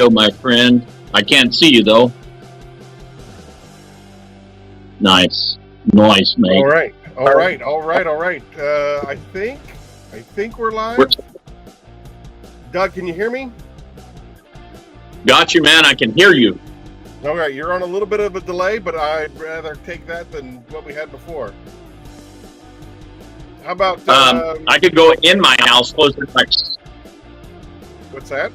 go, my friend. I can't see you, though. Nice. Nice, mate. All right. I think we're live. Doug, can you hear me? Got you, man. I can hear you. All right. You're on a little bit of a delay, but I'd rather take that than what we had before. How about... I could go in my house closer to my... What's that?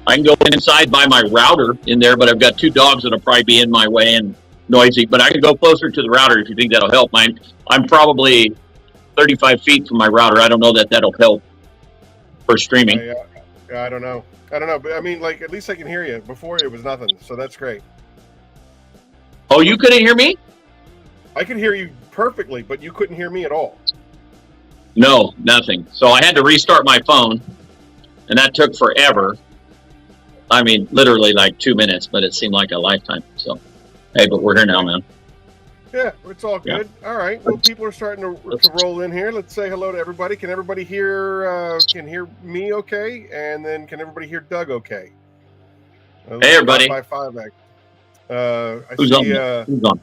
I can go inside by my router in there, but I've got two dogs that'll probably be in my way and noisy. But I can go closer to the router if you think that'll help. I'm probably 35 feet from my router. I don't know that that'll help for streaming. Yeah, I don't know. But I mean, like, at least I can hear you. Before it was nothing, so that's great. Oh, you couldn't hear me? I could hear you perfectly, but you couldn't hear me at all. No, nothing. So I had to restart my phone, and that took forever. I mean, literally like 2 minutes, but it seemed like a lifetime. So, hey, but we're here now, man. Yeah, it's all good. Yeah. All right. Well, people are starting to roll in here. Let's say hello to everybody. Can everybody hear? Can hear me okay? And then can everybody hear Doug okay? Hey, everybody. 5x5. Who's on?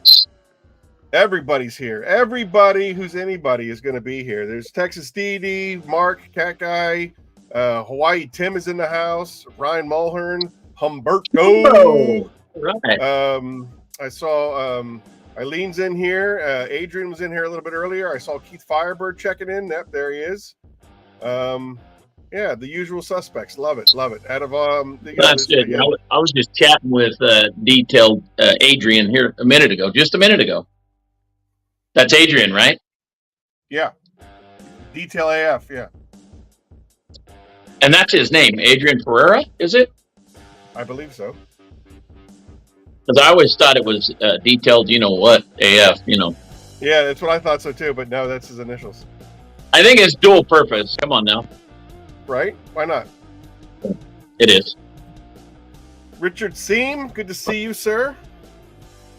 Everybody's here. Everybody who's anybody is going to be here. There's Texas DD, Mark, Cat Guy, Hawaii Tim is in the house. Ryan Mulhern, Humberto. Right. I saw Eileen's in here. Adrian was in here a little bit earlier. I saw Keith Firebird checking in. Yep, there he is. Yeah, the usual suspects. Love it. Out of that's good. Yeah. I was just chatting with detailed Adrian here just a minute ago. That's Adrian, right? Yeah. Detail AF, yeah. And that's his name, Adrian Ferreira, is it? I believe so. Because I always thought it was detailed, AF, Yeah, that's what I thought so too, but no, that's his initials. I think it's dual purpose. Come on now. Right? Why not? It is. Richard Seam, good to see you, sir.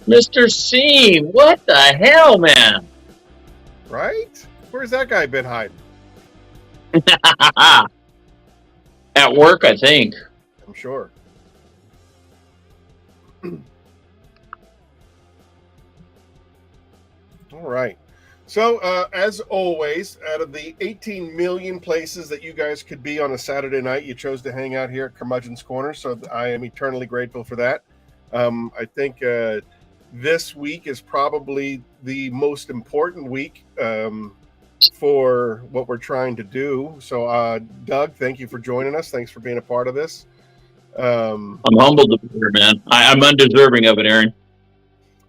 Mr. Seam, what the hell, man? Right? Where's that guy been hiding? At work, I think. I'm sure. All right. So, as always, out of the 18 million places that you guys could be on a Saturday night, you chose to hang out here at Curmudgeon's Corner, so I am eternally grateful for that. I think this week is probably the most important week for what we're trying to do. So, Doug, thank you for joining us. Thanks for being a part of this. I'm humbled to be here, man. I'm undeserving of it, Aaron.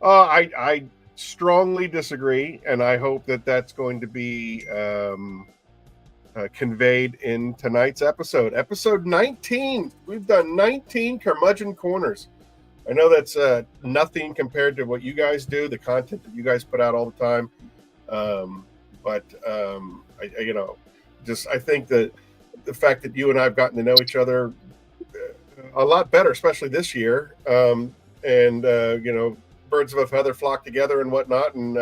I strongly disagree, and I hope that that's going to be conveyed in tonight's episode. Episode 19. We've done 19 Curmudgeon Corners. I know that's nothing compared to what you guys do, the content that you guys put out all the time. But I think that the fact that you and I have gotten to know each other a lot better, especially this year, birds of a feather flock together and whatnot. And,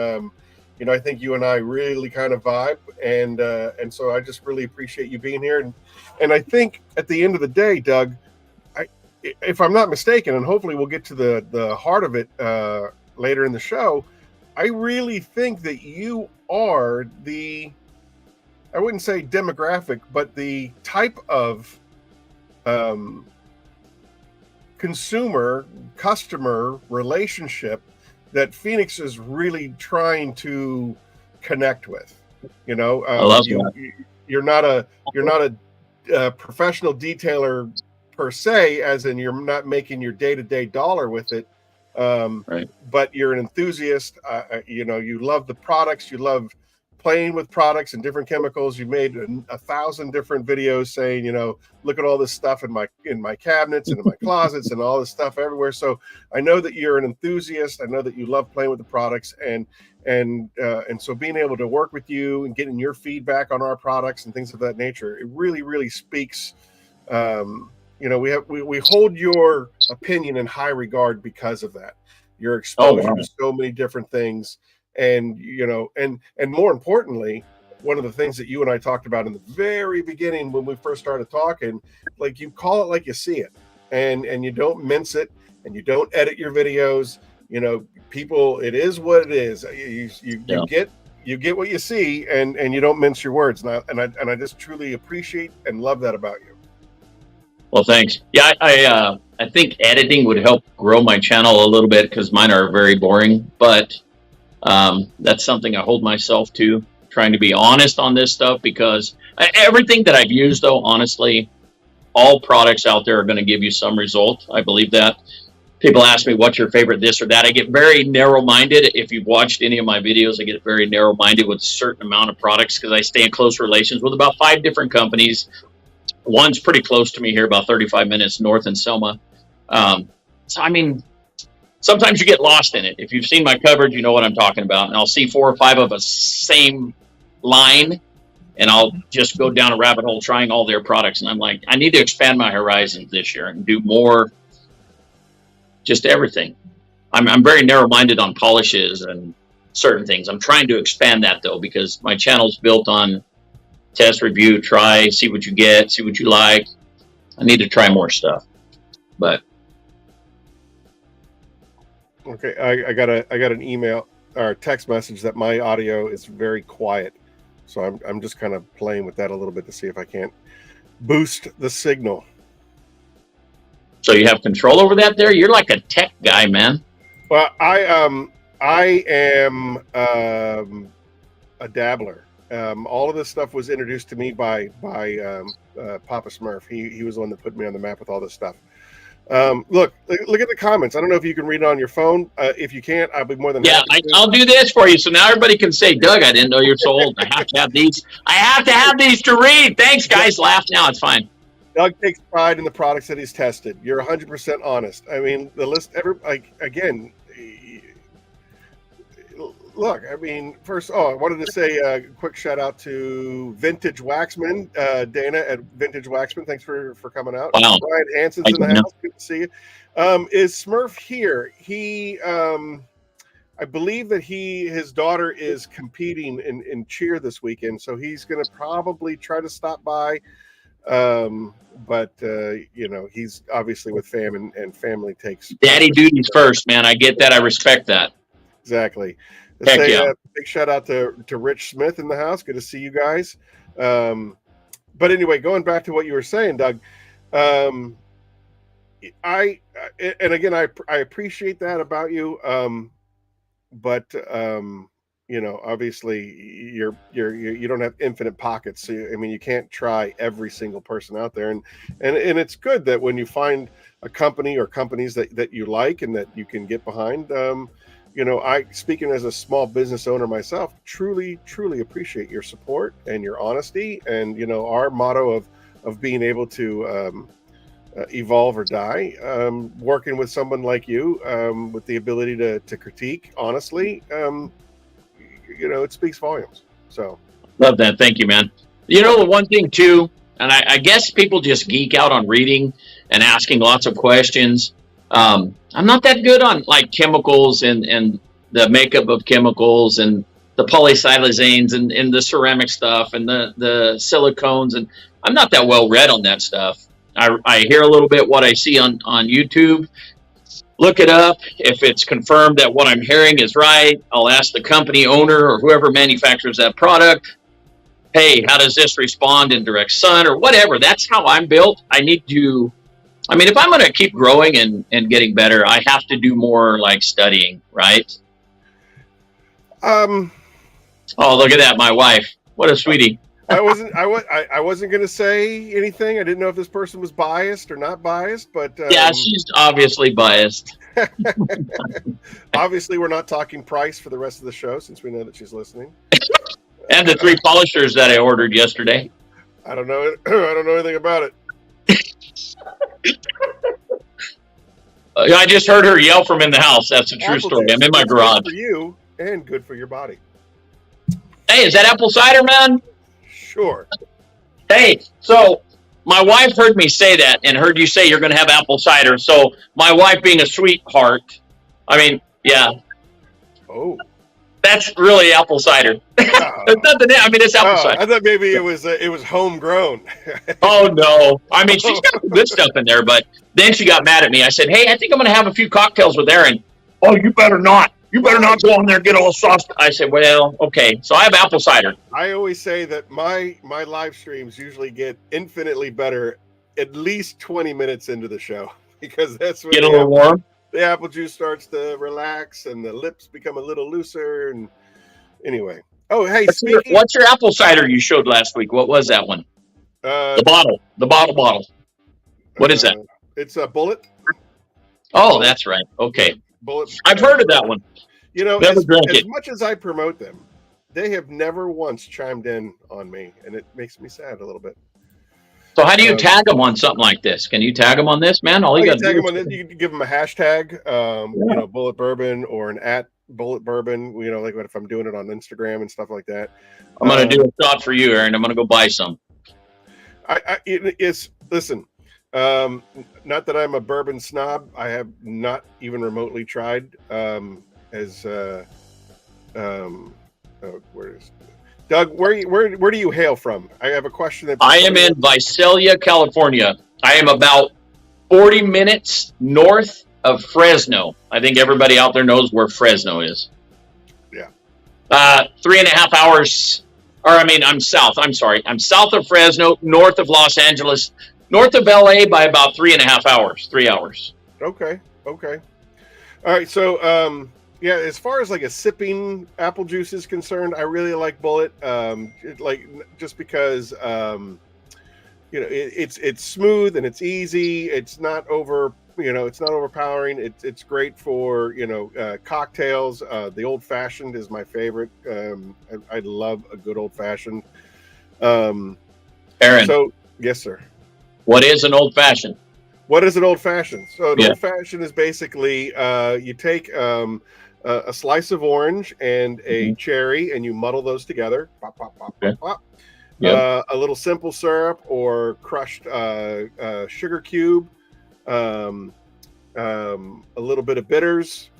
I think you and I really kind of vibe. And so I just really appreciate you being here. And I think at the end of the day, Doug, if I'm not mistaken, and hopefully we'll get to the heart of it later in the show, I really think that you are I wouldn't say demographic, but the type of customer relationship that Phoenix is really trying to connect with. I love that. You're not a professional detailer per se, as in you're not making your day-to-day dollar with it, right. But you're an enthusiast. You love the products. You love playing with products and different chemicals. You made 1,000 different videos saying, look at all this stuff in my cabinets and in my closets and all this stuff everywhere. So I know that you're an enthusiast. I know that you love playing with the products, and so being able to work with you and getting your feedback on our products and things of that nature, it really, really speaks. We hold your opinion in high regard because of that. Your exposure to so many different things. And and more importantly, one of the things that you and I talked about in the very beginning when we first started talking. Like, you call it like you see it, and you don't mince it, and you don't edit your videos. You know, people, it is what it is. You get what you see, and you don't mince your words. And I just truly appreciate and love that about you. Well, thanks. Yeah, I think editing would help grow my channel a little bit, because mine are very boring. But that's something I hold myself to, trying to be honest on this stuff, because everything that I've used, though, honestly, all products out there are going to give you some result. I believe that. People ask me, what's your favorite this or that? I get very narrow-minded. If you've watched any of my videos, I get very narrow-minded with a certain amount of products, because I stay in close relations with about 5 different companies. One's pretty close to me here, about 35 minutes north in Selma. So, I mean, sometimes you get lost in it. If you've seen my coverage, you know what I'm talking about. And I'll see 4 or 5 of a same line, and I'll just go down a rabbit hole trying all their products. And I'm like, I need to expand my horizons this year and do more, just everything. I'm very narrow-minded on polishes and certain things. I'm trying to expand that, though, because my channel's built on test, review, try, see what you get, see what you like. I need to try more stuff. But okay, I got an email or text message that my audio is very quiet, so I'm just kind of playing with that a little bit to see if I can't boost the signal. So you have control over that there? You're like a tech guy, man. Well, I am a dabbler. All of this stuff was introduced to me by Papa Smurf. He was the one that put me on the map with all this stuff. Look at the comments. I don't know if you can read it on your phone. If you can't, I'll be more than happy. I'll do this for you. So now everybody can say, Doug, I didn't know you're so old. I have to have these. I have to have these to read. Thanks, guys. Laugh now. It's fine. Doug takes pride in the products that he's tested. You're 100% honest. I mean, the list, again, look, I mean, first, I wanted to say a quick shout out to Vintage Waxman, Dana at Vintage Waxman. Thanks for coming out. Wow. Brian Hanson's in the house. Good to see you. Is Smurf here? He, I believe that his daughter is competing in cheer this weekend, so he's going to probably try to stop by. But you know, he's obviously with fam, and family takes daddy duties first, man. I get that. I respect that. Exactly. Heck yeah. Big shout out to Rich Smith in the house. Good to see you guys. But anyway, going back to what you were saying, Doug, and again, I appreciate that about you. But you know, obviously you don't have infinite pockets. So, I mean, you can't try every single person out there, and it's good that when you find a company or companies that you like and that you can get behind, you know, I, speaking as a small business owner myself, truly appreciate your support and your honesty. And, you know, our motto of being able to evolve or die, working with someone like you, with the ability to critique honestly, you know, it speaks volumes. So love that. Thank you, man. You know, the one thing too, and I guess people just geek out on reading and asking lots of questions. I'm not that good on like chemicals and the makeup of chemicals and the polysiloxanes and the ceramic stuff and the silicones, and I'm not that well read on that stuff. I hear a little bit what I see on YouTube. Look it up. If it's confirmed that what I'm hearing is right, I'll ask the company owner or whoever manufactures that product, hey, how does this respond in direct sun or whatever? That's how I'm built. I need to, I mean, if I'm going to keep growing and getting better, I have to do more like studying, right? Oh, look at that. My wife. What a sweetie. I wasn't going to say anything. I didn't know if this person was biased or not biased, but yeah, she's obviously biased. Obviously, we're not talking price for the rest of the show since we know that she's listening. And the 3 polishers that I ordered yesterday. I don't know. I don't know anything about it. I just heard her yell from in the house. That's a true story. I'm in my garage. Good for you and good for your body. Hey, is that apple cider, man? Sure. Hey, so my wife heard me say that and heard you say you're going to have apple cider. So my wife being a sweetheart, I mean, yeah. Oh. That's really apple cider. There's nothing. I mean, it's apple cider. I thought maybe it was homegrown. Oh no! I mean, she's got some good stuff in there, but then she got mad at me. I said, "Hey, I think I'm going to have a few cocktails with Aaron." Oh, you better not! You better not go on there and get all sauce. I said, "Well, okay." So I have apple cider. I always say that my live streams usually get infinitely better at least 20 minutes into the show, because that's when Get a little warm. The apple juice starts to relax and the lips become a little looser. And anyway, oh hey, what's your apple cider you showed last week? What was that one? The bottle. What is that? It's a Bullet. Oh, that's right. Okay, Bullet. I've heard of that one. You know, as much as I promote them, they have never once chimed in on me, and it makes me sad a little bit. So how do you tag them on something like this? Can you tag them on this, man? You got to tag them on this. You can give them a hashtag, you know, Bullet Bourbon, or an @Bullet Bourbon. You know, like if I'm doing it on Instagram and stuff like that. I'm gonna do a shot for you, Aaron. I'm gonna go buy some. Listen. Not that I'm a bourbon snob. I have not even remotely tried. Where is Doug? Where do you hail from? I have a question. I am in Visalia, California. I am about 40 minutes north of Fresno. I think everybody out there knows where Fresno is. Yeah. 3.5 hours. Or I'm south. I'm sorry. I'm south of Fresno, north of Los Angeles, north of LA by about 3.5 hours. 3 hours. Okay. All right. So, yeah, as far as like a sipping apple juice is concerned, I really like Bullet. Just because, you know, it's smooth and it's easy. It's not it's not overpowering. It's great for, you know, cocktails. The old fashioned is my favorite. I love a good old fashioned. Aaron. So yes, sir. What is an old fashioned? What is an old fashioned? So an old fashioned is basically you take a slice of orange and a cherry, and you muddle those together. Pop, pop, pop, pop, pop. Yep. A little simple syrup or crushed sugar cube, a little bit of bitters,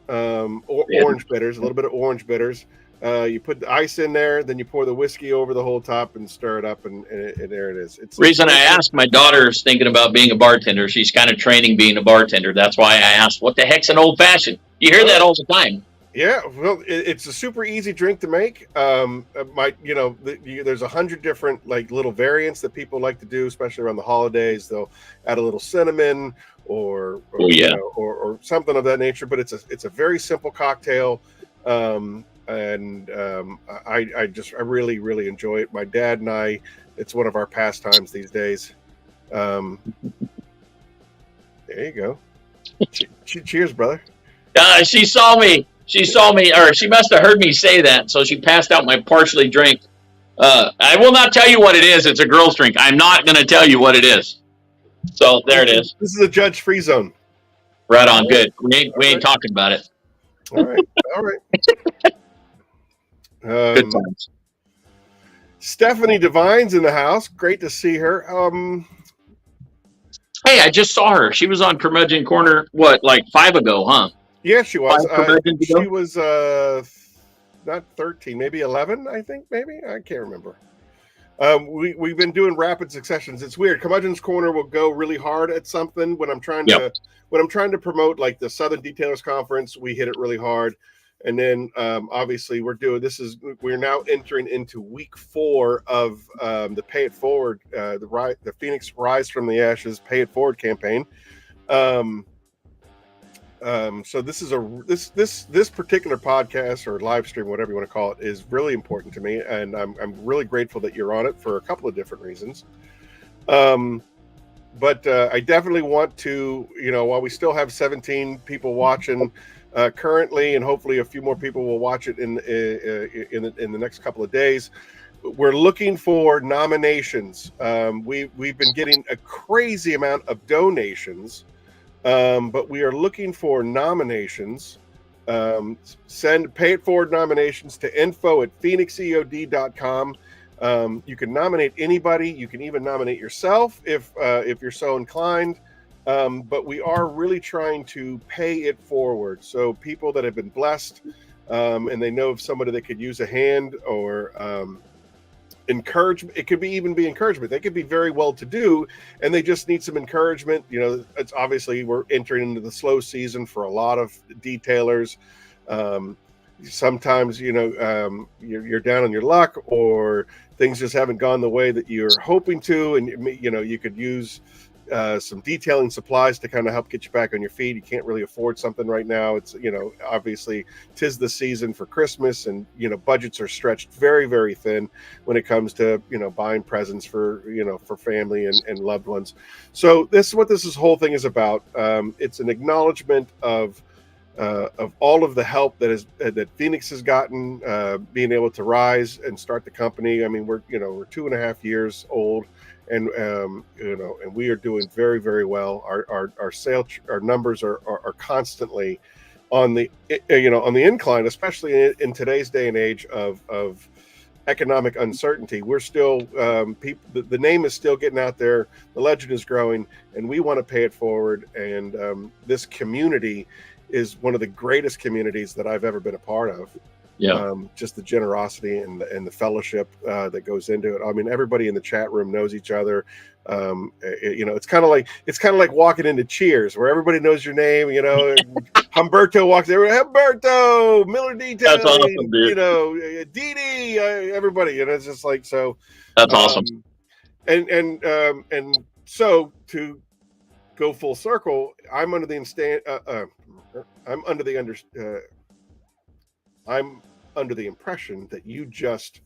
orange bitters, a little bit of orange bitters. You put the ice in there, then you pour the whiskey over the whole top and stir it up, and there it is. Reason I asked, my daughter is thinking about being a bartender. She's kind of training being a bartender. That's why I asked, what the heck's an old fashioned? You hear that all the time. Yeah, well, it's a super easy drink to make. There's 100 different like little variants that people like to do, especially around the holidays. They'll add a little cinnamon or something of that nature. But it's a very simple cocktail. I really, really enjoy it. My dad and I, it's one of our pastimes these days. There you go. Cheers, brother. She saw me, or she must have heard me say that. So she passed out my partially drink. I will not tell you what it is. It's a girl's drink. I'm not going to tell you what it is. So there it is. This is a judge-free zone. Right on. Good. We ain't talking about it. All right. Good times. Stephanie Devine's in the house. Great to see her. Hey, I just saw her. She was on Curmudgeon Corner, like 5 ago, huh? Yeah, she was. She was not 13, maybe 11, I think, maybe. I can't remember. We've been doing rapid successions. It's weird. Curmudgeon's Corner will go really hard at something when I'm trying to promote like the Southern Detailers Conference. We hit it really hard. And then obviously we're now entering into week 4 of the Pay It Forward, the Phoenix Rise from the Ashes Pay It Forward campaign. So this particular podcast or live stream, whatever you want to call it, is really important to me, and I'm really grateful that you're on it for a couple of different reasons. But I definitely want to, while we still have 17 people watching currently, and hopefully a few more people will watch it in the next couple of days. We're looking for nominations. We've been getting a crazy amount of donations, but we are looking for nominations. Send Pay It Forward nominations to info@phoenixeod.com. You can nominate anybody. You can even nominate yourself if you're so inclined. But we are really trying to pay it forward. So people that have been blessed and they know of somebody that could use a hand or encouragement. It could be even be encouragement. They could be very well to do and they just need some encouragement. You know, it's obviously we're entering into the slow season for a lot of detailers. Sometimes, you know, you're down on your luck or things just haven't gone the way that you're hoping to. And, you know, you could use some detailing supplies to kind of help get you back on your feet. You can't really afford something right now. It's, you know, obviously 'tis the season for Christmas and, you know, budgets are stretched very, very thin when it comes to, you know, buying presents for, you know, for family and loved ones. So this is what this whole thing is about. It's an acknowledgement of all of the help that Phoenix has gotten, being able to rise and start the company. I mean, we're 2.5 years old, and you know, and we are doing very, very well. Our sales, our numbers are constantly on the on the incline, especially in today's day and age of economic uncertainty. We're still the name is still getting out there, the legend is growing, and we want to pay it forward. And this community is one of the greatest communities that I've ever been a part of. Yeah. Just the generosity and the fellowship that goes into it. I mean, everybody in the chat room knows each other. You know, it's kind of like walking into Cheers, where everybody knows your name. You know, Humberto walks there. Humberto, Miller Detailing. That's awesome, dude. You know, Dee, everybody. You know, it's just like so. That's awesome. And so to go full circle, I'm under the impression that you just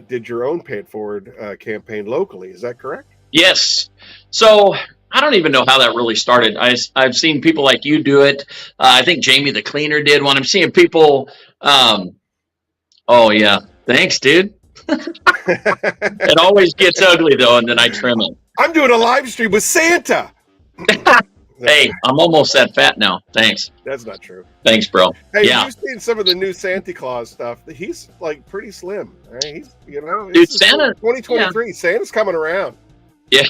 did your own Pay It Forward campaign locally. Is that correct? Yes. So I don't even know how that really started. I've seen people like you do it. I think Jamie the cleaner did one. I'm seeing people. Oh yeah. Thanks, dude. It always gets ugly though, and then I trim it. I'm doing a live stream with Santa. Hey, I'm almost that fat now. Thanks. That's not true. Thanks, bro. Hey, yeah. You've seen some of the new Santa Claus stuff. He's like pretty slim. Right? He's, you know, dude, Santa 2023. Yeah. Santa's coming around. Yeah.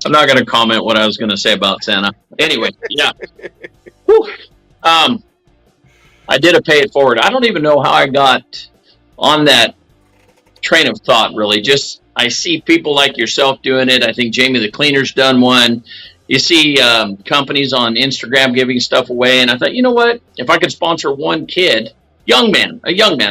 I'm not going to comment what I was going to say about Santa. Anyway, yeah. I did a Pay It Forward. I don't even know how I got on that train of thought, really. Just I see people like yourself doing it. I think Jamie the Cleaner's done one. You see companies on Instagram giving stuff away. And I thought, you know what? If I could sponsor one kid, a young man,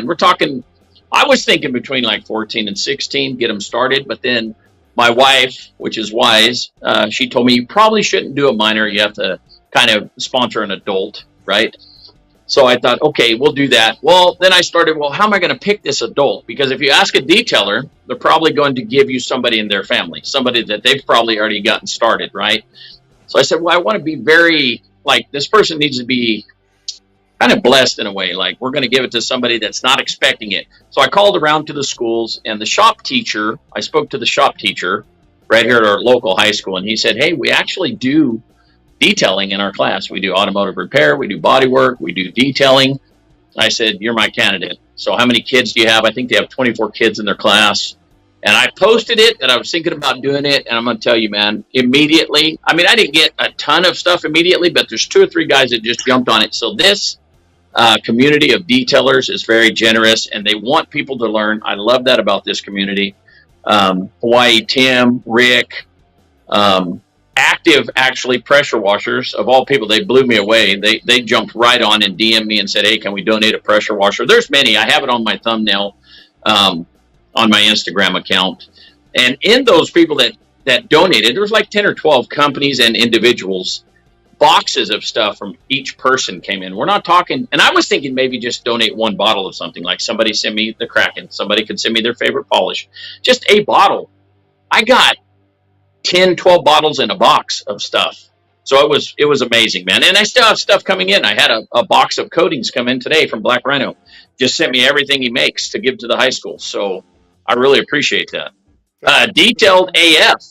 we're talking, I was thinking between like 14 and 16, get them started. But then my wife, which is wise, she told me you probably shouldn't do a minor. You have to kind of sponsor an adult, right? So I thought, okay, we'll do that. Well, then I started, well, how am I going to pick this adult? Because if you ask a detailer, they're probably going to give you somebody in their family, somebody that they've probably already gotten started, right? So I said, well, I want to be very, like, this person needs to be kind of blessed in a way. Like, we're going to give it to somebody that's not expecting it. So I called around to the schools, and the shop teacher, I spoke to the shop teacher right here at our local high school, and he said, hey, we actually do detailing in our class. We do automotive repair, we do body work, we do detailing. I said, you're my candidate. So how many kids do you have? I think they have 24 kids in their class. And I posted it that I was thinking about doing it. And I'm going to tell you, man, immediately, I mean, I didn't get a ton of stuff immediately, but there's 2 or 3 guys that just jumped on it. So this community of detailers is very generous and they want people to learn. I love that about this community. Hawaii, Tim, Rick, active actually pressure washers of all people. They blew me away. They jumped right on and DM'd me and said, hey, can we donate a pressure washer? There's many. I have it on my thumbnail on my Instagram account. And in those people that donated, there was like 10 or 12 companies and individuals. Boxes of stuff from each person came in. We're not talking, and I was thinking maybe just donate one bottle of something, like somebody send me the Kraken, somebody could send me their favorite polish, just a bottle. I got 10, 12 bottles in a box of stuff. So it was amazing, man. And I still have stuff coming in. I had a box of coatings come in today from Black Rhino. Just sent me everything he makes to give to the high school. So I really appreciate that. Detailed AF.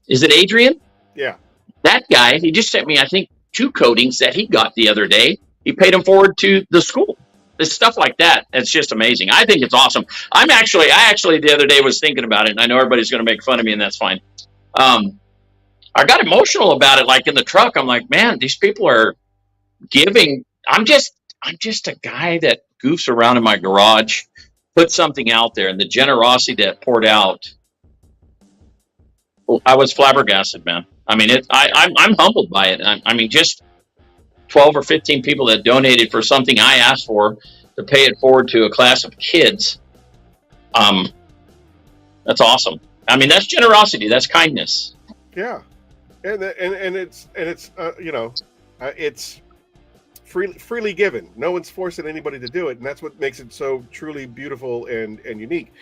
Is it Adrian? Yeah. That guy, he just sent me, I think, 2 coatings that he got the other day. He paid them forward to the school. It's stuff like that. It's just amazing. I think it's awesome. I actually the other day was thinking about it, and I know everybody's going to make fun of me, and that's fine. I got emotional about it, like in the truck. I'm like, man, these people are giving. I'm just a guy that goofs around in my garage, put something out there, and the generosity that poured out, I was flabbergasted, man. I mean, I'm humbled by it. I mean, just 12 or 15 people that donated for something I asked for to pay it forward to a class of kids. That's awesome. I mean, that's generosity. That's kindness. Yeah, and it's it's freely given. No one's forcing anybody to do it, and that's what makes it so truly beautiful and unique.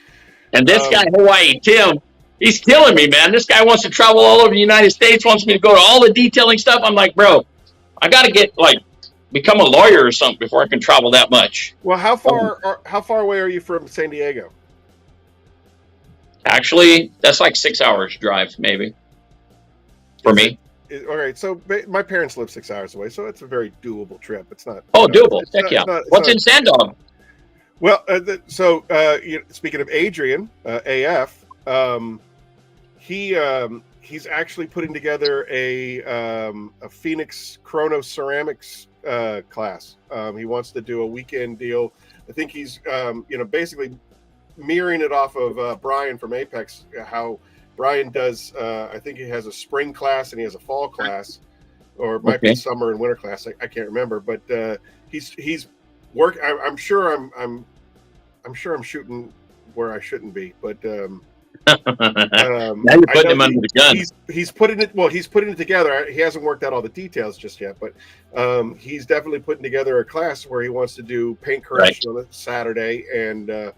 And this guy, Hawaii, Tim, he's killing me, man. This guy wants to travel all over the United States, wants me to go to all the detailing stuff. I'm like, bro, I got to get become a lawyer or something before I can travel that much. Well, how far away are you from San Diego? Actually, that's like 6 hours drive, maybe, for me. All right, so my parents live 6 hours away, so it's a very doable trip. It's not. Doable. Heck yeah. What's in Sandog? Well, speaking of Adrian, AF, he's actually putting together a Phoenix Chrono Ceramics class. He wants to do a weekend deal. I think he's basically mirroring it off of Brian from Apex, how Brian does. I think he has a spring class and he has a fall class, or it might be summer and winter class. I can't remember, but he's work. I'm sure I'm shooting where I shouldn't be, but now you're putting him under the gun. He's putting it. Well, he's putting it together. He hasn't worked out all the details just yet, but he's definitely putting together a class where he wants to do paint correction on a Saturday and a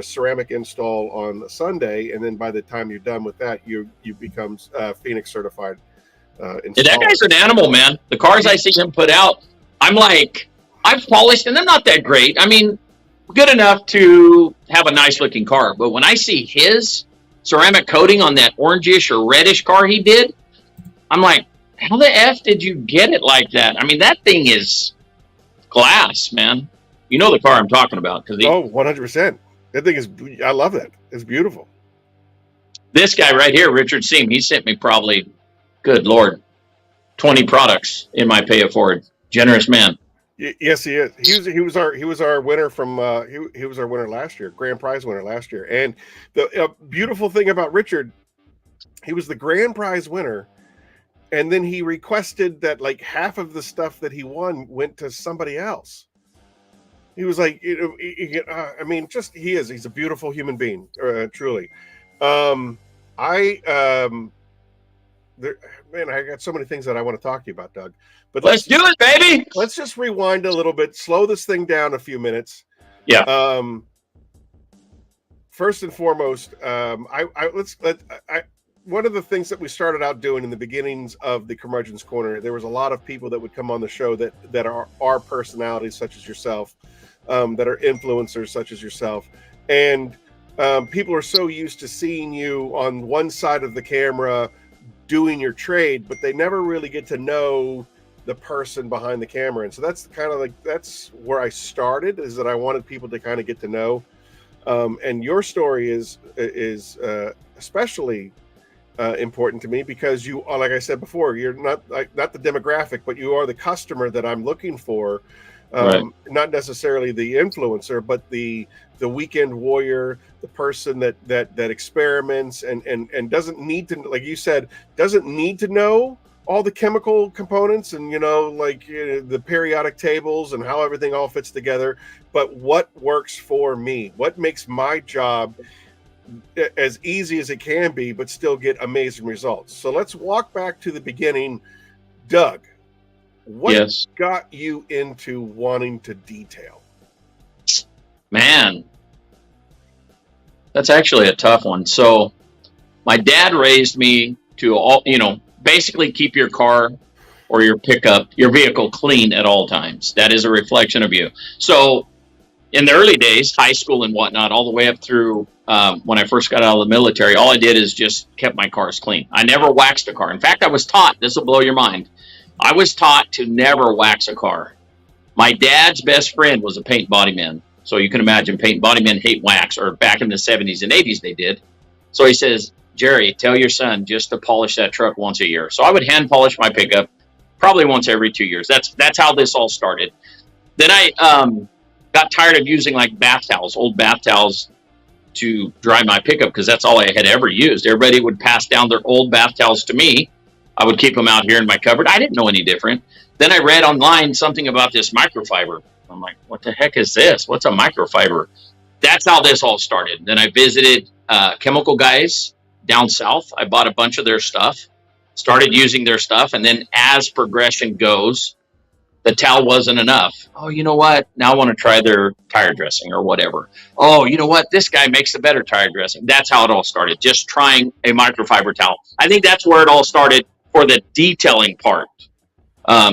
ceramic install on a Sunday, and then by the time you're done with that, you become Phoenix certified. That guy's an animal, man. The cars I see him put out, I'm like, I've polished, and they're not that great. I mean, good enough to have a nice looking car, but when I see his ceramic coating on that orangish or reddish car he did, I'm like, how the F did you get it like that? I mean, that thing is glass, man. You know the car I'm talking about. 100%. That thing is, I love it. It's beautiful. This guy right here, Richard Seam, he sent me probably, good Lord, 20 products in my pay it forward. Generous man. Yes, he is. He was our winner from he was our winner last year, grand prize winner last year. And the beautiful thing about Richard, he was the grand prize winner, and then he requested that like half of the stuff that he won went to somebody else. He was like, he's a beautiful human being, truly. I got so many things that I want to talk to you about, Doug. But let's do it, baby. Let's just rewind a little bit, slow this thing down a few minutes. Yeah. First and foremost, one of the things that we started out doing in the beginnings of the Curmudgeon's Corner, there was a lot of people that would come on the show that are personalities such as yourself, that are influencers such as yourself, and people are so used to seeing you on one side of the camera doing your trade, but they never really get to know the person behind the camera. And so that's kind of that's where I started, is that I wanted people to kind of get to know. And your story is especially important to me because you are, like I said before, you're not the demographic, but you are the customer that I'm looking for. Right. Not necessarily the influencer, but the weekend warrior, the person that experiments and doesn't need to, like you said, doesn't need to know all the chemical components and the periodic tables and how everything all fits together, but what works for me, what makes my job as easy as it can be, but still get amazing results. So let's walk back to the beginning. Doug, what got you into wanting to detail? Man, that's actually a tough one. So my dad raised me to basically keep your car or your pickup, your vehicle clean at all times. That is a reflection of you. So in the early days, high school and whatnot, all the way up through when I first got out of the military, all I did is just kept my cars clean. I never waxed a car. In fact, I was taught, this will blow your mind, I was taught to never wax a car. My dad's best friend was a paint body man. So you can imagine paint body men hate wax, or back in the 70s and 80s they did. So he says, Jerry, tell your son just to polish that truck once a year. So I would hand polish my pickup probably once every 2 years. That's how this all started. Then I got tired of using like bath towels, old bath towels, to dry my pickup because that's all I had ever used. Everybody would pass down their old bath towels to me. I would keep them out here in my cupboard. I didn't know any different. Then I read online something about this microfiber. I'm like, what the heck is this? What's a microfiber? That's how this all started. Then I visited chemical guys down south. I bought a bunch of their stuff, started using their stuff. And then as progression goes, the towel wasn't enough. Oh, you know what? Now I want to try their tire dressing or whatever. Oh, you know what? This guy makes a better tire dressing. That's how it all started. Just trying a microfiber towel. I think that's where it all started for the detailing part.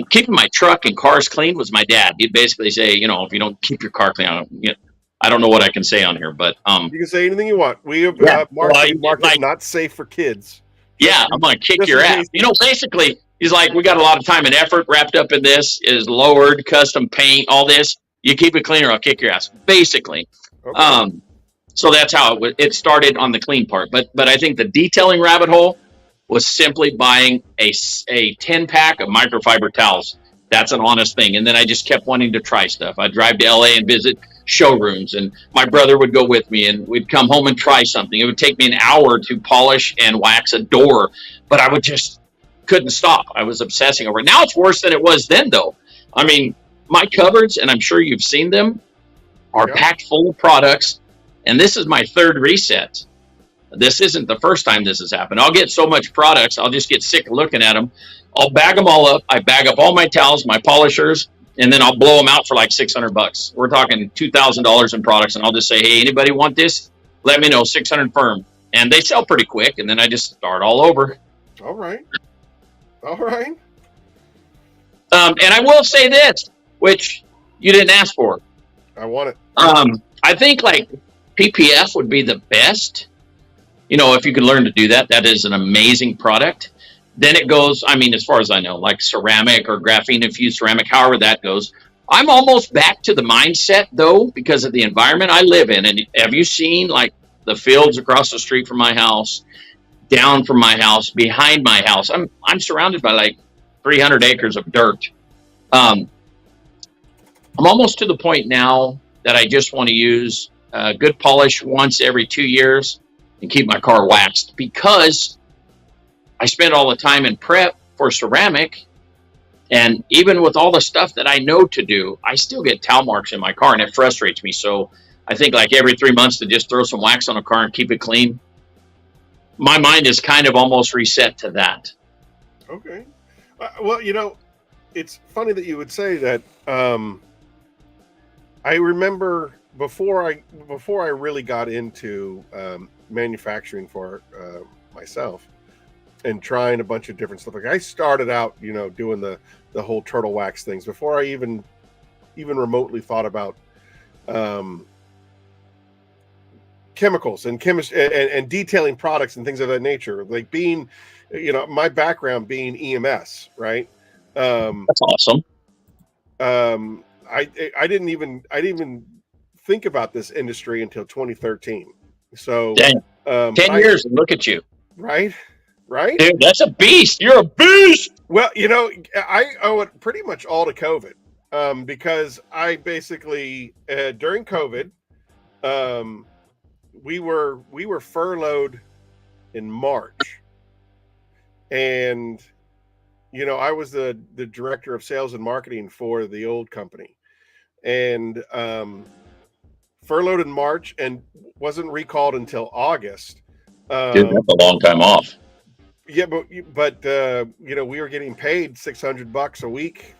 Keeping my truck and cars clean was my dad. He'd basically say, you know, if you don't keep your car clean, I don't know what I can say on here, but you can say anything you want. We have marked not safe for kids. Yeah, I'm gonna kick your ass. You know, basically, he's like, we got a lot of time and effort wrapped up in this. Is lowered, custom paint, all this. You keep it clean, or I'll kick your ass. Basically, okay. So that's how it started on the clean part. But I think the detailing rabbit hole was simply buying a 10-pack of microfiber towels. That's an honest thing. And then I just kept wanting to try stuff. I'd drive to LA and visit showrooms, and my brother would go with me, and we'd come home and try something. It would take me an hour to polish and wax a door, but I would just couldn't stop. I was obsessing over it. Now it's worse than it was then, though. I mean, my cupboards, and I'm sure you've seen them, are packed full of products, and this is my third reset. This isn't the first time this has happened. I'll get so much products, I'll just get sick of looking at them. I'll bag them all up. I bag up all my towels, my polishers, and then I'll blow them out for like $600. We're talking $2,000 in products, and I'll just say, hey, anybody want this? Let me know, 600 firm. And they sell pretty quick, and then I just start all over. All right. And I will say this, which you didn't ask for. I want it. I think like PPF would be the best. You know, if you can learn to do that, that is an amazing product. Then it goes, I mean, as far as I know, like ceramic or graphene-infused ceramic, however that goes. I'm almost back to the mindset, though, because of the environment I live in. And have you seen, like, the fields across the street from my house, down from my house, behind my house? I'm surrounded by, like, 300 acres of dirt. I'm almost to the point now that I just want to use good polish once every 2 years and keep my car waxed, because I spend all the time in prep for ceramic, and even with all the stuff that I know to do, I still get towel marks in my car, and it frustrates me. So I think like every 3 months to just throw some wax on a car and keep it clean. My mind is kind of almost reset to that. Okay. Well, you know, it's funny that you would say that. I remember before I really got into manufacturing for myself, and trying a bunch of different stuff. Like I started out, you know, doing the whole turtle wax things before I even remotely thought about chemicals and chemistry and detailing products and things of that nature. Like being, you know, my background being EMS, right? That's awesome. I didn't even think about this industry until 2013. So 10 years, and look at you. Right? Dude, that's a beast. You're a beast. Well, you know, I owe it pretty much all to COVID, because I basically during COVID, we were furloughed in March, and you know, I was the director of sales and marketing for the old company, and furloughed in March and wasn't recalled until August. Dude, that's a long time off. Yeah, but you know, we were getting paid $600 a week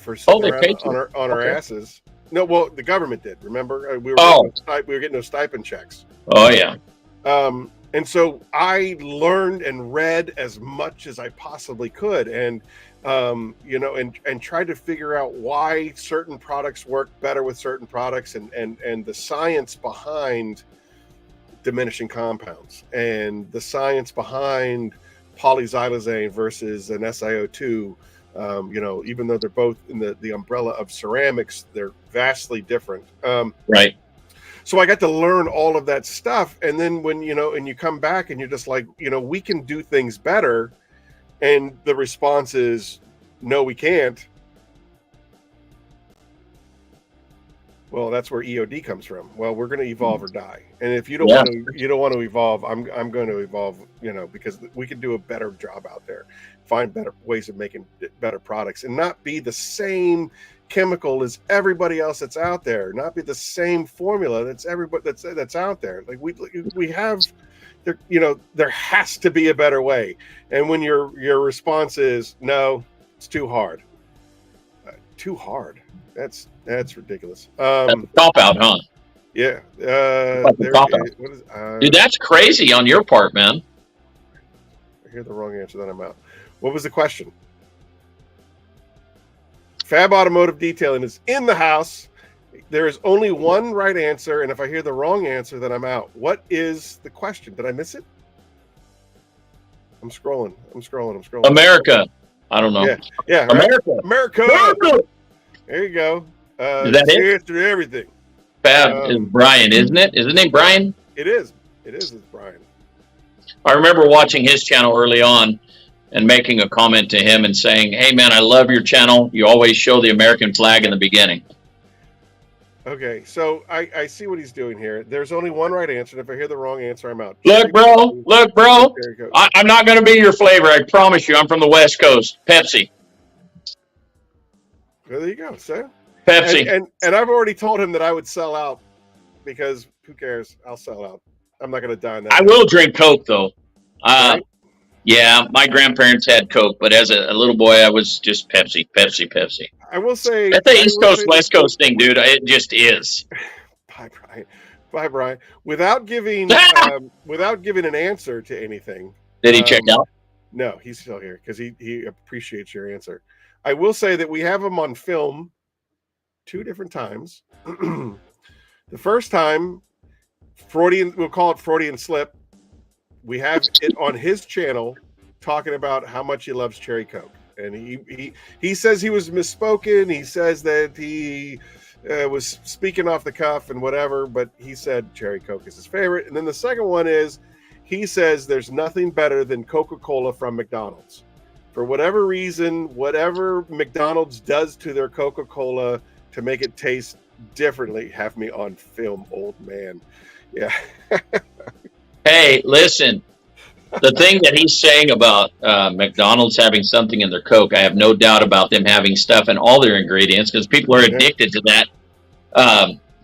for sitting around on our asses. No, well, the government did. Remember, we were getting those stipend checks. Oh yeah. And so I learned and read as much as I possibly could, and you know, and tried to figure out why certain products work better with certain products, and the science behind diminishing compounds, and the science behind polyxylazane versus an SiO2. You know, even though they're both in the umbrella of ceramics, they're vastly different. Right. So I got to learn all of that stuff. And then when, you know, and you come back and you're just like, you know, we can do things better. And the response is, no, we can't. Well, that's where EOD comes from. Well, we're going to evolve or die, and if you don't Yeah. want to evolve, I'm going to evolve. Because we can do a better job out there, find better ways of making better products, and not be the same chemical as everybody else that's out there. Not be the same formula that's everybody that's out there. Like we have, there has to be a better way. And when your response is no, it's too hard. Too hard. That's ridiculous. That's a cop out, huh? Yeah. Like a cop out. What is, Dude, that's crazy on your part, man. I hear the wrong answer, then I'm out. What was the question? Fab Automotive Detailing is in the house. There is only one right answer, and if I hear the wrong answer, then I'm out. What is the question? Did I miss it? I'm scrolling. America. I don't know. Yeah. America. America. There you go. Is that it? The answer to everything. Fab is Brian, isn't it? Is his name Brian? It is. It's Brian. I remember watching his channel early on and making a comment to him and saying, "Hey, man, I love your channel. You always show the American flag in the beginning." Okay, so I see what he's doing here. There's only one right answer, and if I hear the wrong answer, I'm out. Look, bro. I'm not going to be your flavor. I promise you. I'm from the West Coast. Pepsi. Well, there you go, sir. Pepsi. And I've already told him that I would sell out because who cares? I'll sell out. I'm not going to die on that. I will drink Coke, though. Right? Yeah, my grandparents had Coke, but as a little boy, I was just Pepsi. I will say that's the East Coast, West Coast thing, dude. It just is. Bye, Brian. Without giving an answer to anything. Did he check out? No, he's still here because he appreciates your answer. I will say that we have him on film 2 different times. The first time, Freudian, we'll call it Freudian slip. We have it on his channel talking about how much he loves cherry Coke. And he says he was misspoken. He says that he was speaking off the cuff and whatever, but he said cherry Coke is his favorite. And then the second one is he says there's nothing better than Coca-Cola from McDonald's. For whatever reason, whatever McDonald's does to their Coca-Cola to make it taste differently, have me on film, old man. Yeah. Hey, listen. The thing that he's saying about McDonald's having something in their Coke, I have no doubt about them having stuff in all their ingredients because people are addicted to that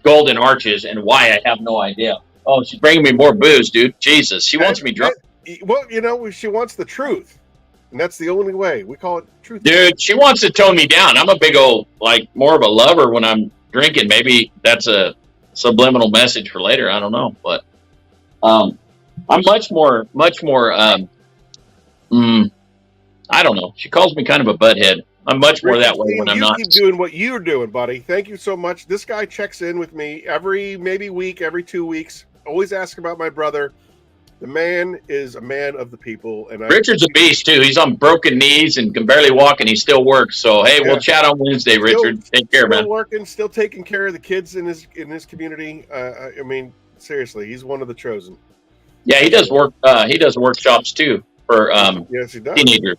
golden arches, and why I have no idea. Oh, she's bringing me more booze, dude. Jesus, she wants me drunk. Well, she wants the truth, and that's the only way. We call it truth. Dude, she wants to tone me down. I'm a big old, more of a lover when I'm drinking. Maybe that's a subliminal message for later. I don't know, but I'm much more. I don't know. She calls me kind of a butthead. I'm much more that way when I'm not. You keep doing what you're doing, buddy. Thank you so much. This guy checks in with me every week, every 2 weeks. Always ask about my brother. The man is a man of the people, and Richard's a beast too. He's on broken knees and can barely walk, and he still works. So hey, we'll chat on Wednesday, Richard. Take care, man. Still working, still taking care of the kids in his community. I mean, seriously, he's one of the chosen. Yeah, he does work. He does workshops too for yes, he does. Teenagers.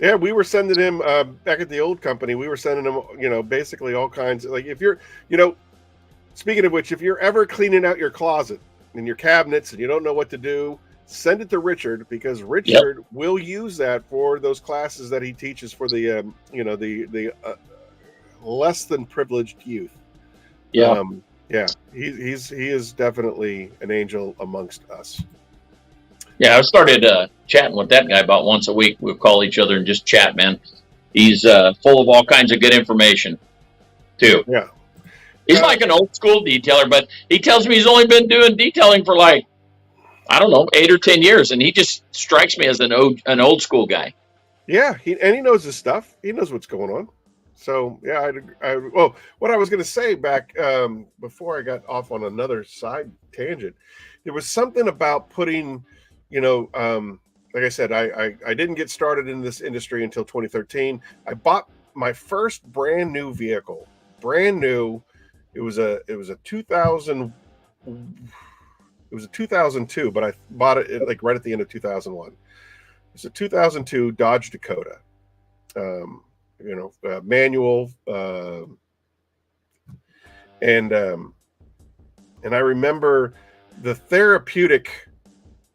Yeah, we were sending him back at the old company. We were sending him, basically all kinds of, like, if you're, speaking of which, if you're ever cleaning out your closet and your cabinets and you don't know what to do, send it to Richard, because Richard will use that for those classes that he teaches for the the less than privileged youth. Yeah. He is definitely an angel amongst us. Yeah, I started chatting with that guy about once a week. We'll call each other and just chat, man. He's full of all kinds of good information, too. Yeah. He's like an old school detailer, but he tells me he's only been doing detailing for 8 or 10 years, and he just strikes me as an old school guy. Yeah, he knows his stuff. He knows what's going on. So yeah, what I was going to say back before I got off on another side tangent, there was something about putting, like I said, I didn't get started in this industry until 2013. I bought my first brand new vehicle, brand new. It was a 2000. It was a 2002, but I bought it right at the end of 2001. It's a 2002 Dodge Dakota. Manual. and I remember the therapeutic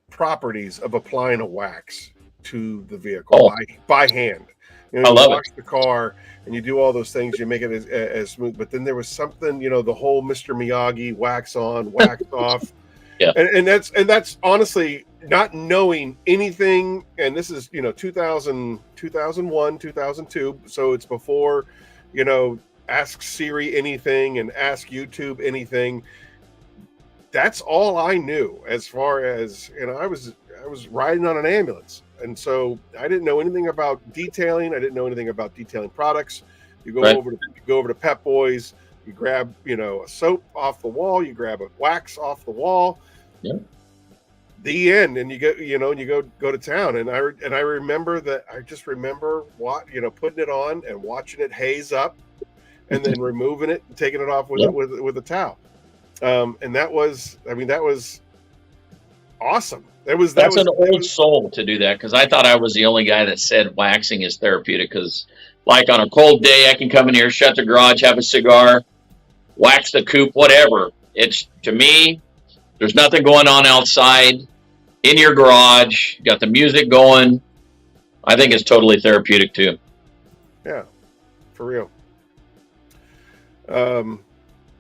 properties of applying a wax to the vehicle Oh, by hand. You I know, you love it. wash the car and you do all those things, you make it as smooth. But then there was something, you know, the whole Mr. Miyagi wax on, wax off, Yeah. and that's honestly not knowing anything. And this is, you know, 2000, 2001, 2002, so it's before, you know, ask Siri anything and ask YouTube anything. That's all I knew as far as, you know, I was riding on an ambulance, and so I didn't know anything about detailing. I didn't know anything about detailing products. You go Right. over to Pep Boys, you grab, you know, a soap off the wall, you grab a wax off the wall. Yeah. The end, and you go, you know, and you go to town. And I remember that. I just remember you know, putting it on and watching it haze up, and then removing it and taking it off with Yeah. with a towel. And that was, I mean, that was awesome. That's an old soul to do that, because I thought I was the only guy that said waxing is therapeutic. Because, like, on a cold day, I can come in here, shut the garage, have a cigar, wax the coupe, whatever. It's, to me, there's nothing going on outside. In your garage, you got the music going. I think it's totally therapeutic too. Yeah, for real.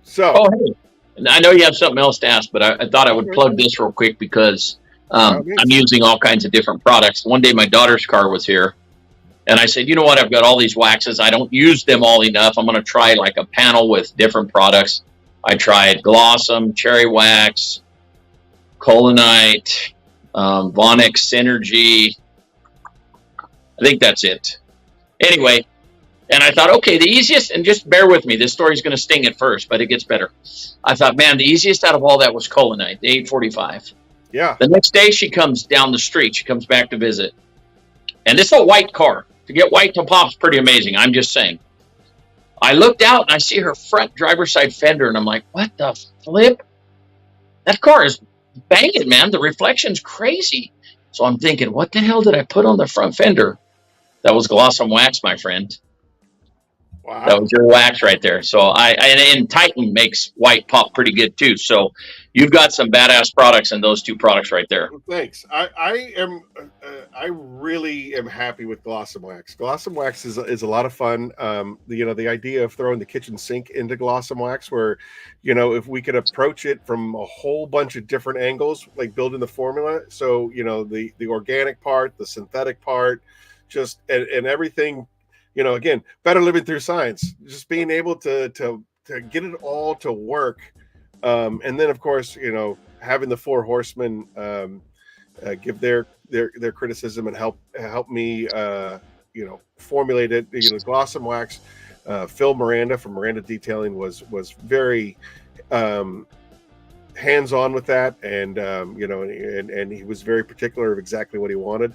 So, Oh, hey, and I know you have something else to ask, but I thought I would plug this real quick because I'm using all kinds of different products. One day, my daughter's car was here, and I said, you know what? I've got all these waxes. I don't use them all enough. I'm going to try like a panel with different products. I tried Glossum, Cherry Wax, Colinite, Vonix Synergy. I think that's it. Anyway, and I thought, okay, the easiest, and just bear with me, this story's going to sting at first, but it gets better. I thought, man, the easiest out of all that was Colinite, the 845. yeah. The next day she comes down the street. She comes back to visit. And this is a white car. To get white to pop's pretty amazing. I'm just saying. I looked out and I see her front driver's side fender, and I'm like, what the flip? That car is banging, man. The reflection's crazy. So I'm thinking, what the hell did I put on the front fender? That was Glossum Wax, my friend. Wow. That was your wax right there. So and Titan makes white pop pretty good too. So you've got some badass products in those two products right there. Thanks. I really am happy with Glossum Wax. Glossum Wax is a lot of fun. You know, the idea of throwing the kitchen sink into Glossum Wax, where, you know, if we could approach it from a whole bunch of different angles, like building the formula. So, you know, the organic part, the synthetic part, just and everything. You know, again, better living through science. Just being able to get it all to work, and then of course, you know, having the four horsemen give their criticism and help me, you know, formulate it. You know, Glossum Wax. Phil Miranda from Miranda Detailing was very hands-on with that, and you know, and he was very particular of exactly what he wanted.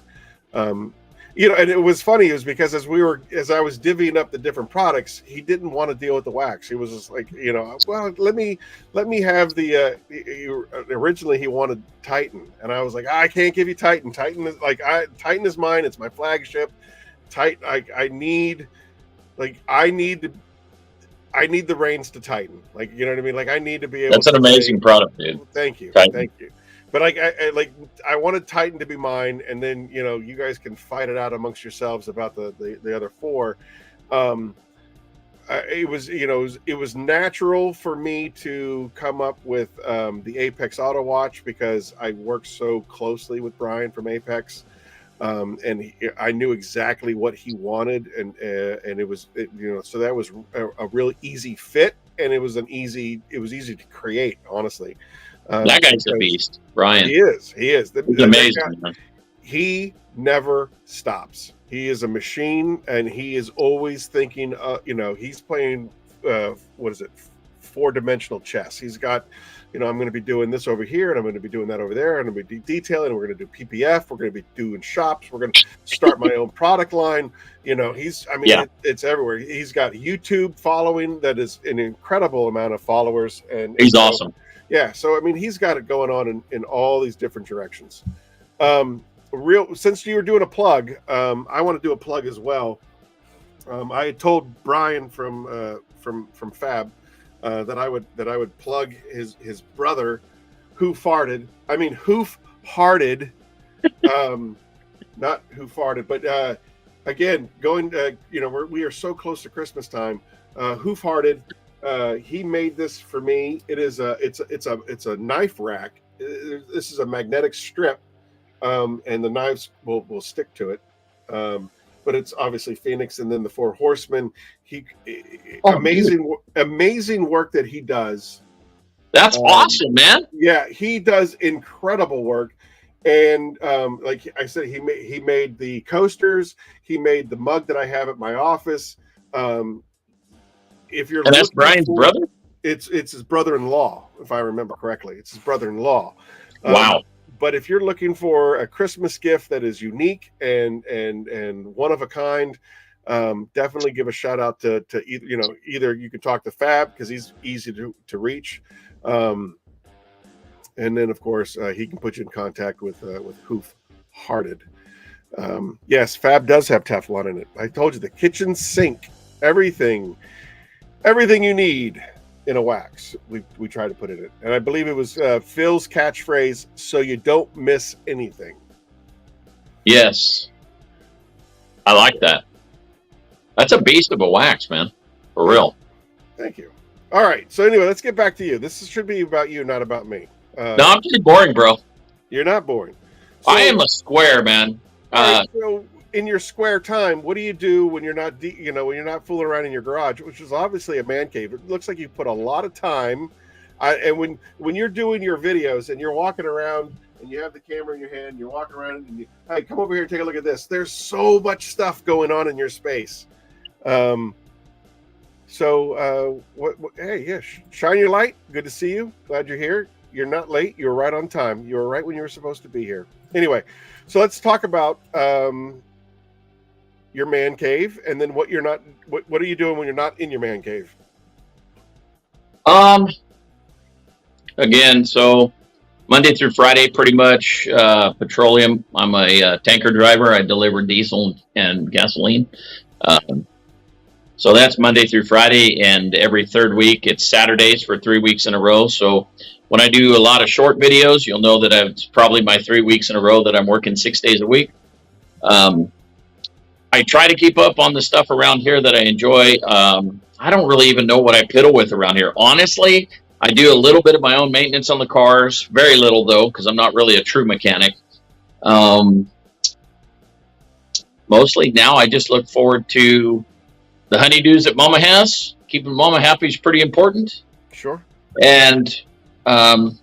You know, and it was funny, is because as I was divvying up the different products, he didn't want to deal with the wax. He was just like, you know, well, let me have the originally he wanted Titan, and I was like, I can't give you Titan. Titan is mine. It's my flagship. Titan. I need the reins to Titan. Like, you know what I mean? Like, I need to be able. That's an amazing product, dude. Thank you. Titan. Thank you. But I wanted Titan to be mine, and then, you know, you guys can fight it out amongst yourselves about the other four. It was natural for me to come up with the Apex Auto Watch, because I worked so closely with Brian from Apex, and I knew exactly what he wanted, and it was you know, so that was a really easy fit, and it was easy to create, honestly. That guy's a beast, Brian. He is. He's amazing. Guy, he never stops. He is a machine, and he is always thinking. You know, he's playing. What is it? 4-dimensional chess. He's got. You know, I'm going to be doing this over here, and I'm going to be doing that over there, and I'm going to be detailing. And we're going to do PPF. We're going to be doing shops. We're going to start my own product line. You know, it's everywhere. He's got YouTube following that is an incredible amount of followers, and he's awesome. Yeah, so I mean, he's got it going on in all these different directions. Since you were doing a plug, I want to do a plug as well. I had told Brian from Fab that I would plug his brother, who farted. I mean, hoof hearted, not who farted, but again, going. We are so close to Christmas time. Hoof hearted. He made this for me. It's a knife rack. This is a magnetic strip, and the knives will stick to it. But it's obviously Phoenix, and then the Four Horsemen. Amazing work that he does. That's awesome, man. Yeah, he does incredible work. And like I said, he made the coasters. He made the mug that I have at my office. If you're and that's Brian's brother? It's his brother-in-law, if I remember correctly. It's his brother-in-law. Wow. But if you're looking for a Christmas gift that is unique and one of a kind, definitely give a shout out to either you can talk to Fab because he's easy to reach, and then of course he can put you in contact with Hoof Hearted. Yes, Fab does have Teflon in it. I told you, the kitchen sink, everything you need in a wax, we try to put it in. And I believe it was Phil's catchphrase, so you don't miss anything. Yes. I like that. That's a beast of a wax, man. For real. Thank you. All right. So anyway, let's get back to you. This should be about you, not about me. No, I'm pretty boring, bro. You're not boring. So, I am a square, man. Right, so in your square time, what do you do when you're not, when you're not fooling around in your garage, which is obviously a man cave? It looks like you put a lot of time. And when you're doing your videos and you're walking around and you have the camera in your hand, you're walking around and hey, come over here and take a look at this. There's so much stuff going on in your space. Hey, yeah, shine your light. Good to see you. Glad you're here. You're not late. You were right on time. You were right when you were supposed to be here. Anyway, so let's talk about your man cave, and then what are you doing when you're not in your man cave? Again, so Monday through Friday, pretty much petroleum. I'm a tanker driver. I deliver diesel and gasoline. So that's Monday through Friday, and every third week it's Saturdays for 3 weeks in a row. So when I do a lot of short videos, you'll know that it's probably my 3 weeks in a row that I'm working 6 days a week. I try to keep up on the stuff around here that I enjoy. I don't really even know what I piddle with around here. Honestly, I do a little bit of my own maintenance on the cars. Very little, though, because I'm not really a true mechanic. Mostly now I just look forward to the honeydews that Mama has. Keeping Mama happy is pretty important. Sure. And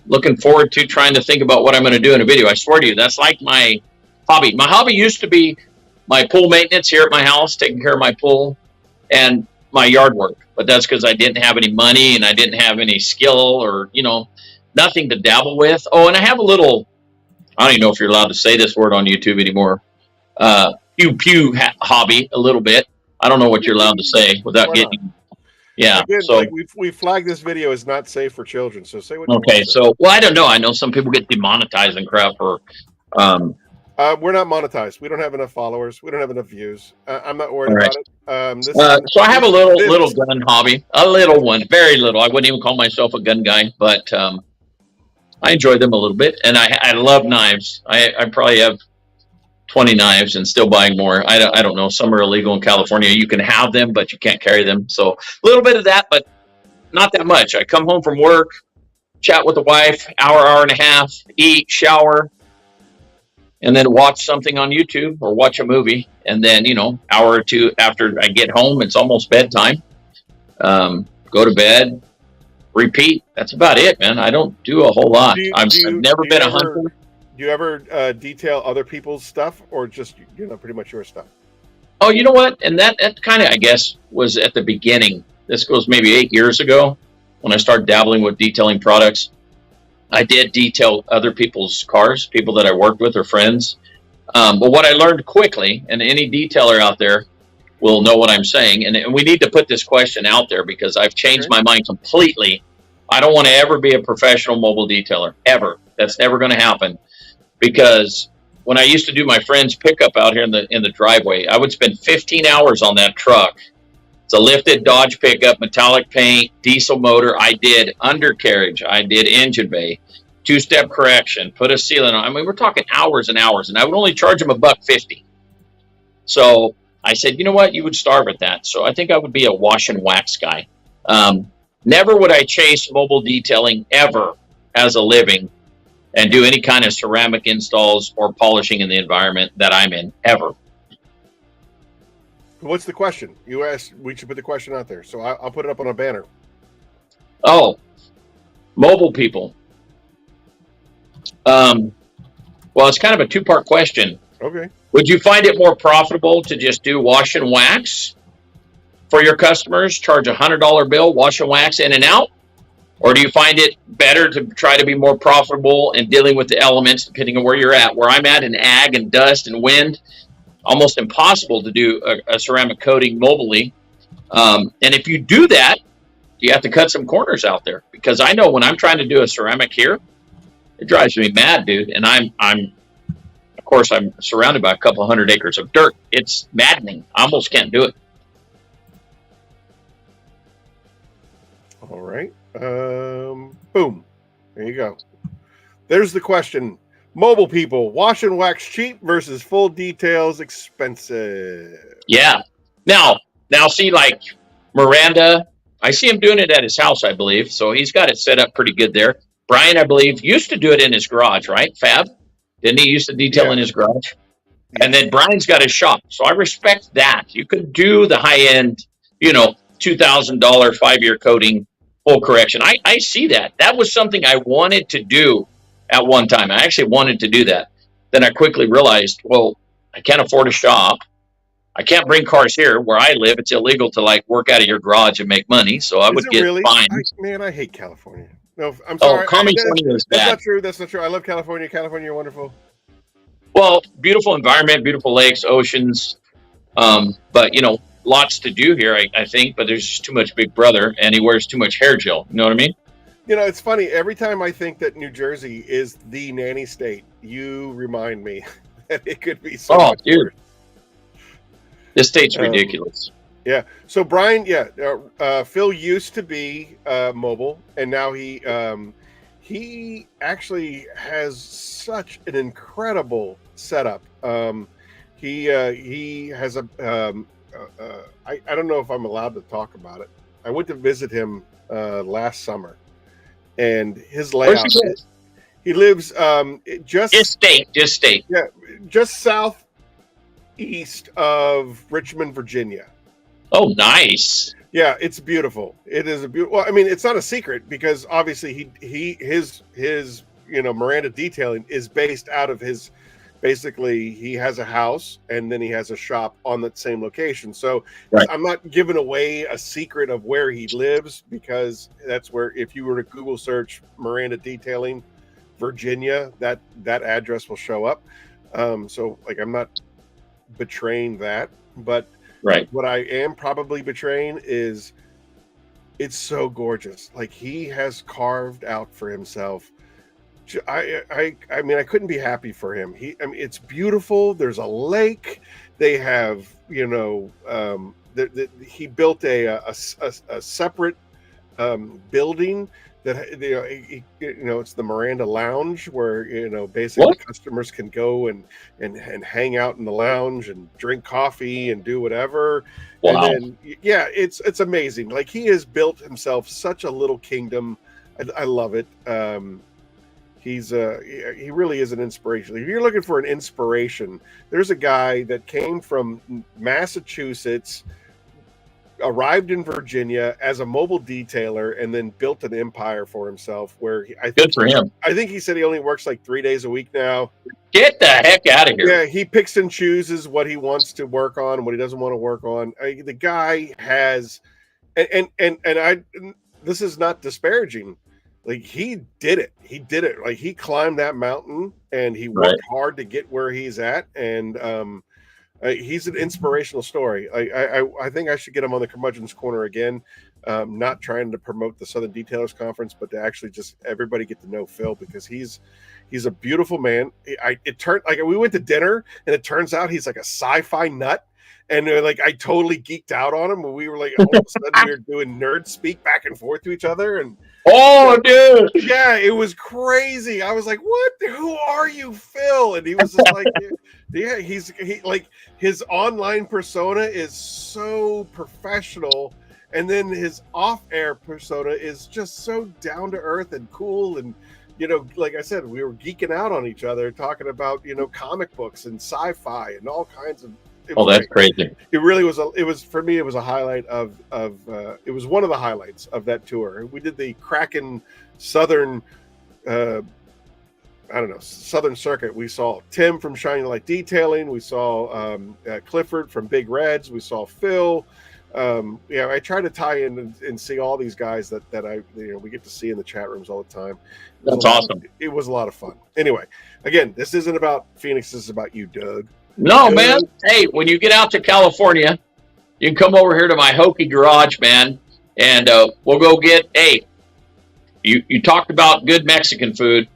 looking forward to trying to think about what I'm going to do in a video. I swear to you, that's like my hobby. My hobby used to be my pool maintenance here at my house, taking care of my pool, and my yard work. But that's because I didn't have any money and I didn't have any skill or, nothing to dabble with. Oh, and I have a little, I don't even know if you're allowed to say this word on YouTube anymore, pew hobby a little bit. I don't know what you're allowed to say without getting, yeah. Again, so like we flagged this video as not safe for children. So say what you okay. want to So, well, I don't know. I know some people get demonetized and crap for, we're not monetized. We don't have enough followers. We don't have enough views. I'm not worried about it. So I have a little gun hobby, a little one, very little. I wouldn't even call myself a gun guy, but I enjoy them a little bit, and I love knives. I probably have 20 knives and still buying more. I don't know. Some are illegal in California. You can have them, but you can't carry them. So a little bit of that, but not that much. I come home from work, chat with the wife, hour and a half, eat, shower, and then watch something on YouTube or watch a movie. And then, hour or two after I get home, it's almost bedtime. Go to bed, repeat. That's about it, man. I don't do a whole lot. I've never been a hunter. Do you ever detail other people's stuff or just, pretty much your stuff? Oh, you know what? And that kind of, I guess, was at the beginning. This goes maybe 8 years ago when I started dabbling with detailing products. I did detail other people's cars, people that I worked with or friends. But what I learned quickly, and any detailer out there will know what I'm saying, and we need to put this question out there because I've changed my mind completely. I don't want to ever be a professional mobile detailer, ever. That's never going to happen. Because when I used to do my friend's pickup out here in the driveway, I would spend 15 hours on that truck It's a lifted Dodge pickup, metallic paint, diesel motor. I did undercarriage. I did engine bay, two-step correction, put a sealant on. I mean, we're talking hours and hours, and I would only charge them $1.50. So I said, you know what? You would starve at that. So I think I would be a wash and wax guy. Never would I chase mobile detailing ever as a living and do any kind of ceramic installs or polishing in the environment that I'm in ever. What's the question? You asked, we should put the question out there. So I'll put it up on a banner. Oh, mobile people. Well, it's kind of a two-part question. Okay. Would you find it more profitable to just do wash and wax for your customers, charge $100 bill, wash and wax in and out? Or do you find it better to try to be more profitable in dealing with the elements, depending on where you're at? Where I'm at in ag and dust and wind, almost impossible to do a ceramic coating mobily. And if you do that, you have to cut some corners out there, because I know when I'm trying to do a ceramic here, it drives me mad, dude. And I'm of course, I'm surrounded by a couple 100 acres of dirt. It's maddening. I almost can't do it. All right. Boom. There you go. There's the question. Mobile people, wash and wax cheap versus full details expensive. Yeah. Now see, like Miranda, I see him doing it at his house, I believe. So he's got it set up pretty good there. Brian, I believe, used to do it in his garage, right? Fab? Didn't he used to detail in his garage? Yeah. And then Brian's got his shop. So I respect that. You can do the high end, $2,000 5-year coating, full correction. I see that. That was something I wanted to do at one time. I actually wanted to do that. Then I quickly realized, well, I can't afford a shop. I can't bring cars here where I live. It's illegal to work out of your garage and make money. So I would get fined. I hate California. No, I'm sorry. California is bad. That's not true. That's not true. I love California. California, you're wonderful. Well, beautiful environment, beautiful lakes, oceans. But, lots to do here, I think. But there's just too much Big Brother, and he wears too much hair gel. You know what I mean? It's funny. Every time I think that New Jersey is the nanny state, you remind me that it could be so much worse. This state's ridiculous. Yeah. So Brian, Phil used to be mobile, and now he actually has such an incredible setup. He has a I don't know if I'm allowed to talk about it. I went to visit him last summer, and his layout. He lives just state. Yeah, just southeast of Richmond, Virginia. Oh, nice. Yeah, it's beautiful. It is a beautiful. Well, I mean, it's not a secret because obviously his Miranda Detailing is based out of his. Basically, he has a house and then he has a shop on that same location. So right. I'm not giving away a secret of where he lives, because that's where, if you were to Google search Miranda Detailing, Virginia, that address will show up. So I'm not betraying that, but right. What I am probably betraying is it's so gorgeous. He has carved out for himself. I mean, I couldn't be happy for him. It's beautiful. There's a lake. They have, he built a separate building that it's the Miranda Lounge, where basically customers can go and hang out in the lounge and drink coffee and do whatever. Wow. And then it's amazing. He has built himself such a little kingdom. I love it. He really is an inspiration. If you're looking for an inspiration, there's a guy that came from Massachusetts, arrived in Virginia as a mobile detailer, and then built an empire for himself. Good for him. I think he said he only works 3 days a week now. Get the heck out of here. Yeah, he picks and chooses what he wants to work on and what he doesn't want to work on. The guy has, and this is not disparaging. He did it. He did it. He climbed that mountain and he worked hard to get where he's at. And he's an inspirational story. I think I should get him on the Curmudgeon's Corner again. Not trying to promote the Southern Detailers Conference, but to actually just everybody get to know Phil, because he's a beautiful man. It turned we went to dinner and it turns out he's like a sci-fi nut. And like I totally geeked out on him, and we were like, all of a sudden we were doing nerd speak back and forth to each other, and Oh, dude. yeah, it was crazy. I was like, "What? Who are you, Phil?" And he was just like, "Yeah, he like his online persona is so professional, and then his off-air persona is just so down to earth and cool." And like I said, we were geeking out on each other, talking about comic books and sci-fi and all kinds of. Oh, that's crazy. It really was. It was for me. It was a highlight of. It was one of the highlights of that tour. We did the Kraken Southern. I don't know, Southern Circuit. We saw Tim from Shining Light Detailing. We saw Clifford from Big Reds. We saw Phil. I try to tie in and see all these guys that I we get to see in the chat rooms all the time. That's awesome. It was a lot of fun. Anyway, again, this isn't about Phoenix. This is about you, Doug. No, man. Hey, when you get out to California, you can come over here to my Hokey Garage, man, and we'll go get. Hey, you talked about good Mexican food,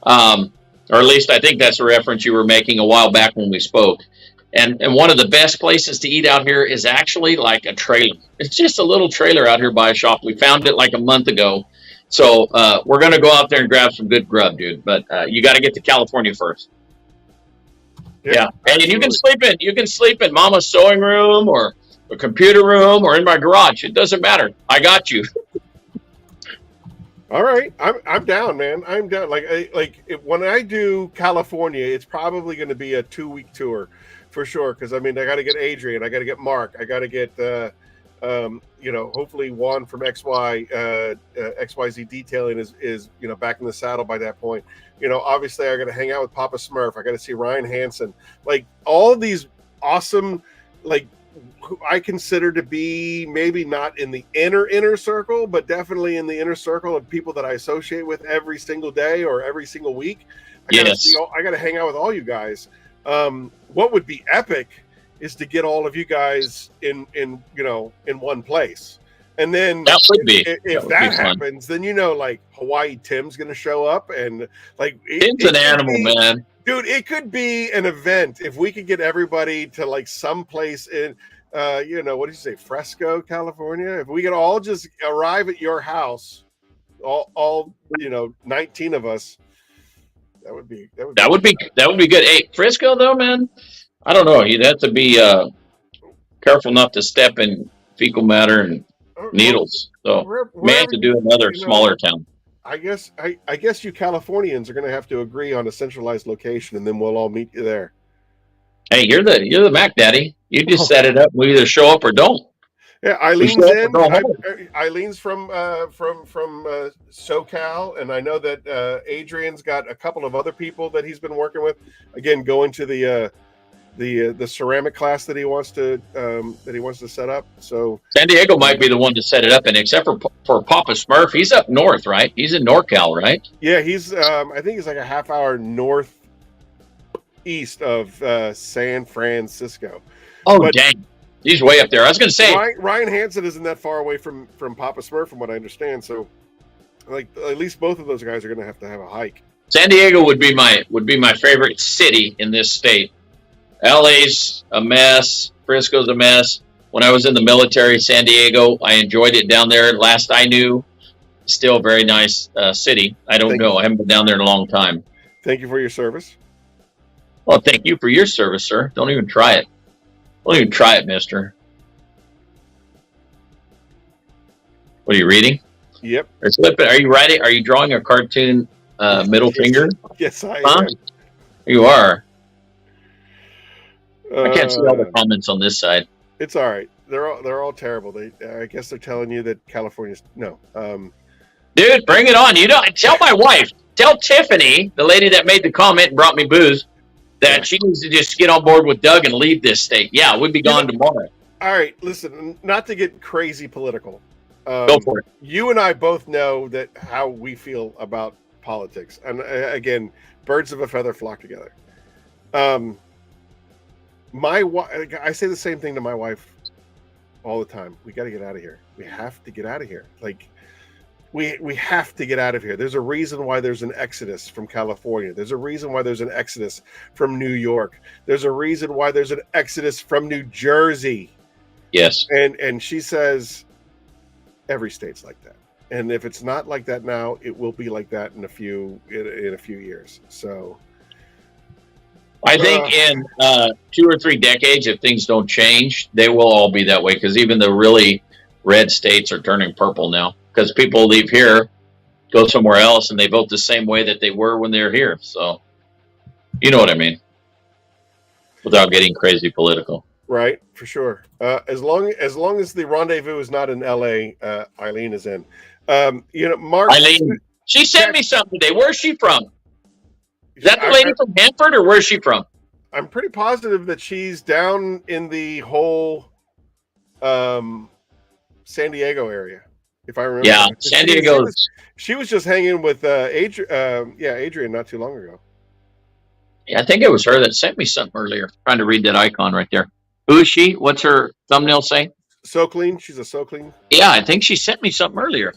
or at least I think that's a reference you were making a while back when we spoke. And one of the best places to eat out here is actually like a trailer. It's just a little trailer out here by a shop. We found it like a month ago, so we're gonna go out there and grab some good grub, dude. But you got to get to California first. Yeah, and you can sleep in Mama's sewing room or a computer room or in my garage. It doesn't matter. I got you. All right, I'm down, man. I'm down. When I do California, it's probably going to be a 2-week tour for sure. Because I mean, I got to get Adrian, I got to get Mark, I got to get hopefully Juan from XYZ Detailing is back in the saddle by that point. Obviously I got to hang out with Papa Smurf. I got to see Ryan Hansen. Like all of these awesome, like who I consider to be maybe not in the inner circle, but definitely in the inner circle of people that I associate with every single day or every single week. I got to hang out with all you guys. What would be epic is to get all of you guys in one place. And then that would be if that happens, then like Hawaii Tim's going to show up, and like Tim's an animal, man. Dude, it could be an event if we could get everybody to like someplace in what did you say, Fresco, California? If we could all just arrive at your house, all 19 of us, that would be good. Hey, Frisco though, man, I don't know. You'd have to be careful not to step in fecal matter and needles. So may have to do another smaller town. I guess you Californians are going to have to agree on a centralized location, and then we'll all meet you there. Hey, you're the Mac Daddy. You just set it up. We either show up or don't. Yeah, Eileen's in. Eileen's from SoCal, and I know that Adrian's got a couple of other people that he's been working with. Again, going to the ceramic class that he wants to set up. So San Diego might be the one to set it up, and except for Papa Smurf, he's up north, right? He's in NorCal, right? Yeah, he's I think he's like a half hour northeast of San Francisco. Oh, dang. He's way up there. I was going to say Ryan Hansen isn't that far away from Papa Smurf, from what I understand. So, like, at least both of those guys are going to have a hike. San Diego would be my favorite city in this state. LA's a mess. Frisco's a mess. When I was in the military, San Diego, I enjoyed it down there. Last I knew, still a very nice city. I don't know. I haven't been down there in a long time. Thank you for your service. Well, thank you for your service, sir. Don't even try it. Don't even try it, mister. What are you reading? Yep. Or slipping? Are you writing? Are you drawing a cartoon middle finger? Yes, I am. You are. I can't see all the comments on this side. It's all right. They're all terrible. I guess they're telling you that California's no. Dude, bring it on. Tell my wife. Tell Tiffany, the lady that made the comment and brought me booze, that she needs to just get on board with Doug and leave this state. Yeah, we'd be gone tomorrow. All right, listen, not to get crazy political. Go for it. You and I both know that how we feel about politics. And again, birds of a feather flock together. I say the same thing to my wife all the time. We got to get out of here. We have to get out of here. Like, we have to get out of here. There's a reason why there's an exodus from California. There's a reason why there's an exodus from New York. There's a reason why there's an exodus from New Jersey. Yes. And she says every state's like that. And if it's not like that now, it will be like that in a few years. So I think in 2 or 3 decades, if things don't change, they will all be that way, because even the really red states are turning purple now, because people leave here, go somewhere else, and they vote the same way that they were when they were here. So you know what I mean, without getting crazy political. Right, for sure. As long as the rendezvous is not in L.A., Eileen is in. Mark. Eileen, she sent me something today. Where's she from? Is that the lady from Hanford, or where's she from? I'm pretty positive that she's down in the whole San Diego area, if I remember. Yeah, San Diego. She was just hanging with Adrian not too long ago. Yeah, I think it was her that sent me something earlier. Trying to read that icon right there. Who is she? What's her thumbnail say? So Clean. She's a So Clean. Yeah, I think she sent me something earlier.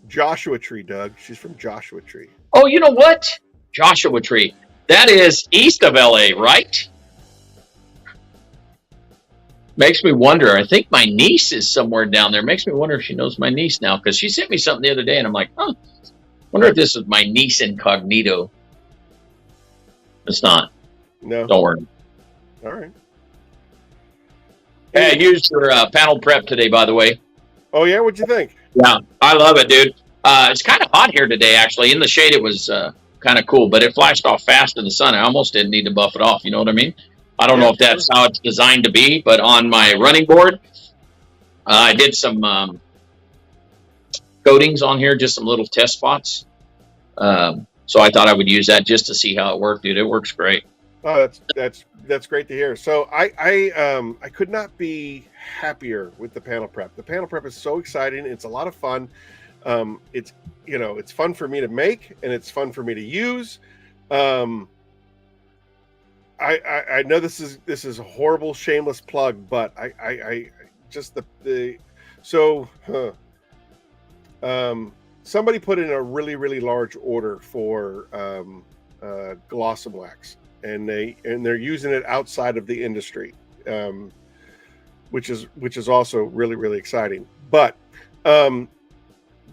Joshua Tree, Doug. She's from Joshua Tree. Oh, you know what? Joshua Tree. That is east of LA, right? Makes me wonder. I think my niece is somewhere down there. Makes me wonder if she knows my niece now, because she sent me something the other day, and I'm like, huh. Wonder if this is my niece incognito. It's not. No. Don't worry. All right. Hey, I used your panel prep today, by the way. Oh, yeah? What'd you think? Yeah, I love it, dude. It's kind of hot here today, actually. In the shade, it was kind of cool, but it flashed off fast in the sun. I almost didn't need to buff it off. You know what I mean? I don't know if that's how it's designed to be, but on my running board, I did some coatings on here, just some little test spots. So I thought I would use that just to see how it worked, dude. It works great. Oh, that's great to hear. So I could not be happier with the panel prep. The panel prep is so exciting. It's a lot of fun. It's fun for me to make, and it's fun for me to use. I know this is a horrible, shameless plug, but I just somebody put in a really, really large order for Glossum wax, and they're using it outside of the industry, which is also really, really exciting. But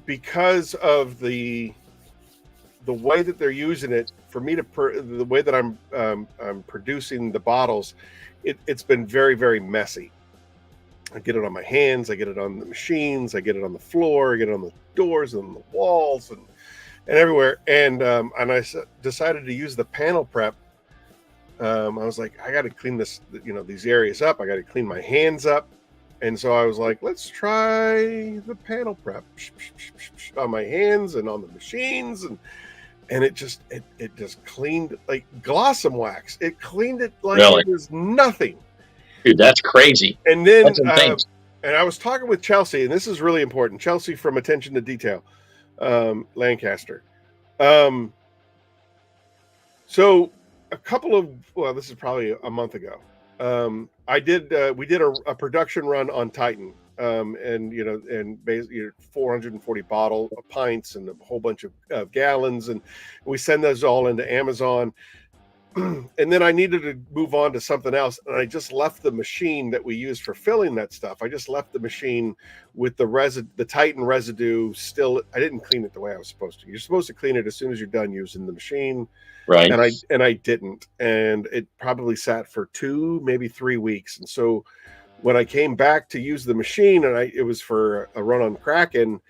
because of the way that they're using it, for me the way that I'm producing the bottles, it's been very, very messy. I get it on my hands, I get it on the machines, I get it on the floor, I get it on the doors and the walls and everywhere. And I decided to use the panel prep. I was like, I got to clean these areas up. I got to clean my hands up. And so I was like, let's try the panel prep on my hands and on the machines. And it just cleaned like Glossum wax. It cleaned it like Really? It was nothing. Dude, that's crazy. And then, and I was talking with Chelsea, and this is really important. Chelsea from Attention to Detail, Lancaster. So this is probably a month ago. We did a production run on Titan, and basically 440 pints and a whole bunch of gallons, and we send those all into Amazon. And then I needed to move on to something else, and I just left the machine that we used for filling that stuff. I just left the machine with the Titan residue still. I didn't clean it the way I was supposed to. You're supposed to clean it as soon as you're done using the machine, right? And I didn't, and it probably sat for 2, maybe 3 weeks. And so when I came back to use the machine, and it was for a run on Kraken,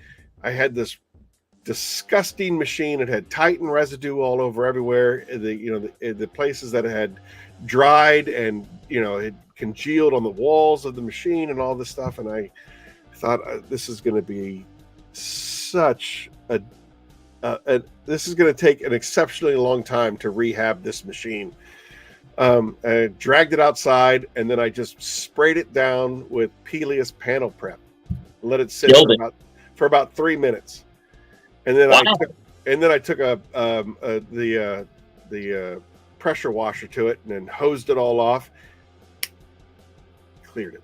I had this disgusting machine. It had Titan residue all over everywhere. The places that it had dried and it congealed on the walls of the machine and all this stuff. And I thought, this is going to be such this is going to take an exceptionally long time to rehab this machine. I dragged it outside, and then I just sprayed it down with Peleus panel prep, let it sit for about 3 minutes. And then I took the pressure washer to it and then hosed it all off. Cleared it.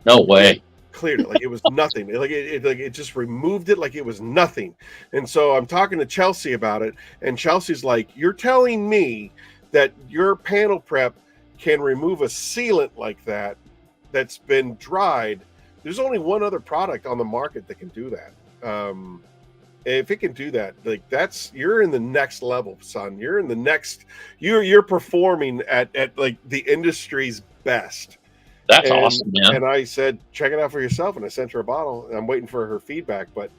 No way. cleared it like it was nothing. It just removed it like it was nothing. And so I'm talking to Chelsea about it, and Chelsea's like, "You're telling me that your panel prep can remove a sealant like that that's been dried? There's only one other product on the market that can do that. If it can do that, like you're in the next level, son. You're in the next. You're performing at like the industry's best." That's awesome, man. And I said, "Check it out for yourself." And I sent her a bottle. And I'm waiting for her feedback. But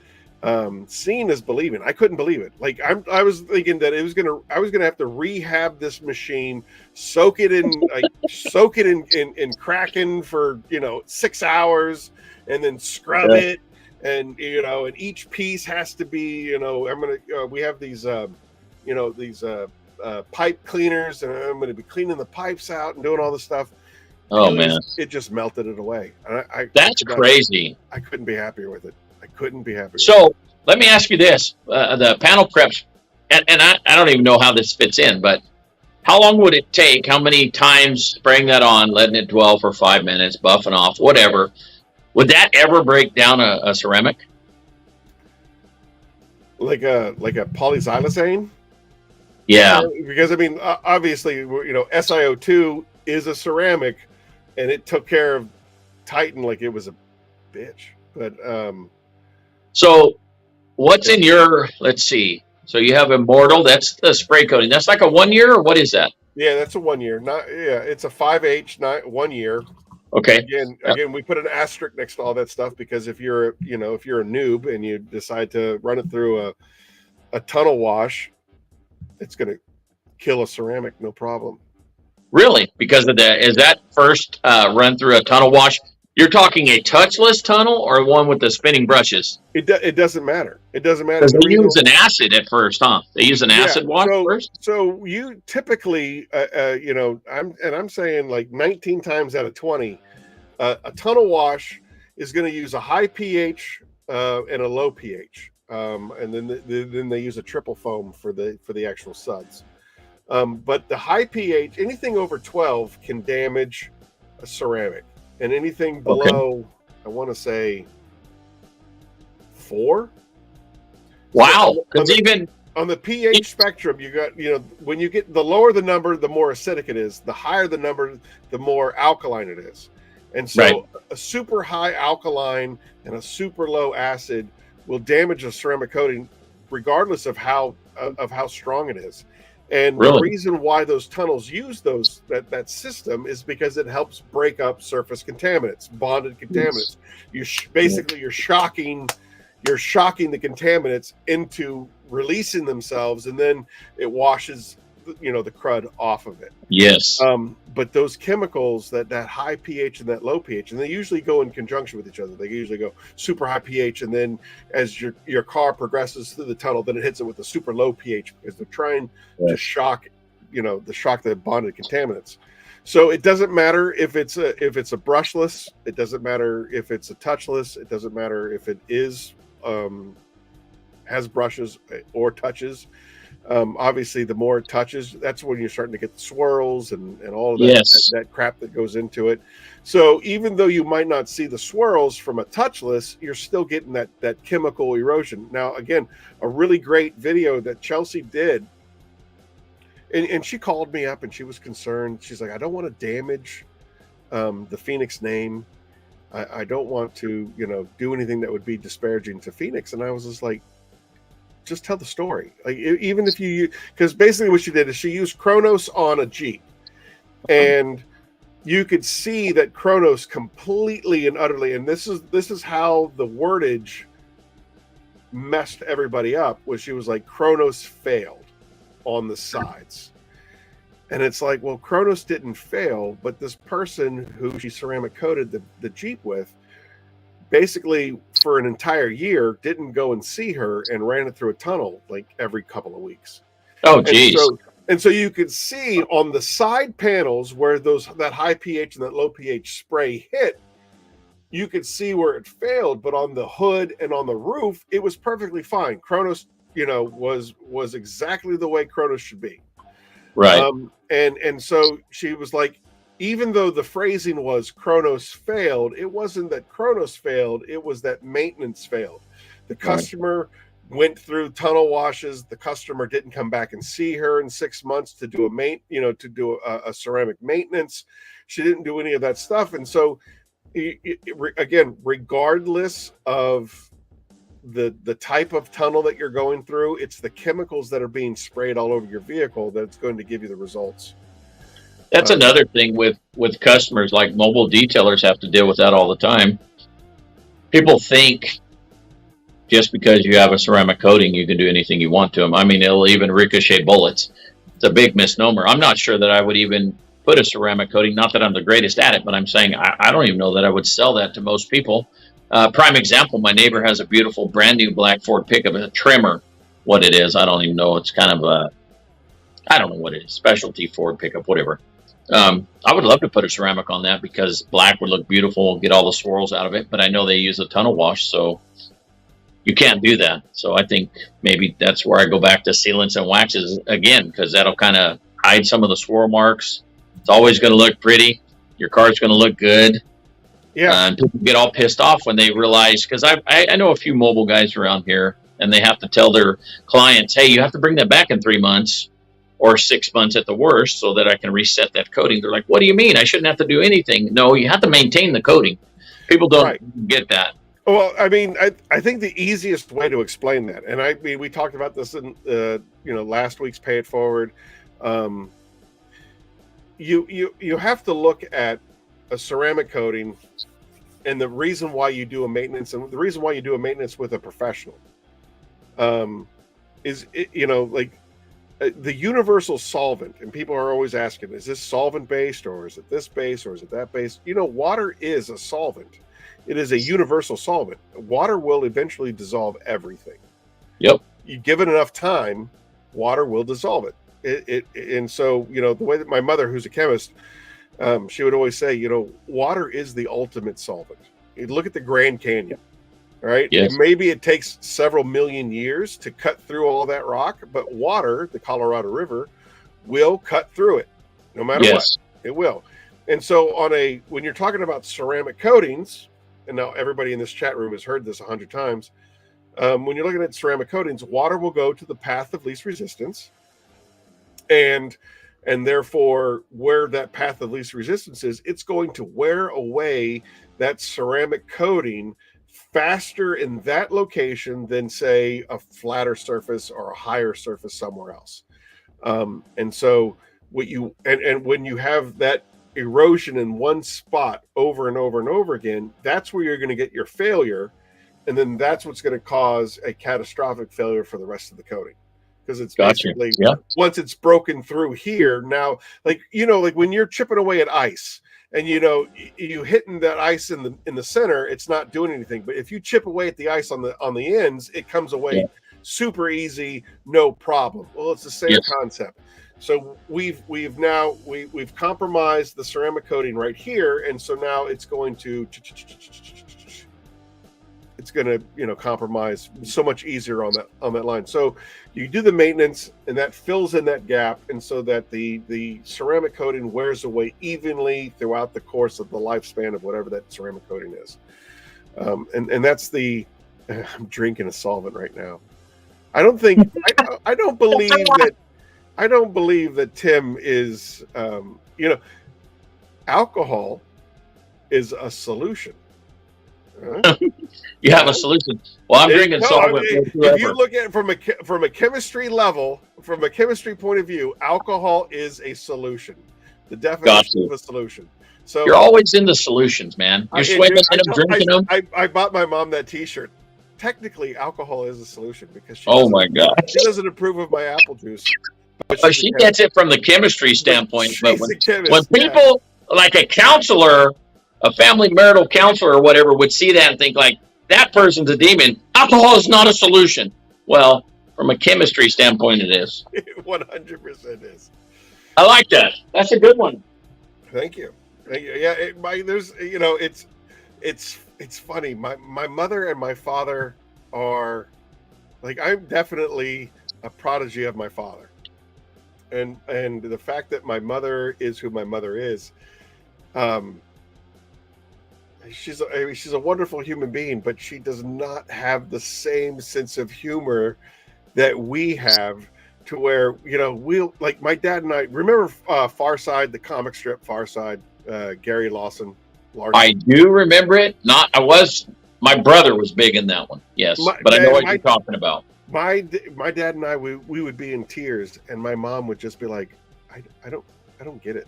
seeing is believing. I couldn't believe it. Like I was thinking that I was gonna have to rehab this machine, soak it in Kraken for 6 hours, and then scrub it. And and each piece has to be we have these pipe cleaners, and I'm gonna be cleaning the pipes out and doing all this stuff. Oh man, it just melted it away. That's crazy. I couldn't be happier with it. I couldn't be happier. So let me ask you this: the panel preps, and I don't even know how this fits in, but how long would it take? How many times spraying that on, letting it dwell for 5 minutes, buffing off, whatever? Would that ever break down a ceramic? Like a polyxylazane? Yeah. Because I mean, obviously, SiO2 is a ceramic, and it took care of Titan like it was a bitch. But so what's in your? Let's see. So you have Immortal. That's the spray coating. That's like a 1 year, or what is that? Yeah, that's a 1 year. It's a 5H, not 1 year. Okay. Again, we put an asterisk next to all that stuff because if you're a noob and you decide to run it through a tunnel wash, it's going to kill a ceramic, no problem. Really? Because of is that first run through a tunnel wash? You're talking a touchless tunnel or one with the spinning brushes? It doesn't matter. It doesn't matter. Because they use an acid at first, huh? They use an acid wash first? So you typically, I'm saying like 19 times out of 20, a tunnel wash is going to use a high pH and a low pH. And then they use a triple foam for the actual suds. But the high pH, anything over 12 can damage a ceramic. And anything below, I want to say 4. Wow. Because even on the pH spectrum, you got, when you get the lower the number, the more acidic it is. The higher the number, the more alkaline it is. And so a super high alkaline and a super low acid will damage a ceramic coating regardless of how strong it is. And the reason why those tunnels use that system is because it helps break up surface contaminants, bonded contaminants. You're shocking the contaminants into releasing themselves, and then it washes the crud off of it. Yes. But those chemicals, that high pH and that low pH, and they usually go in conjunction with each other. They usually go super high pH, and then as your car progresses through the tunnel, then it hits it with a super low pH because they're trying to shock the bonded contaminants. So it doesn't matter if it's a brushless. It doesn't matter if it's a touchless. It doesn't matter if it is has brushes or touches. Obviously, the more it touches, that's when you're starting to get the swirls and all of that crap that goes into it. So even though you might not see the swirls from a touchless, you're still getting that chemical erosion. Now, again, a really great video that Chelsea did, and she called me up and she was concerned. She's like, I don't want to damage the Phoenix name. I don't want to, do anything that would be disparaging to Phoenix. And I was just like, just tell the story. Like, even if because basically what she did is she used Kronos on a Jeep, and you could see that Kronos completely and utterly, and this is how the wordage messed everybody up, was she was like, Kronos failed on the sides. And it's like, well, Kronos didn't fail, but this person who she ceramic coated the Jeep with, basically for an entire year didn't go and see her and ran it through a tunnel like every couple of weeks. Oh, geez. And so you could see on the side panels where that high pH and that low pH spray hit, you could see where it failed, but on the hood and on the roof, it was perfectly fine. Kronos, was exactly the way Kronos should be. Right. And so she was like, even though the phrasing was Kronos failed, it wasn't that Kronos failed, it was that maintenance failed. The customer went through tunnel washes. The customer didn't come back and see her in 6 months to do a ceramic maintenance. She didn't do any of that stuff. And so again, regardless of the type of tunnel that you're going through, it's the chemicals that are being sprayed all over your vehicle that's going to give you the results. That's another thing with customers, like mobile detailers have to deal with that all the time. People think just because you have a ceramic coating, you can do anything you want to them. I mean, it'll even ricochet bullets. It's a big misnomer. I'm not sure that I would even put a ceramic coating, not that I'm the greatest at it, but I'm saying I don't even know that I would sell that to most people. Prime example, my neighbor has a beautiful brand new black Ford pickup, a trimmer. What it is, I don't even know. It's kind of I don't know what it is, specialty Ford pickup, whatever. I would love to put a ceramic on that because black would look beautiful, get all the swirls out of it, but I know they use a tunnel wash, so you can't do that. So I think maybe that's where I go back to sealants and waxes again, because that'll kind of hide some of the swirl marks. It's always going to look pretty. Your car's going to look good. Yeah. And people get all pissed off when they realize, because I know a few mobile guys around here, and they have to tell their clients, hey, you have to bring that back in 3 months or 6 months at the worst so that I can reset that coating. They're like, what do you mean? I shouldn't have to do anything. No, you have to maintain the coating. People don't get that. Well, I mean, I think the easiest way to explain that, and I mean, we talked about this in last week's Pay It Forward. You have to look at a ceramic coating and the reason why you do a maintenance, and the reason why you do a maintenance with a professional is the universal solvent. And people are always asking, is this solvent based, or is it this base, or is it that base? Water is a solvent. It is a universal solvent. Water will eventually dissolve everything. Yep. You give it enough time, water will dissolve it. And so, the way that my mother, who's a chemist, she would always say, water is the ultimate solvent. You look at the Grand Canyon, right? Yes. Maybe it takes several million years to cut through all that rock, but water, the Colorado River, will cut through it, no matter what. It will. And so when you're talking about ceramic coatings, and now everybody in this chat room has heard this 100 times, when you're looking at ceramic coatings, water will go to the path of least resistance. And therefore, where that path of least resistance is, it's going to wear away that ceramic coating faster in that location than, say, a flatter surface or a higher surface somewhere else. And so when you have that erosion in one spot over and over and over again, that's where you're going to get your failure. And then that's what's going to cause a catastrophic failure for the rest of the coating. Because it's basically, once it's broken through here, now, like when you're chipping away at ice and, you hitting that ice in the center, it's not doing anything. But if you chip away at the ice on the ends, it comes away super easy, no problem. Well, it's the same concept. So we've compromised the ceramic coating right here, and so now it's going to compromise so much easier on that line. So you do the maintenance, and that fills in that gap, and so that the ceramic coating wears away evenly throughout the course of the lifespan of whatever that ceramic coating is. And that's the. I'm drinking a solvent right now. I don't believe that Tim is, alcohol is a solution. You have a solution. Well, I'm drinking solvent. If you look at it from a chemistry level, from a chemistry point of view, alcohol is a solution. The definition of a solution. So you're always in the solutions, man. You're swimming in them, drinking them. I bought my mom that T-shirt. Technically, alcohol is a solution because she doesn't approve of my apple juice. But she gets it from the chemistry standpoint. But when people, like a counselor, a family marital counselor or whatever, would see that and think like, that person's a demon. Alcohol is not a solution. Well, from a chemistry standpoint, it is. 100% is. I like that. That's a good one. Thank you. Yeah, it's funny. My mother and my father are like, I'm definitely a prodigy of my father. And the fact that my mother is who my mother is, Um, she's a wonderful human being, but she does not have the same sense of humor that we have. To where we'll like my dad and I remember Far Side, the comic strip Far Side, Gary Larson. I do remember it. My brother was big in that one. Yes, but I know what you're talking about. My dad and I, we would be in tears, and my mom would just be like, I don't get it.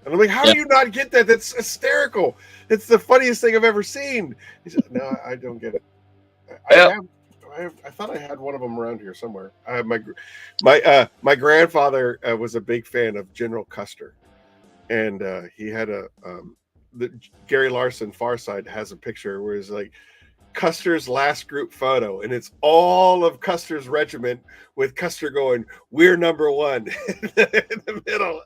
And I'm like, how do you not get that? That's hysterical. It's the funniest thing I've ever seen. He said, no, I don't get it. I thought I had one of them around here somewhere. I have my grandfather was a big fan of General Custer, and he had the Gary Larson Far Side has a picture where it's like Custer's last group photo, and it's all of Custer's regiment with Custer going, "We're number one" in the middle.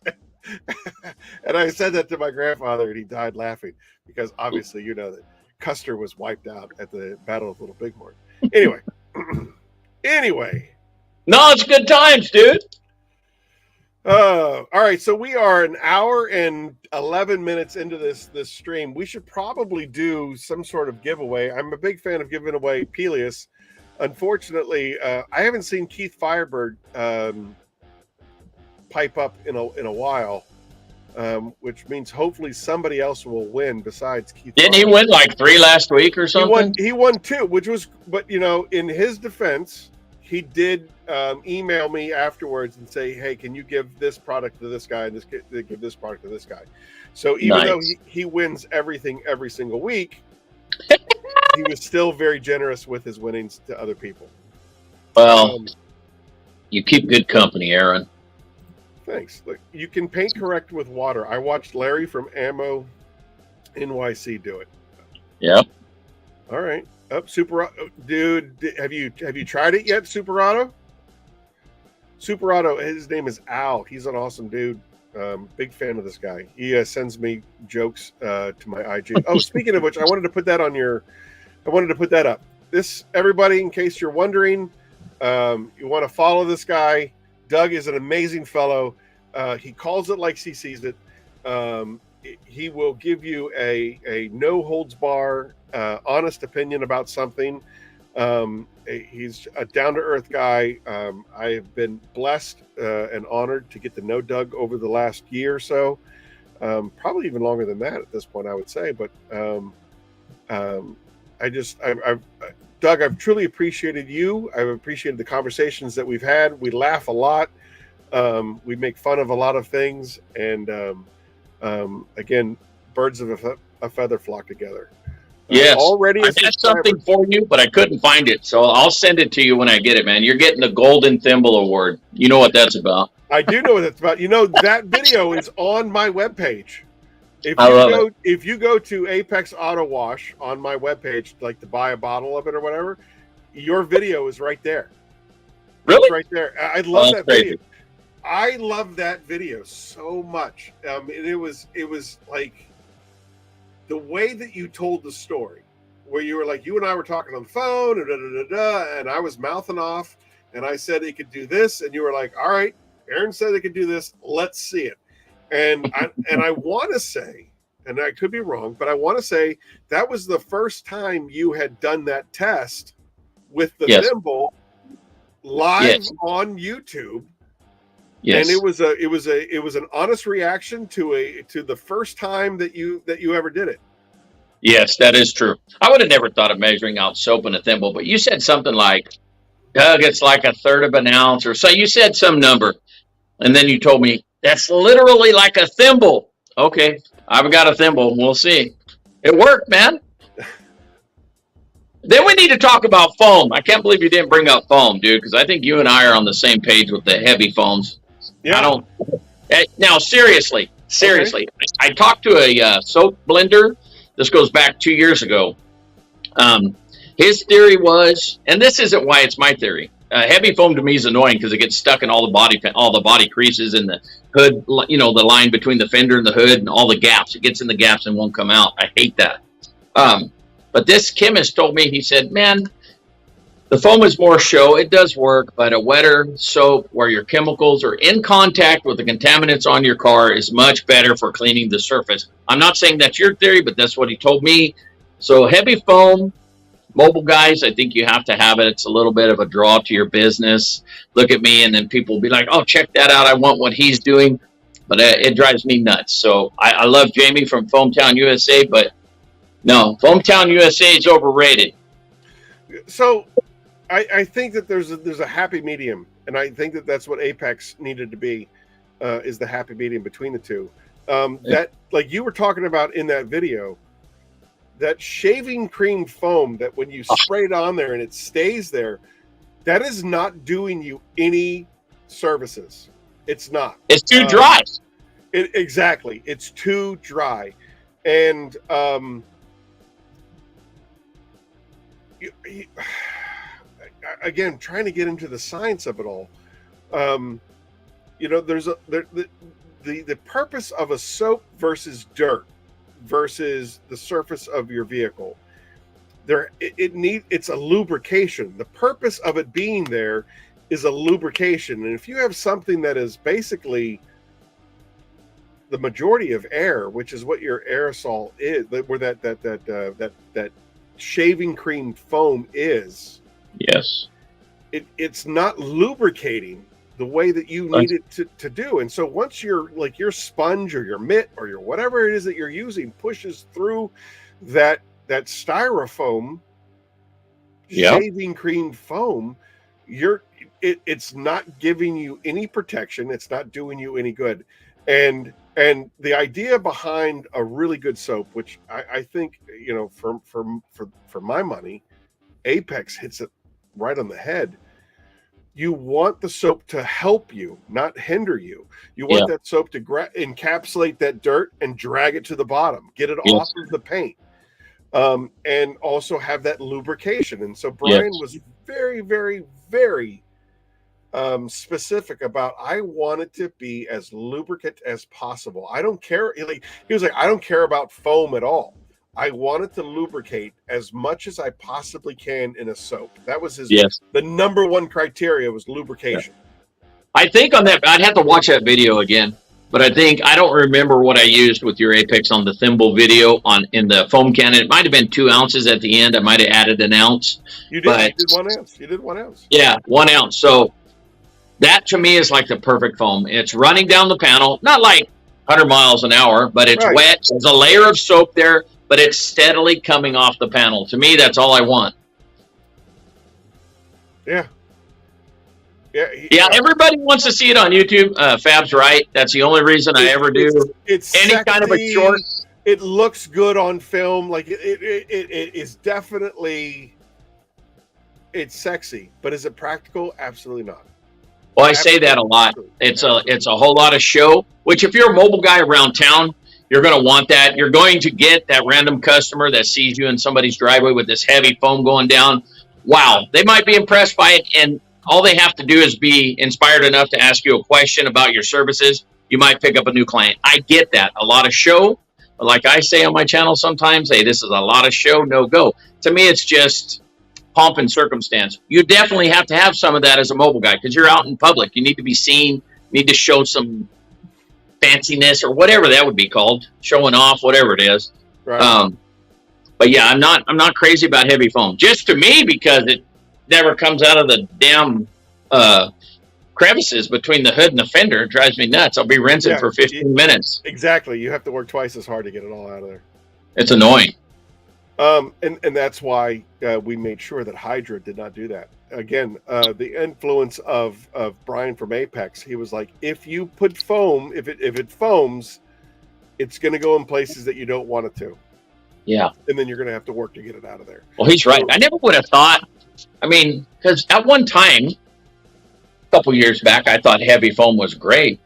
And I said that to my grandfather, and he died laughing because obviously that Custer was wiped out at the Battle of Little Bighorn. Anyway. No, it's good times, dude. All right, so we are an hour and 11 minutes into this stream. We should probably do some sort of giveaway. I'm a big fan of giving away Peleus. Unfortunately, I haven't seen Keith Firebird pipe up in a while, which means hopefully somebody else will win besides Keith. Didn't he win like 3 last week or something? He won 2, which was, but in his defense, he did email me afterwards and say, "Hey, can you give this product to this guy and give this product to this guy?" So even though he wins everything every single week, he was still very generous with his winnings to other people. Well, you keep good company, Aaron. Thanks. Look, you can paint correct with water. I watched Larry from Ammo NYC do it. Yep. All right. Super dude, have you tried it yet, Superauto? Superauto, his name is Al. He's an awesome dude. Big fan of this guy. He sends me jokes to my IG. Oh, speaking of which, I wanted to put that up. This, everybody, in case you're wondering, you want to follow this guy. Doug is an amazing fellow. He calls it like he sees it. He will give you a no holds bar, honest opinion about something. He's a down to earth guy. I have been blessed and honored to get to know Doug over the last year or so. Probably even longer than that at this point, I would say. But Doug, I've truly appreciated you. I've appreciated the conversations that we've had. We laugh a lot. We make fun of a lot of things. And again, birds of a feather flock together. Yes. Already I had something for you, but I couldn't find it. So I'll send it to you when I get it, man. You're getting the Golden Thimble Award. You know what that's about. I do know what that's about. That video is on my webpage. If you go to Apex Auto Wash on my webpage, like to buy a bottle of it or whatever, your video is right there. Really? It's right there. I love that video. I love that video so much. It was like the way that you told the story, where you were like, you and I were talking on the phone, and I was mouthing off, and I said it could do this, and you were like, all right, Aaron said it could do this. Let's see it. And I want to say, and I could be wrong, but I want to say that was the first time you had done that test with the thimble live on YouTube. Yes. And it was an honest reaction to the first time that you ever did it. Yes, that is true. I would have never thought of measuring out soap in a thimble, but you said something like, Doug, it's like 1/3 of an ounce, or so. You said some number, and then you told me that's literally like a thimble. Okay, I've got a thimble. We'll see. It worked, man. Then we need to talk about foam. I can't believe you didn't bring up foam, dude, because I think you and I are on the same page with the heavy foams. Yeah. Now, seriously, okay. I talked to a soap blender. This goes back 2 years ago. His theory was, and this isn't why it's my theory. Heavy foam to me is annoying because it gets stuck in all the body creases in the hood. The line between the fender and the hood and all the gaps. It gets in the gaps and won't come out. I hate that. But this chemist told me, he said, man, The foam is more show. It does work, but a wetter soap where your chemicals are in contact with the contaminants on your car is much better for cleaning the surface. I'm not saying that's your theory, but that's what he told me. So heavy foam, mobile guys, I think you have to have it. It's a little bit of a draw to your business. Look at me, and then people will be like, oh, check that out. I want what he's doing. But it drives me nuts. So I love Jamie from Foamtown USA, but no, Foamtown USA is overrated. So I think that there's a happy medium, and I think that that's what Apex needed to be, is the happy medium between the two. That, like you were talking about in that video, that shaving cream foam that when you spray it on there and it stays there, that is not doing you any services. It's not. It's too dry. Exactly. It's too dry. And again, trying to get into the science of it all, there's the purpose of a soap versus dirt versus the surface of your vehicle. It's a lubrication. The purpose of it being there is a lubrication. And if you have something that is basically the majority of air, which is what your aerosol is, where that shaving cream foam is, yes, it's not lubricating the way that you need it to do. And so once your sponge or your mitt or your whatever it is that you're using pushes through that styrofoam shaving cream foam, it's not giving you any protection. It's not doing you any good. And the idea behind a really good soap, which I think, for my money, Apex hits it right on the head. You want the soap to help you, not hinder you. You want that soap to encapsulate that dirt and drag it to the bottom, get it off of the paint, and also have that lubrication. And so Brian was very, very, very specific about, I want it to be as lubricant as possible. I don't care. He was like, I don't care about foam at all. I wanted to lubricate as much as I possibly can in a soap. That was the number one criteria was lubrication. I think on that, I'd have to watch that video again, but I don't remember what I used with your Apex on the thimble video in the foam can. It might have been 2 ounces at the end. I might have added an ounce. You did 1 ounce. You did 1 ounce. Yeah, 1 ounce. So that to me is like the perfect foam. It's running down the panel, not like 100 miles an hour, but it's wet. There's a layer of soap there, but it's steadily coming off the panel. To me, that's all I want. Yeah. Yeah, everybody wants to see it on YouTube. Fab's right. That's the only reason I ever do it's any sexy, kind of a short. It looks good on film. Like it is definitely, it's sexy, but is it practical? Absolutely not. Well, I say that a lot. It's a whole lot of show, which if you're a mobile guy around town, you're going to want that. You're going to get that random customer that sees you in somebody's driveway with this heavy foam going down. Wow. They might be impressed by it, and all they have to do is be inspired enough to ask you a question about your services. You might pick up a new client. I get that. A lot of show. But like I say on my channel sometimes, hey, this is a lot of show, no go. To me, it's just pomp and circumstance. You definitely have to have some of that as a mobile guy because you're out in public. You need to be seen, need to show some fanciness or whatever that would be called, showing off, whatever it is. Right. But yeah, I'm not crazy about heavy foam. Just to me, because it never comes out of the damn crevices between the hood and the fender. It drives me nuts. I'll be rinsing for 15 minutes. Exactly. You have to work twice as hard to get it all out of there. It's annoying. And that's why we made sure that Hydra did not do that. Again, the influence of Brian from Apex, he was like, if you put foam, if it foams, it's going to go in places that you don't want it to. Yeah. And then you're going to have to work to get it out of there. Well, he's right. I never would have thought, because at one time, a couple years back, I thought heavy foam was great.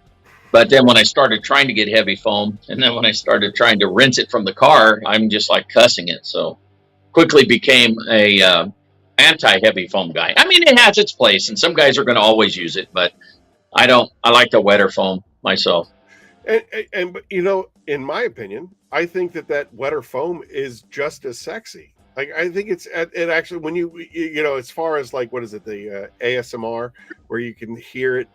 But then when I started trying to get heavy foam, and then when I started trying to rinse it from the car, I'm just like cussing it. So quickly became a anti-heavy foam guy. It has its place, and some guys are going to always use it, but I don't. I like the wetter foam myself. And in my opinion, I think that wetter foam is just as sexy. Like I think it actually when you know as far as like what is it the ASMR where you can hear it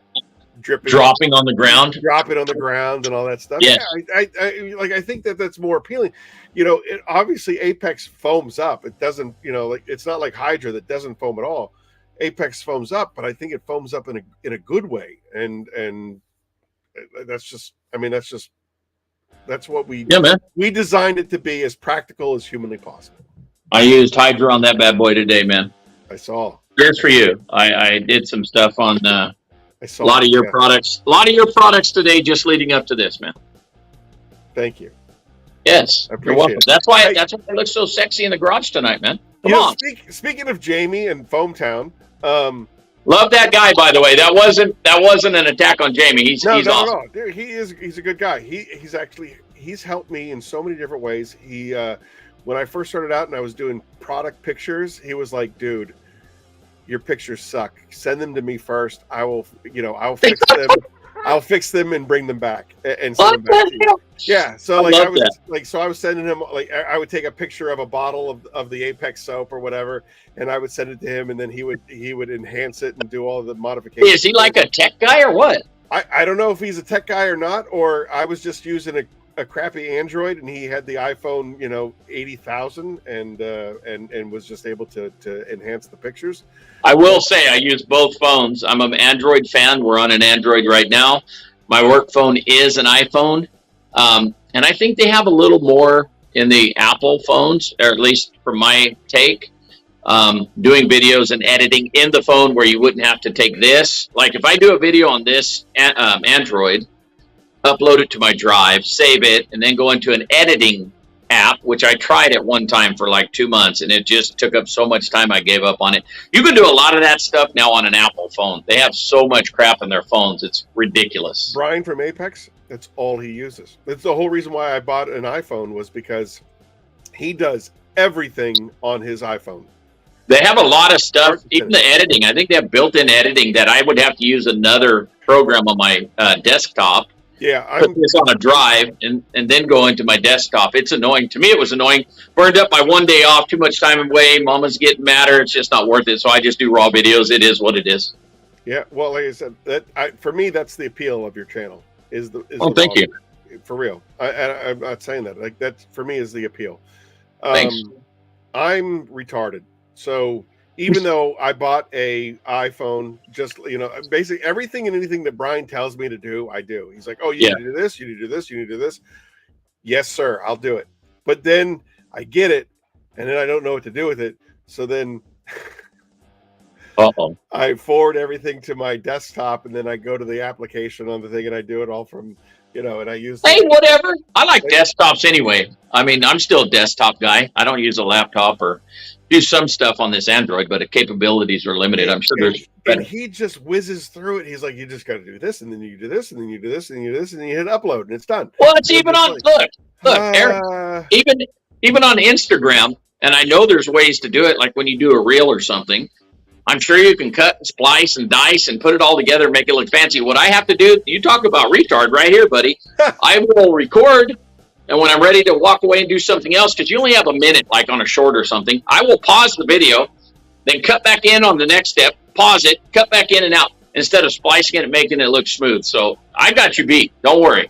dripping, Dropping on the ground. drop it on the ground and all that stuff. Yes. Yeah, I like I think that's more appealing. You know, obviously Apex foams up. It doesn't, you know, like it's not like Hydra that doesn't foam at all. Apex foams up, but I think it foams up in a good way. And that's just I mean that's what Yeah, man. we designed it to be as practical as humanly possible. I used Hydra on that bad boy today, man. I saw. Good for you. I did some stuff on a saw lot of your products. A lot of your products today just leading up to this, man. Thank you. Yes. I appreciate You're welcome. it. That's why I look so sexy in the garage tonight, man. Come on. Speaking of Jamie and Foamtown, love that guy, by the way. That wasn't an attack on Jamie. He's awesome. No. Dude, he's a good guy. He's helped me in so many different ways. He when I first started out and I was doing product pictures, he was like, dude, your pictures suck. Send them to me first. I'll fix them. I'll fix them and bring them back and send them back to you. Yeah. So I was sending him I would take a picture of a bottle of the Apex soap or whatever, and I would send it to him, and then he would enhance it and do all the modifications. Is he like a tech guy or what? I don't know if he's a tech guy or not, or I was just using a crappy Android and he had the iPhone, 80,000 and was just able to enhance the pictures. I will say I use both phones. I'm an Android fan. We're on an Android right now. My work phone is an iPhone. And I think they have a little more in the Apple phones, or at least from my take, doing videos and editing in the phone where you wouldn't have to take this. Like if I do a video on this Android, upload it to my drive, save it, and then go into an editing app, which I tried at one time for like 2 months, and it just took up so much time I gave up on it. You can do a lot of that stuff now on an Apple phone. They have so much crap in their phones. It's ridiculous. Brian from Apex, that's all he uses. That's the whole reason why I bought an iPhone, was because he does everything on his iPhone. They have a lot of stuff, even the editing. I think they have built-in editing that I would have to use another program on my desktop. Yeah, put this on a drive and then go into my desktop. It's annoying. To me, it was annoying. Burned up my 1 day off, too much time away. Mama's getting madder. It's just not worth it. So I just do raw videos. It is what it is. Yeah, well, like I said, for me, that's the appeal of your channel. Thank you. For real. I'm not saying that. Like that for me is the appeal. Thanks. I'm retarded, so even though I bought a iPhone, just basically everything and anything that Brian tells me to do, I do. He's like, "Oh, you need to do this. You need to do this. You need to do this." Yes, sir. I'll do it. But then I get it, and then I don't know what to do with it. So then I forward everything to my desktop, and then I go to the application on the thing, and I do it all from and I use. Hey, whatever. I like desktops anyway. I mean, I'm still a desktop guy. I don't use a laptop or do some stuff on this Android, but the capabilities are limited. I'm sure there's better. And he just whizzes through it. He's like, you just got to do this, and then you do this, and then you do this, and you do this, and then you hit upload, and it's done. Well, it's even on. Look, Eric, even on Instagram, and I know there's ways to do it, like when you do a reel or something. I'm sure you can cut and splice and dice and put it all together and make it look fancy. What I have to do, you talk about retard right here, buddy. I will record, and when I'm ready to walk away and do something else, because you only have a minute, like on a short or something, I will pause the video, then cut back in on the next step, pause it, cut back in and out, instead of splicing it and making it look smooth. So I got you beat. Don't worry.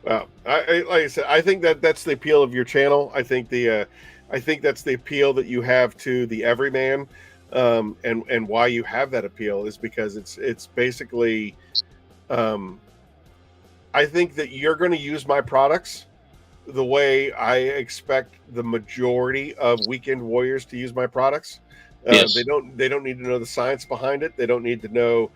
Well, like I said, I think that's the appeal of your channel. I think that's the appeal that you have to the everyman. And why you have that appeal is because it's basically, I think that you're going to use my products the way I expect the majority of weekend warriors to use my products. Yes. They don't need to know the science behind it. They don't need to know,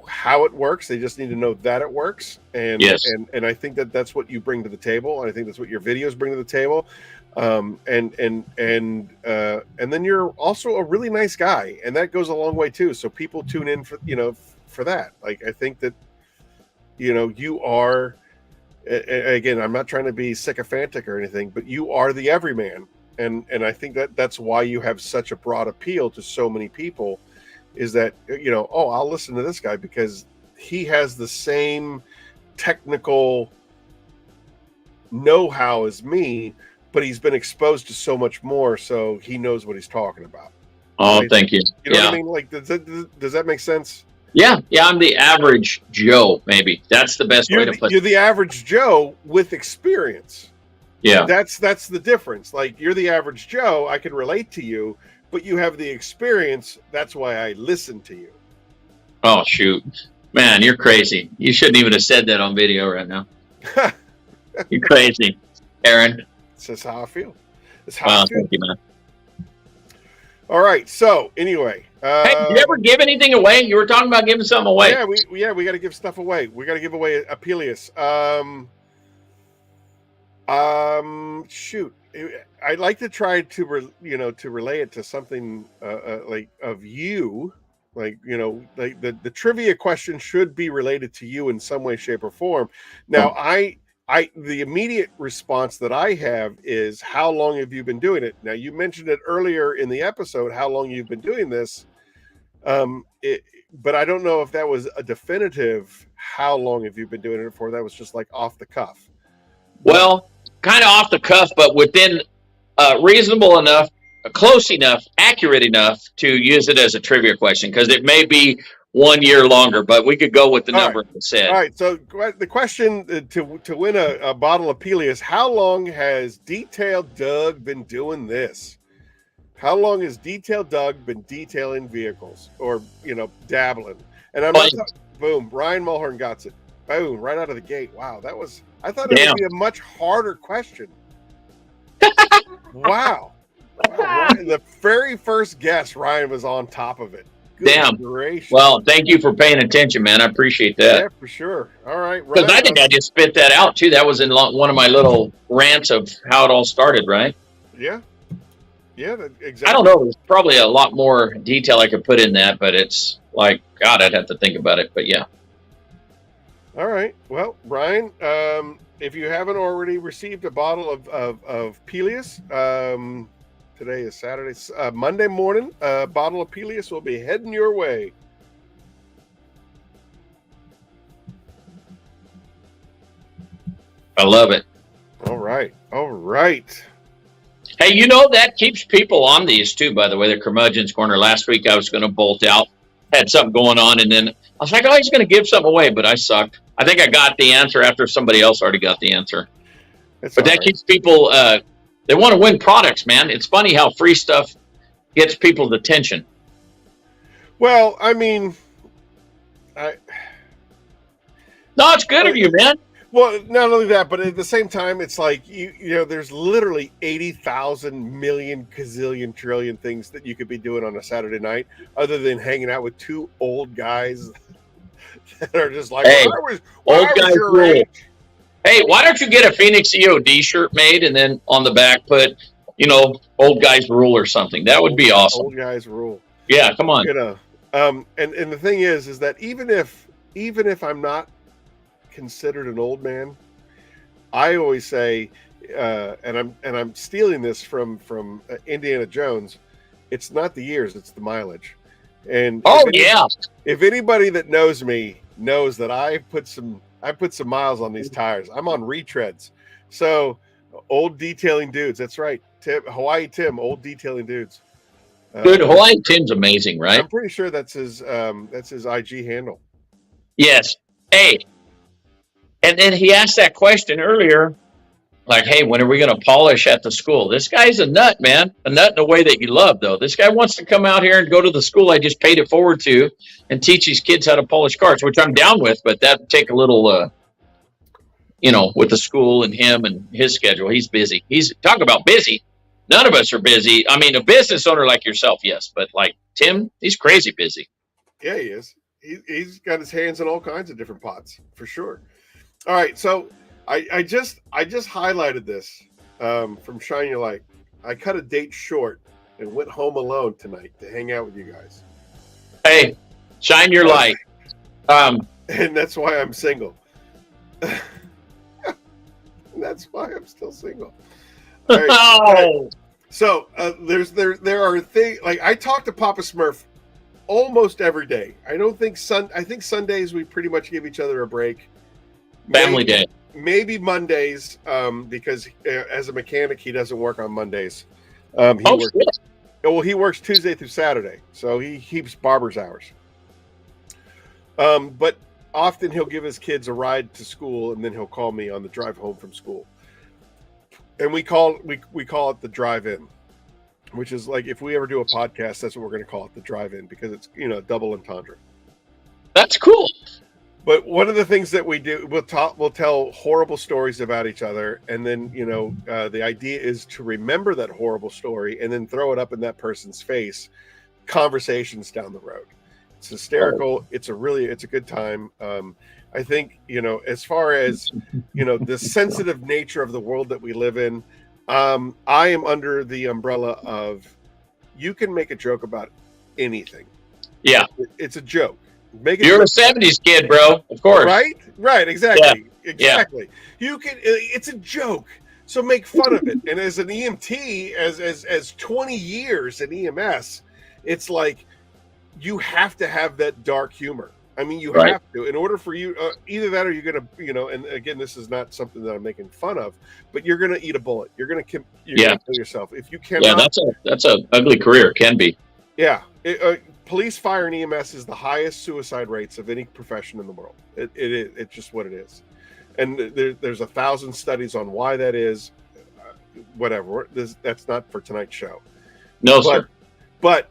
how it works. They just need to know that it works. And yes. and I think that's what you bring to the table. I think that's what your videos bring to the table. And then you're also a really nice guy, and that goes a long way too. So people tune in for that. Like, I think that, you are, again, I'm not trying to be sycophantic or anything, but you are the everyman. And I think that's why you have such a broad appeal to so many people, is that, I'll listen to this guy because he has the same technical know-how as me, but he's been exposed to so much more, so he knows what he's talking about. Oh, Right? thank you. You know what I mean? Like, does that make sense? Yeah, I'm the average Joe. Maybe that's the best way to put You're it. the average Joe with experience. Yeah. That's the difference. Like, you're the average Joe. I can relate to you, but you have the experience. That's why I listen to you. Oh shoot, man, you're crazy. You shouldn't even have said that on video right now. You're crazy, Aaron. That's just how I feel. That's how I feel. Thank you, man. All right. So anyway, Hey, did you ever give anything away? You were talking about giving something away. Yeah, we got to give stuff away. We got to give away a Pelias. Shoot, I'd like to try to relay it to something like of you, like like the trivia question should be related to you in some way, shape, or form. Now, the immediate response that I have is, how long have you been doing it? Now, you mentioned it earlier in the episode, how long you've been doing this. But I don't know if that was a definitive, how long have you been doing it for? That was just like off the cuff. Well, kind of off the cuff, but within reasonable enough, close enough, accurate enough to use it as a trivia question, because it may be 1 year longer, but we could go with the number it said. All right. So the question to win a bottle of Pelias: how long has Detailed Doug been doing this? How long has Detailed Doug been detailing vehicles, or dabbling? And I'm not boom. Ryan Mulhern got it. Boom, right out of the gate. Wow, that was. I thought it would be a much harder question. Wow. Ryan, the very first guess, Ryan was on top of it. Good gracious. Well, thank you for paying attention, man. I appreciate that. Yeah, for sure. All right. Because I think I just spit that out, too. That was in one of my little rants of how it all started, right? Yeah. Yeah, exactly. I don't know. There's probably a lot more detail I could put in that, but it's like, God, I'd have to think about it. But yeah. All right. Well, Ryan, if you haven't already received a bottle of Pelias, today is Saturday. Monday morning, a bottle of Pelias will be heading your way. I love it. All right. All right. Hey, that keeps people on these, too, by the way, the Curmudgeon's Corner. Last week, I was going to bolt out, had something going on, and then I was like, oh, he's going to give something away, but I sucked. I think I got the answer after somebody else already got the answer. But that keeps people, they want to win products, man. It's funny how free stuff gets people's attention. Well, I mean, no, it's good of you, man. Well, not only that, but at the same time, it's like, there's literally 80,000 million gazillion trillion things that you could be doing on a Saturday night other than hanging out with two old guys that are just like, hey, old guys rule. Hey, why don't you get a Phoenix E.O.D shirt made and then on the back put, old guys rule or something? That would be awesome. Old guys rule. Yeah, come on. And the thing is that even if I'm not considered an old man, I always say, and I'm stealing this from Indiana Jones, it's not the years, it's the mileage. And if anybody that knows me knows that I put some miles on these tires. I'm on retreads. So old detailing dudes. That's right. Hawaii Tim, old detailing dudes. Dude, Hawaii Tim's amazing, right? I'm pretty sure that's his IG handle. Yes. Hey. And then he asked that question earlier, like, hey, when are we going to polish at the school? This guy's a nut, man. A nut in a way that you love, though. This guy wants to come out here and go to the school I just paid it forward to and teach these kids how to polish cars, which I'm down with, but that'd take a little, with the school and him and his schedule. He's busy. Talk about busy. None of us are busy. I mean, a business owner like yourself, yes, but like Tim, he's crazy busy. Yeah, he is. He's got his hands in all kinds of different pots, for sure. All right, so I just highlighted this from Shine Your Light. I cut a date short and went home alone tonight to hang out with you guys. Hey, shine your light. And that's why I'm single. That's why I'm still single. All right, all right. So there are things like I talk to Papa Smurf almost every day. I think Sundays we pretty much give each other a break. Family day. Maybe Mondays, because as a mechanic, he doesn't work on Mondays. He Oh, works. shit. Well, he works Tuesday through Saturday, so he keeps barber's hours. But often he'll give his kids a ride to school, and then he'll call me on the drive home from school. And we call it the drive-in, which is like if we ever do a podcast, that's what we're going to call it, the drive-in, because it's double entendre. That's cool. But one of the things that we do, we'll tell horrible stories about each other, and then the idea is to remember that horrible story and then throw it up in that person's face. Conversations down the road. It's hysterical. Oh. It's a good time. I think as far as the sensitive nature of the world that we live in, I am under the umbrella of you can make a joke about anything. Yeah, it's a joke. You're a 70s kid, bro. Of course. Right. Exactly. Yeah. Exactly. Yeah. You can. It's a joke. So make fun of it. And as an EMT, as 20 years in EMS, it's like you have to have that dark humor. I mean, you have to, in order for you, either that or you're going to, and again, this is not something that I'm making fun of, but you're going to eat a bullet. You're going to kill yourself. If you cannot. Yeah, that's a ugly career. Can be. Yeah. Police, fire, and EMS is the highest suicide rates of any profession in the world. It's just what it is. And there's 1,000 studies on why that is. Whatever. That's not for tonight's show. No, sir. But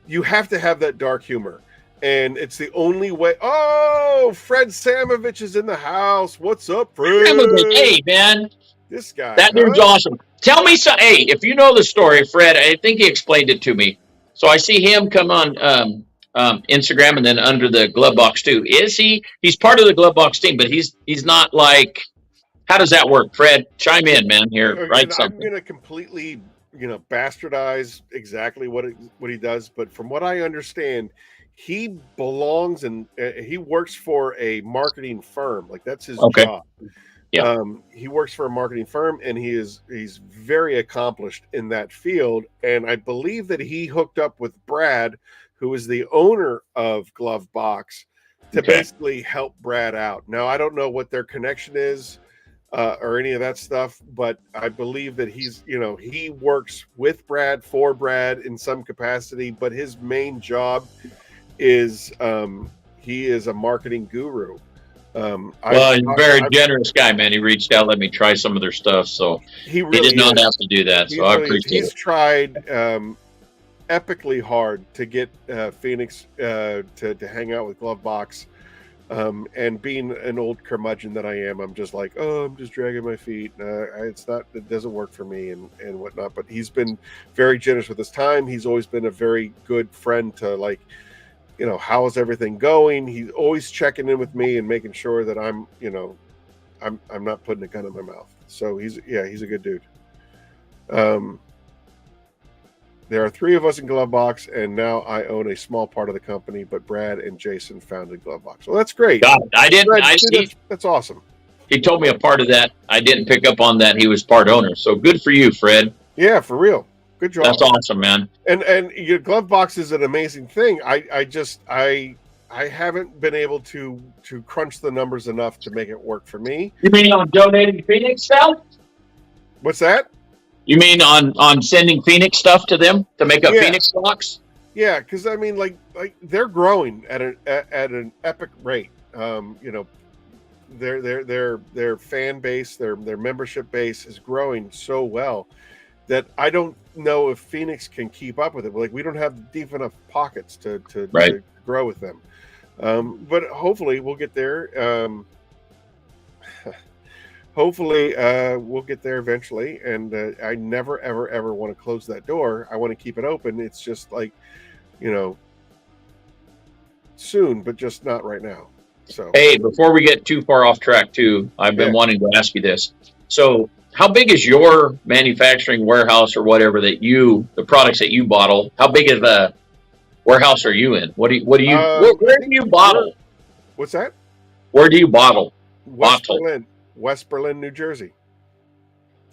you have to have that dark humor. And it's the only way. Oh, Fred Samovich is in the house. What's up, Fred? Hey, man. This guy. That dude's awesome. Tell me something. Hey, if you know the story, Fred, I think he explained it to me. So I see him come on Instagram and then under the glove box too. He's part of the glove box team, but he's not like, how does that work? Fred, chime in, man, here. Write something. I'm going to completely, bastardize exactly what he does. But from what I understand, he belongs and he works for a marketing firm. Like that's his job. Yeah. He works for a marketing firm, and he's very accomplished in that field. And I believe that he hooked up with Brad, who is the owner of Glove Box, to basically help Brad out. Now, I don't know what their connection is or any of that stuff, but I believe that he works with Brad, for Brad in some capacity, but his main job is he is a marketing guru. He's a very generous guy, man. He reached out, let me try some of their stuff. So he did not have to do that. So I appreciate it. He's tried epically hard to get Phoenix to hang out with Glove Box. And being an old curmudgeon that I am, I'm just like, I'm just dragging my feet. It doesn't work for me and whatnot. But he's been very generous with his time. He's always been a very good friend to how is everything going? He's always checking in with me and making sure that I'm not putting a gun in my mouth. So he's a good dude. There are 3 of us in Glove Box, and now I own a small part of the company, but Brad and Jason founded Glove Box. Well, that's great. God, I didn't. That's awesome. He told me a part of that. I didn't pick up on that. He was part owner. So good for you, Fred. Yeah, for real. Good job. That's awesome, man. And your Glove Box is an amazing thing. I haven't been able to crunch the numbers enough to make it work for me. You mean on donating Phoenix stuff? What's that? You mean on sending Phoenix stuff to them to make a Phoenix box? Yeah, because I mean, like they're growing at an epic rate. Their fan base, their membership base is growing so well that I don't know if Phoenix can keep up with it. Like we don't have deep enough pockets to grow with them. But hopefully we'll get there. Hopefully we'll get there eventually. And I never, ever, ever want to close that door. I want to keep it open. It's just like, soon, but just not right now. So, hey, before we get too far off track too, I've been wanting to ask you this. So how big is your manufacturing warehouse or whatever the products that you bottle? How big of a warehouse are you in? Where do you bottle? What's that? Where do you bottle? West Berlin, New Jersey.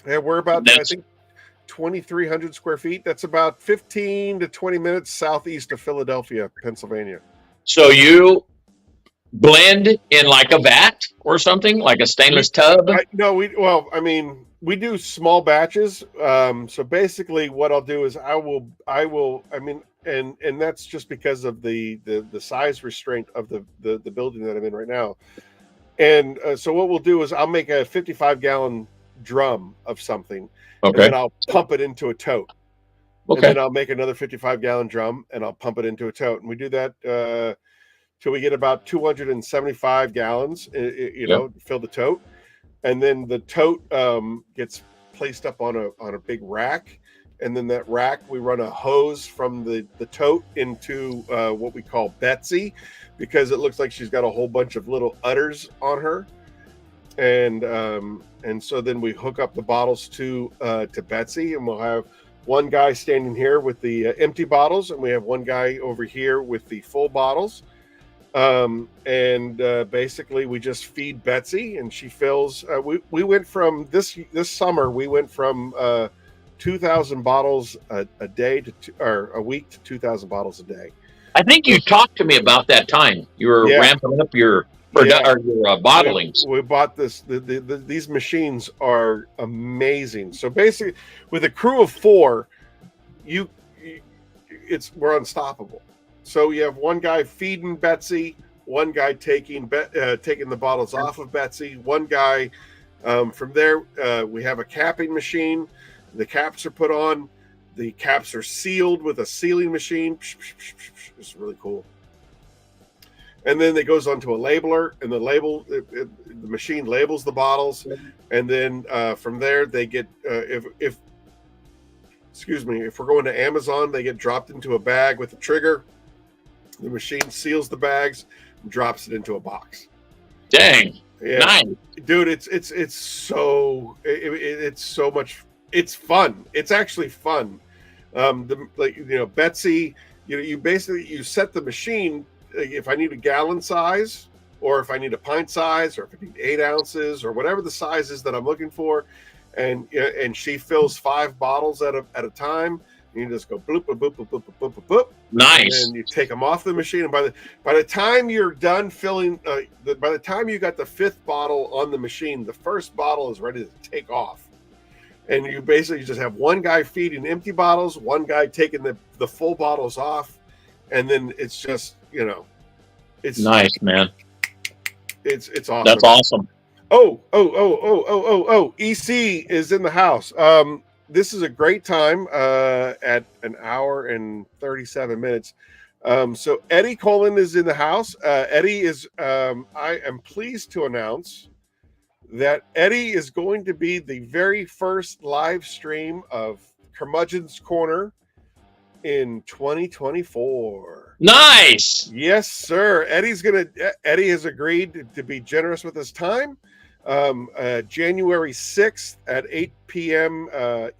Yeah, we're about, I think, 2,300 square feet. That's about 15 to 20 minutes southeast of Philadelphia, Pennsylvania. So you blend in like a vat or something, like a stainless tub? No, we do small batches. So basically, what I'll do is and that's just because of the size restraint of the building that I'm in right now. And so what we'll do is I'll make a 55-gallon drum of something, and Okay. then I'll pump it into a tote. And Okay. then I'll make another 55-gallon drum, and I'll pump it into a tote. And we do that till we get about 275 gallons, Yep. fill the tote. And then the tote gets placed up on a big rack. And then that rack, we run a hose from the tote into what we call Betsy, because it looks like she's got a whole bunch of little udders on her. And so then we hook up the bottles to Betsy, and we'll have one guy standing here with the empty bottles, and we have one guy over here with the full bottles. Basically we just feed Betsy, and she fills. We went from this summer. We went from 2,000 bottles a day or a week to 2,000 bottles a day. I think you talked to me about that time. You were ramping up your bottling. We bought this. These machines are amazing. So basically, with a crew of 4, we're unstoppable. So you have one guy feeding Betsy, one guy taking the bottles off of Betsy, one guy from there. We have a capping machine. The caps are put on. The caps are sealed with a sealing machine. It's really cool. And then it goes onto a labeler, and the machine labels the bottles, and then from there they get if we're going to Amazon, they get dropped into a bag with a trigger. The machine seals the bags and drops it into a box. Dang. Yeah. Nice. Dude, it's so much. It's fun. It's actually fun. Betsy, you basically set the machine. If I need a gallon size, or if I need a pint size, or if I need 8 ounces, or whatever the size is that I'm looking for, and she fills 5 bottles at a time. You just go bloop, bloop, bloop, bloop, bloop, bloop, bloop. Nice. And you take them off the machine, and by the time you're done filling, by the time you got the 5th bottle on the machine, the first bottle is ready to take off. And you basically just have one guy feeding empty bottles, one guy taking the full bottles off, and then it's just it's nice, man. It's awesome. That's awesome. Oh! EC is in the house. This is a great time at an hour and 37 minutes. So Eddie Colin is in the house. Eddie is. I am pleased to announce that Eddie is going to be the very first live stream of Curmudgeon's Corner in 2024. Nice. Yes, sir. Eddie has agreed to be generous with his time. January 6th at 8 p.m.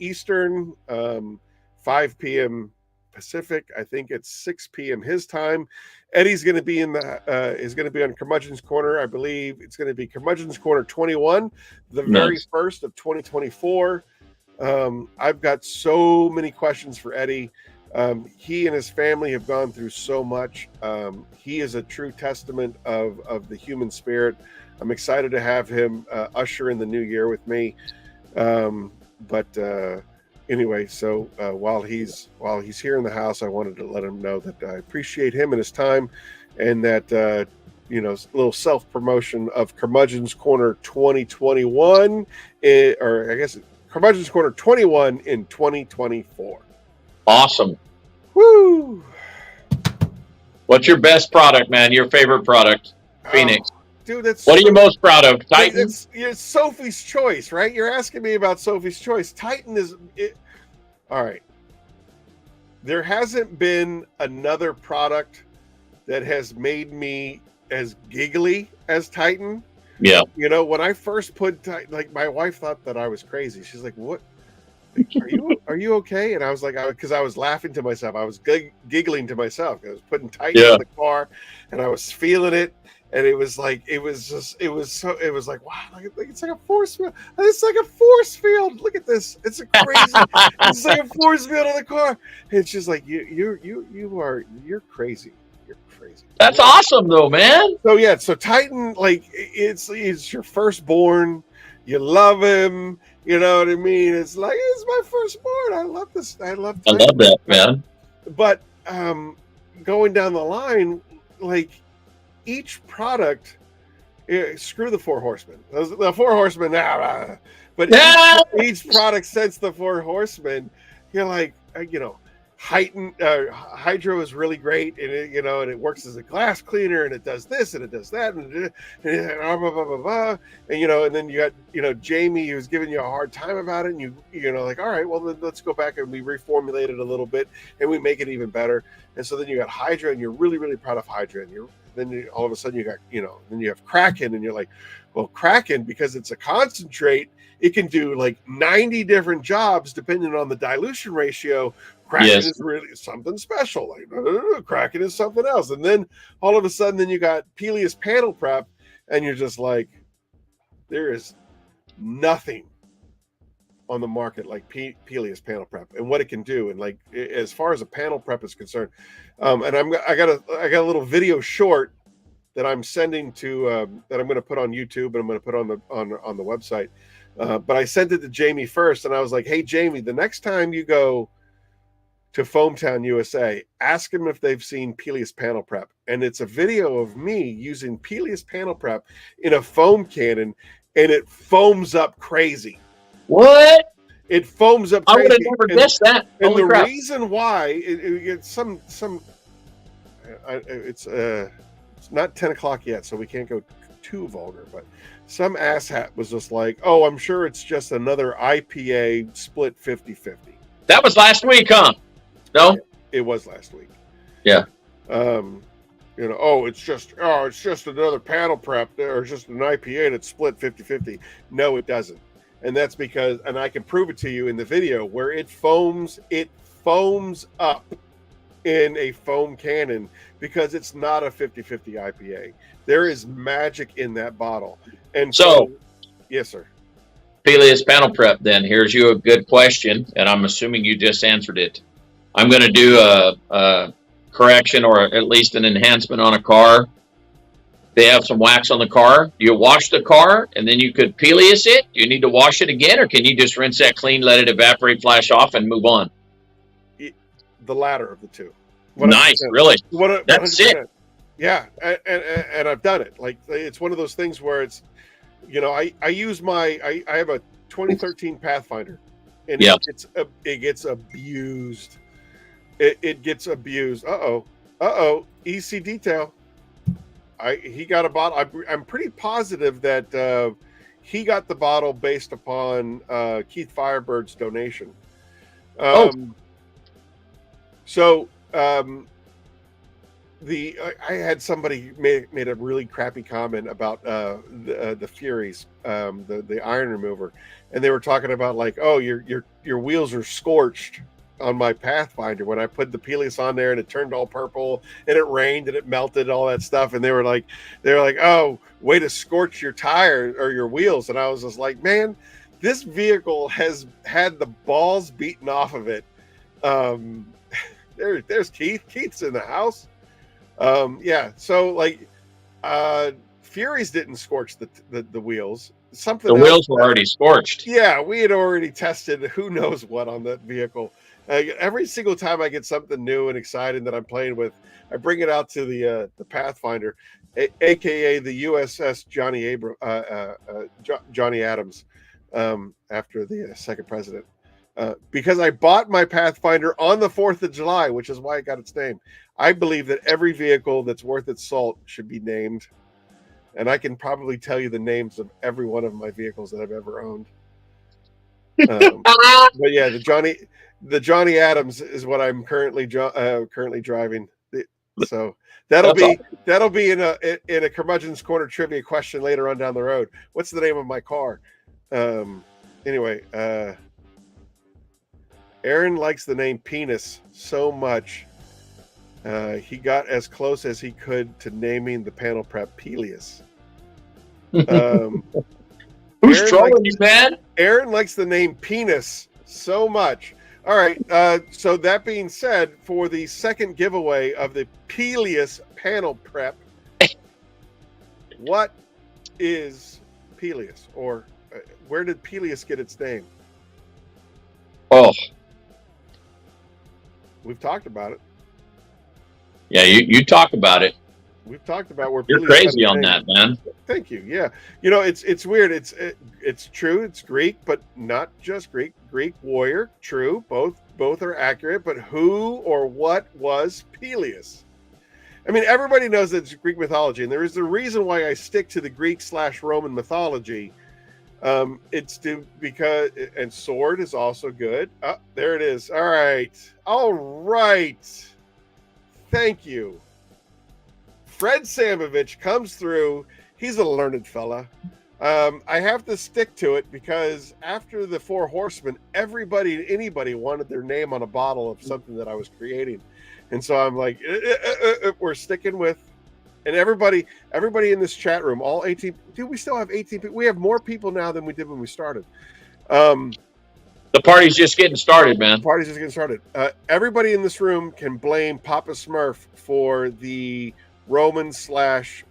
Eastern, 5 p.m. Pacific. I think it's 6 p.m. his time. Eddie's going to be is going to be on Curmudgeon's Corner. I believe it's going to be Curmudgeon's Corner 21, the very first of 2024. I've got so many questions for Eddie. He and his family have gone through so much. He is a true testament of the human spirit. I'm excited to have him usher in the new year with me. Anyway, so while he's here in the house, I wanted to let him know that I appreciate him and his time, and that a little self-promotion of Curmudgeon's Corner 2021, or I guess Curmudgeon's Corner 21 in 2024. Awesome. Woo! What's your best product, man? Your favorite product? Phoenix. Dude, what are you most proud of? Titan? It's Sophie's Choice, right? You're asking me about Sophie's Choice. Titan is it. All right. There hasn't been another product that has made me as giggly as Titan. Yeah. When I first put Titan, like, my wife thought that I was crazy. She's like, "What? Are you okay?" And I was like, because I was laughing to myself. I was giggling to myself. I was putting Titan in the car, and I was feeling it. And it was like, wow, it's like a force field. It's like a force field. Look at this. It's a crazy, it's like a force field on the car. And she's like, you're crazy. You're crazy. That's awesome, though, man. So yeah, so Titan, like it's your firstborn. You love him. You know what I mean? It's like it's my firstborn. I love this. I love I Titan. love that, man. But going down the line, like each product, screw the Four Horsemen. The Four Horsemen, but each product since the Four Horsemen, you're like, Hydro is really great, and it works as a glass cleaner, and it does this and it does that, and blah, blah, blah, blah. And then you got Jamie, who's giving you a hard time about it, and like, all right, well then let's go back and we reformulate it a little bit and we make it even better. And so then you got Hydra, and you're really, really proud of Hydra, and then all of a sudden you got then you have Kraken, and you're like, well, Kraken, because it's a concentrate, it can do like 90 different jobs depending on the dilution ratio. Kraken is really something special. Like Kraken is something else. And then all of a sudden, then you got Peleus Panel Prep, and you're just like, there is nothing on the market like Peleus Panel Prep and what it can do. And like as far as a panel prep is concerned, and I got a little video short that I'm sending to that I'm going to put on YouTube and I'm going to put on the website. But I sent it to Jamie first, and I was like, hey Jamie, the next time you go to Foamtown, USA, ask them if they've seen Peleus Panel Prep. And it's a video of me using Peleus Panel Prep in a foam cannon, and it foams up crazy. What? It foams up crazy. I would have never guessed that. And the reason why it's not 10 o'clock yet, so we can't go too vulgar, but some asshat was just like, oh, I'm sure it's just another IPA split 50-50. That was last week, huh? No, it was last week. Yeah. It's just another panel prep or just an IPA that's split 50-50. No, it doesn't. And that's because, and I can prove it to you in the video, where it foams up in a foam cannon because it's not a 50-50 IPA. There is magic in that bottle. And so yes, sir. Peleus Panel Prep, then here's you a good question, and I'm assuming you just answered it. I'm going to do a correction or at least an enhancement on a car. They have some wax on the car. Do you wash the car and then you could Peleus it? Do you need to wash it again, or can you just rinse that clean, let it evaporate, flash off, and move on? The latter of the two. 100%. Nice, really. That's 100%. It. Yeah, and I've done it. Like it's one of those things where it's, I use I have a 2013 Pathfinder, and it gets abused. It gets abused. EC detail. He got a bottle. I'm pretty positive that he got the bottle based upon Keith Firebird's donation. I had somebody made a really crappy comment about the Furies, the iron remover, and they were talking about like, oh, your wheels are scorched on my Pathfinder when I put the Peleus on there and it turned all purple and it rained and it melted, all that stuff, and they were like, oh, way to scorch your tire or your wheels. And I was just like, man, this vehicle has had the balls beaten off of it. There's Keith. Keith's in the house. So like Furies didn't scorch the wheels. The wheels were already scorched. Yeah, we had already tested who knows what on that vehicle. Every single time I get something new and exciting that I'm playing with, I bring it out to the Pathfinder, aka the USS Johnny Adams, after the second president. Because I bought my Pathfinder on the 4th of July, which is why it got its name. I believe that every vehicle that's worth its salt should be named. And I can probably tell you the names of every one of my vehicles that I've ever owned. But yeah, the Johnny Adams is what I'm currently driving. So that'll be in a Curmudgeon's Corner trivia question later on down the road. What's the name of my car? Anyway, Aaron likes the name Penis so much. He got as close as he could to naming the panel prep Peleus. Who's trolling you, man? Aaron likes the name Penis so much. All right. So that being said, for the second giveaway of the Peleus panel prep, what is Peleus, or where did Peleus get its name? Oh, We've talked about it. yeah, you talk about it. We've talked about where You're Peleus got crazy its on name. that, man. Thank you. Yeah, you know, it's weird. It's true. It's Greek, but not just Greek. Greek warrior, true. Both are accurate. But who or what was Peleus? I mean, everybody knows that it's Greek mythology, and there is a reason why I stick to the Greek/Roman mythology. Because and sword is also good. Oh, there it is. All right. Thank you. Fred Samovich comes through. He's a learned fella. I have to stick to it because after the Four Horsemen, anybody wanted their name on a bottle of something that I was creating. And so I'm like, we're sticking with, and everybody in this chat room, all 18, dude, we still have 18 people. We have more people now than we did when we started. The party's just getting started, man. Party's just getting started. Everybody in this room can blame Papa Smurf for the Roman/Greek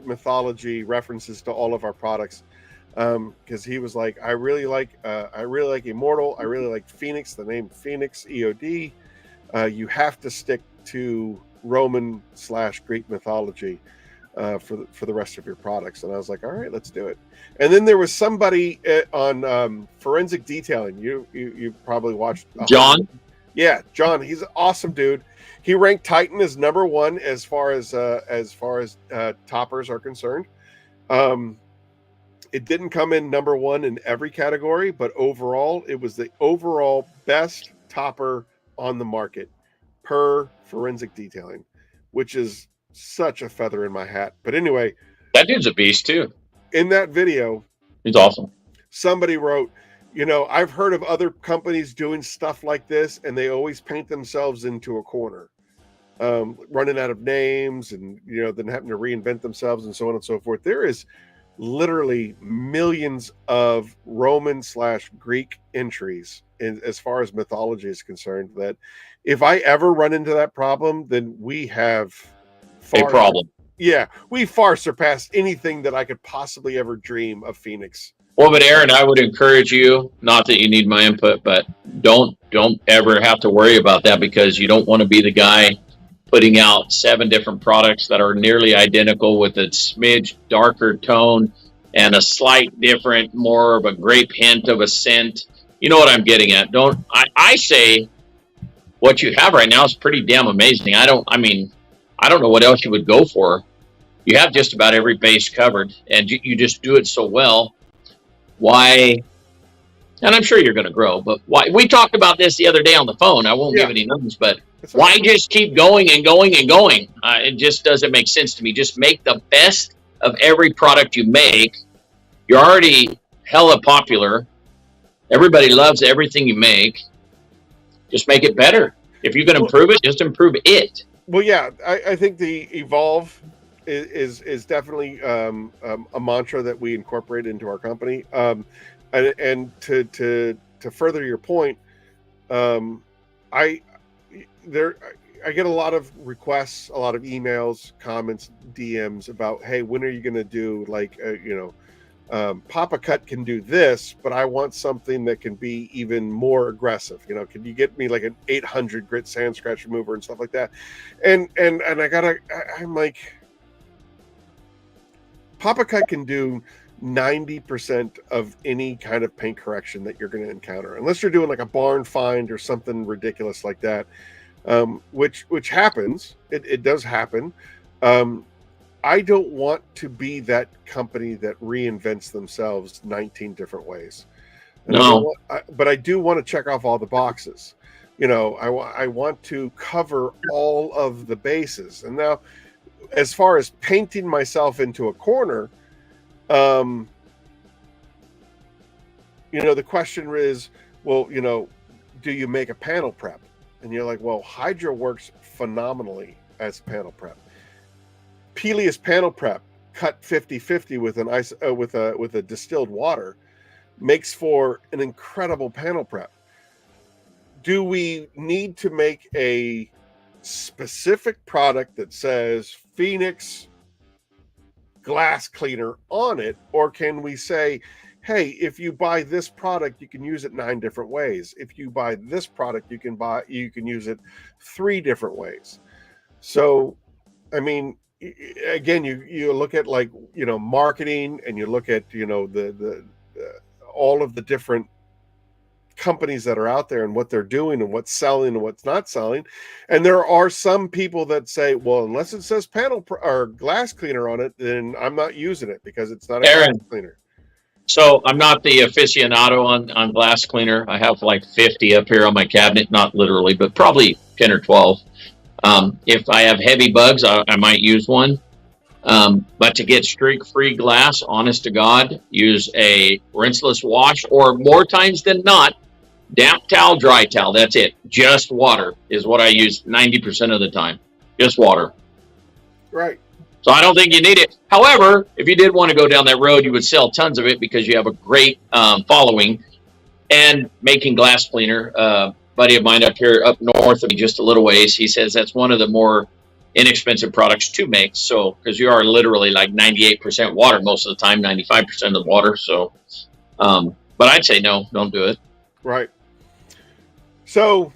mythology references to all of our products, because he was like, I really like Immortal, I really like Phoenix, the name Phoenix E.O.D. You have to stick to Roman/Greek mythology for the rest of your products. And I was like, all right, let's do it. And then there was somebody on forensic detailing. You probably watched John. Yeah, John. He's an awesome dude. He ranked Titan as number one as far as toppers are concerned. It didn't come in number one in every category, but overall, it was the overall best topper on the market per forensic detailing, which is such a feather in my hat. But anyway, that dude's a beast too. In that video, he's awesome. Somebody wrote, I've heard of other companies doing stuff like this, and they always paint themselves into a corner, running out of names, and then having to reinvent themselves and so on and so forth. There is literally millions of Roman/Greek entries as far as mythology is concerned, that if I ever run into that problem, then we have a problem. Yeah, we far surpassed anything that I could possibly ever dream of Phoenix. Well, but Aaron, I would encourage you, not that you need my input, but don't ever have to worry about that, because you don't want to be the guy putting out 7 different products that are nearly identical with a smidge darker tone and a slight different, more of a grape hint of a scent. You know what I'm getting at. I say what you have right now is pretty damn amazing. I don't know what else you would go for. You have just about every base covered, and you just do it so well. Why? And I'm sure you're going to grow, but why? We talked about this the other day on the phone. I won't give any numbers, but why just keep going and going and going? It just doesn't make sense to me. Just make the best of every product you make. You're already hella popular. Everybody loves everything you make. Just make it better. If you can improve it, just improve it. Well, yeah, I think the evolve is definitely a mantra that we incorporate into our company. And to further your point, I get a lot of requests, a lot of emails, comments, DMs about, hey, when are you going to do Papa Cut can do this, but I want something that can be even more aggressive. Can you get me like an 800 grit sand scratch remover and stuff like that? And I'm like, Papa Cut can do 90% of any kind of paint correction that you're going to encounter, unless you're doing like a barn find or something ridiculous like that, which happens. It does happen. I don't want to be that company that reinvents themselves 19 different ways. No. But I do want to check off all the boxes. I want to cover all of the bases. And now, as far as painting myself into a corner, the question is, well, do you make a panel prep? And you're like, well, Hydra works phenomenally as panel prep. Peleus panel prep, cut 50/50 with an ice with a distilled water, makes for an incredible panel prep. do we need to make a specific product that says Phoenix glass cleaner on it, or can we say, hey, if you buy this product, you can use it 9 different ways. If you buy this product, you can use it 3 different ways. So, I mean, again, you look at, like, you know, marketing, and you look at, you know, the all of the different companies that are out there and what they're doing and what's selling and what's not selling. And there are some people that say, well, unless it says or glass cleaner on it, then I'm not using it because it's not a Aaron, glass cleaner. So I'm not the aficionado on glass cleaner. I have like 50 up here on my cabinet, not literally, but probably 10 or 12. If I have heavy bugs, I might use one. But to get streak-free glass, honest to God, use a rinseless wash, or more times than not, damp towel, dry towel. That's it. Just water is what I use 90% of the time. Just water. Right. So I don't think you need it. However, if you did want to go down that road, you would sell tons of it because you have a great following. And making glass cleaner, buddy of mine up here, up north of me, just a little ways, he says that's one of the more inexpensive products to make. So, because you are literally like 98% water most of the time, 95% of the water. So, but I'd say no, don't do it. Right. So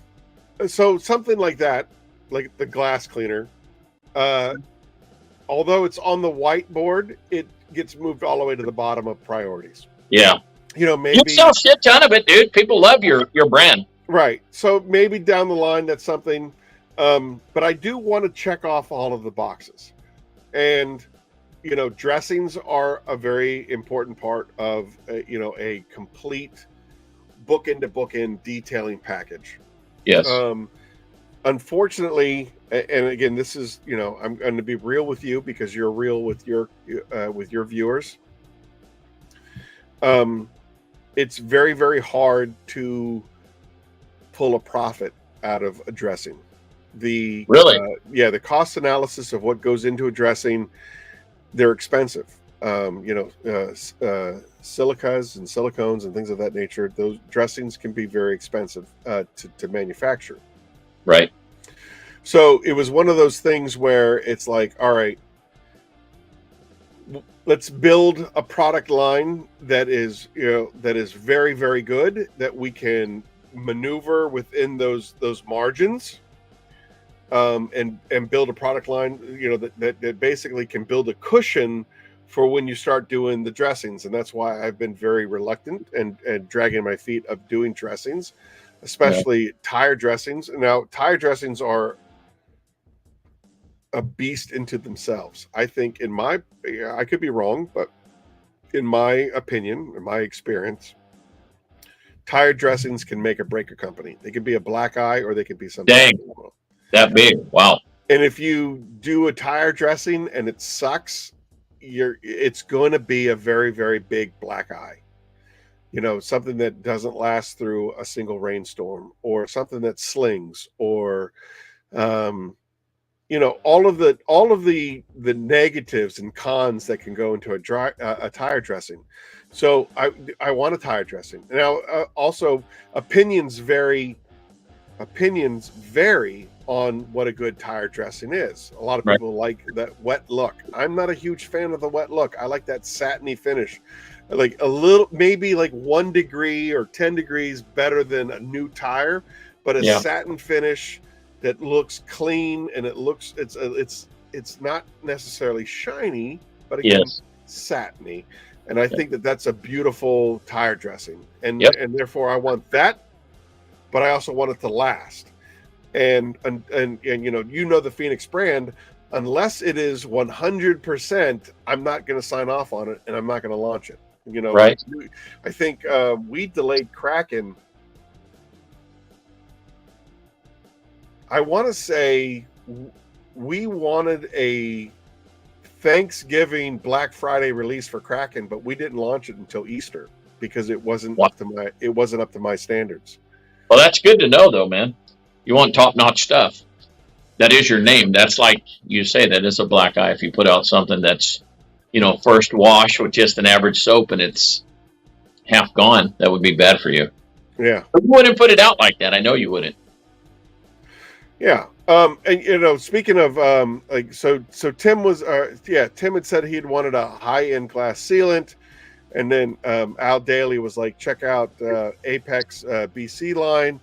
something like that, like the glass cleaner, although it's on the whiteboard, it gets moved all the way to the bottom of priorities. Yeah. You know, maybe you sell a shit ton of it, dude. People love your brand. Right. So maybe down the line, that's something. But I do want to check off all of the boxes. And, you know, dressings are a very important part of, a complete bookend to bookend detailing package. Yes. Unfortunately, and again, this is, you know, I'm going to be real with you because you're real with your viewers. It's very, very hard to pull a profit out of a dressing. The cost analysis of what goes into a dressing, they're expensive. Silicas and silicones and things of that nature, those dressings can be very expensive to manufacture. Right. So it was one of those things where it's like, all right, let's build a product line that is very, very good, that we can maneuver within those margins, and build a product line, you know, that basically can build a cushion for when you start doing the dressings. And that's why I've been very reluctant and dragging my feet of doing dressings, especially tire dressings. Now, tire dressings are a beast into themselves. I think I could be wrong, but in my opinion, in my experience, tire dressings can make or break a company. They could be a black eye, or they could be something. Dang, that big. Wow. And if you do a tire dressing and it sucks, it's going to be a very, very big black eye. You know, something that doesn't last through a single rainstorm, or something that slings, or all of the negatives and cons that can go into a tire dressing. So I want a tire dressing. Now, also opinions vary on what a good tire dressing is. A lot of people like that wet look. I'm not a huge fan of the wet look. I like that satiny finish, like a little, maybe like 1 degree or 10 degrees better than a new tire, but a satin finish that looks clean, and it's not necessarily shiny, but again, satiny. And I think that that's a beautiful tire dressing, and therefore I want that, but I also want it to last. And the Phoenix brand, unless it is 100%, I'm not going to sign off on it, and I'm not going to launch it. You know, right? I think we delayed Kraken. I want to say we wanted a Thanksgiving Black Friday release for Kraken, but we didn't launch it until Easter because it wasn't up to my standards. Well, that's good to know, though, man. You want top-notch stuff. That is your name. That's like you say, that is a black eye. If you put out something that's, first wash with just an average soap and it's half gone, that would be bad for you. Yeah. You wouldn't put it out like that. I know you wouldn't. Yeah. And speaking of so Tim was Tim had said he'd wanted a high-end glass sealant, and then Al Daly was like, check out Apex BC line.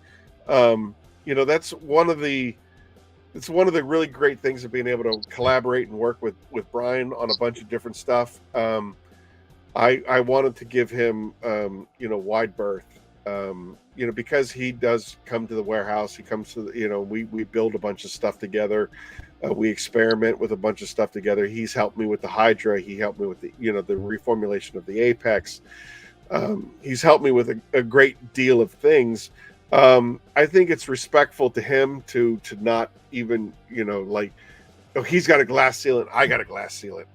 That's one of the really great things of being able to collaborate and work with Brian on a bunch of different stuff. I wanted to give him wide berth. Because he does come to the warehouse, he comes to we build a bunch of stuff together. We experiment with a bunch of stuff together. He's helped me with the Hydra. He helped me with the reformulation of the Apex. He's helped me with a great deal of things. I think it's respectful to him to not even, he's got a glass sealant, I got a glass sealant.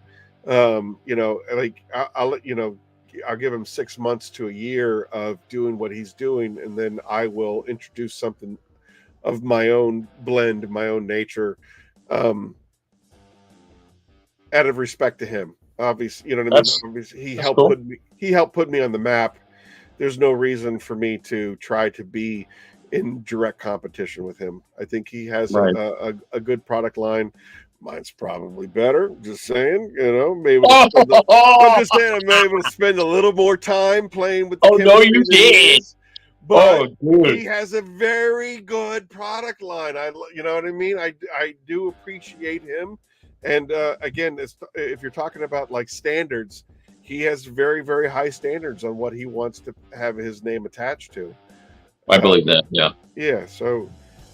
I'll give him 6 months to a year of doing what he's doing, and then I will introduce something of my own blend, my own nature, out of respect to him. Obviously, you know what I mean? Obviously, he helped put me on the map. There's no reason for me to try to be in direct competition with him. I think he has a good product line. Mine's probably better. Just saying, maybe. I'm just saying, I'm able to spend a little more time playing with the chemistry. No, you did. But he has a very good product line. You know what I mean? I do appreciate him. And again, if you're talking about like standards, he has very, very high standards on what he wants to have his name attached to. I believe that. Yeah. Yeah. So.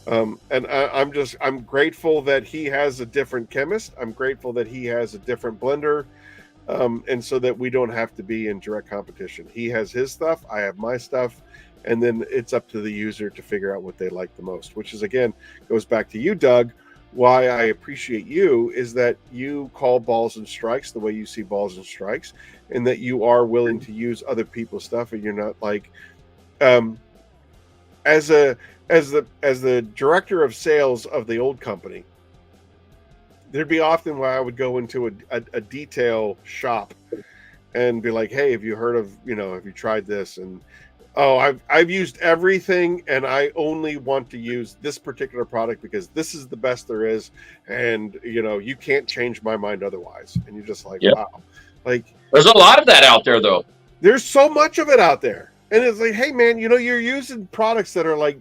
And I'm grateful that he has a different chemist. I'm grateful that he has a different blender. And so that we don't have to be in direct competition. He has his stuff, I have my stuff, and then it's up to the user to figure out what they like the most, which is, again, goes back to you, Doug. Why I appreciate you is that you call balls and strikes the way you see balls and strikes, and that you are willing to use other people's stuff, and you're not like, as the director of sales of the old company, there'd be often where I would go into a detail shop and be like, hey, have you heard of, have you tried this? And, I've used everything, and I only want to use this particular product because this is the best there is. And, you can't change my mind otherwise. And you're just like, wow. Like, there's a lot of that out there, though. There's so much of it out there. And it's like, hey, man, you're using products that are like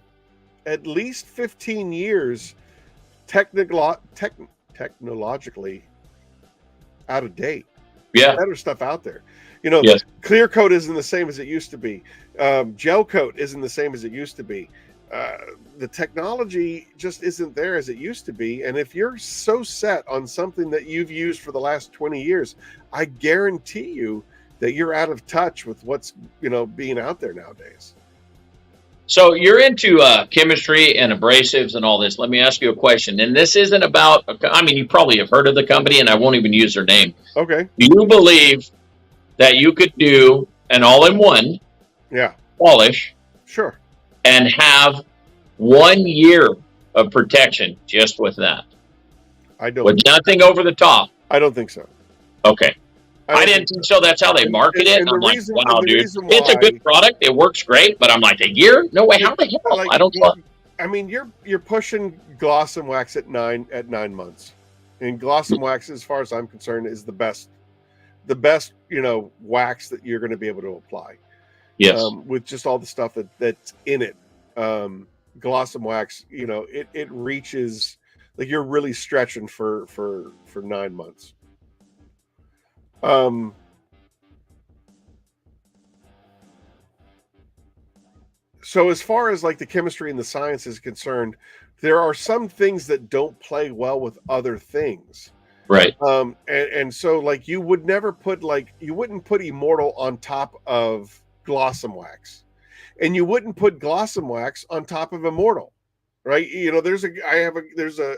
at least 15 years technologically out of date. Yeah. Better stuff out there. Yes. Clear coat isn't the same as it used to be. Gel coat isn't the same as it used to be. The technology just isn't there as it used to be. And if you're so set on something that you've used for the last 20 years, I guarantee you that you're out of touch with what's, being out there nowadays. So you're into chemistry and abrasives and all this. Let me ask you a question. And this isn't about, you probably have heard of the company, and I won't even use their name. Okay. Do you believe that you could do an all-in-one polish? Sure. And have 1 year of protection just with that? I don't. With nothing over the top? I don't think so. Okay. I didn't think so. That's how they market it. And I'm like, wow, dude, it's a good product. It works great. But I'm like, a year? No way. How the hell? I don't know. You're pushing gloss and wax at 9 months. And gloss and wax, as far as I'm concerned, is the best, wax that you're going to be able to apply. Yes. With just all the stuff that's in it. Gloss and wax, it reaches, like, you're really stretching for 9 months. So as far as like the chemistry and the science is concerned, there are some things that don't play well with other things. Right. And so like you wouldn't put Immortal on top of Glossum Wax, and you wouldn't put Glossum Wax on top of Immortal, right? There's a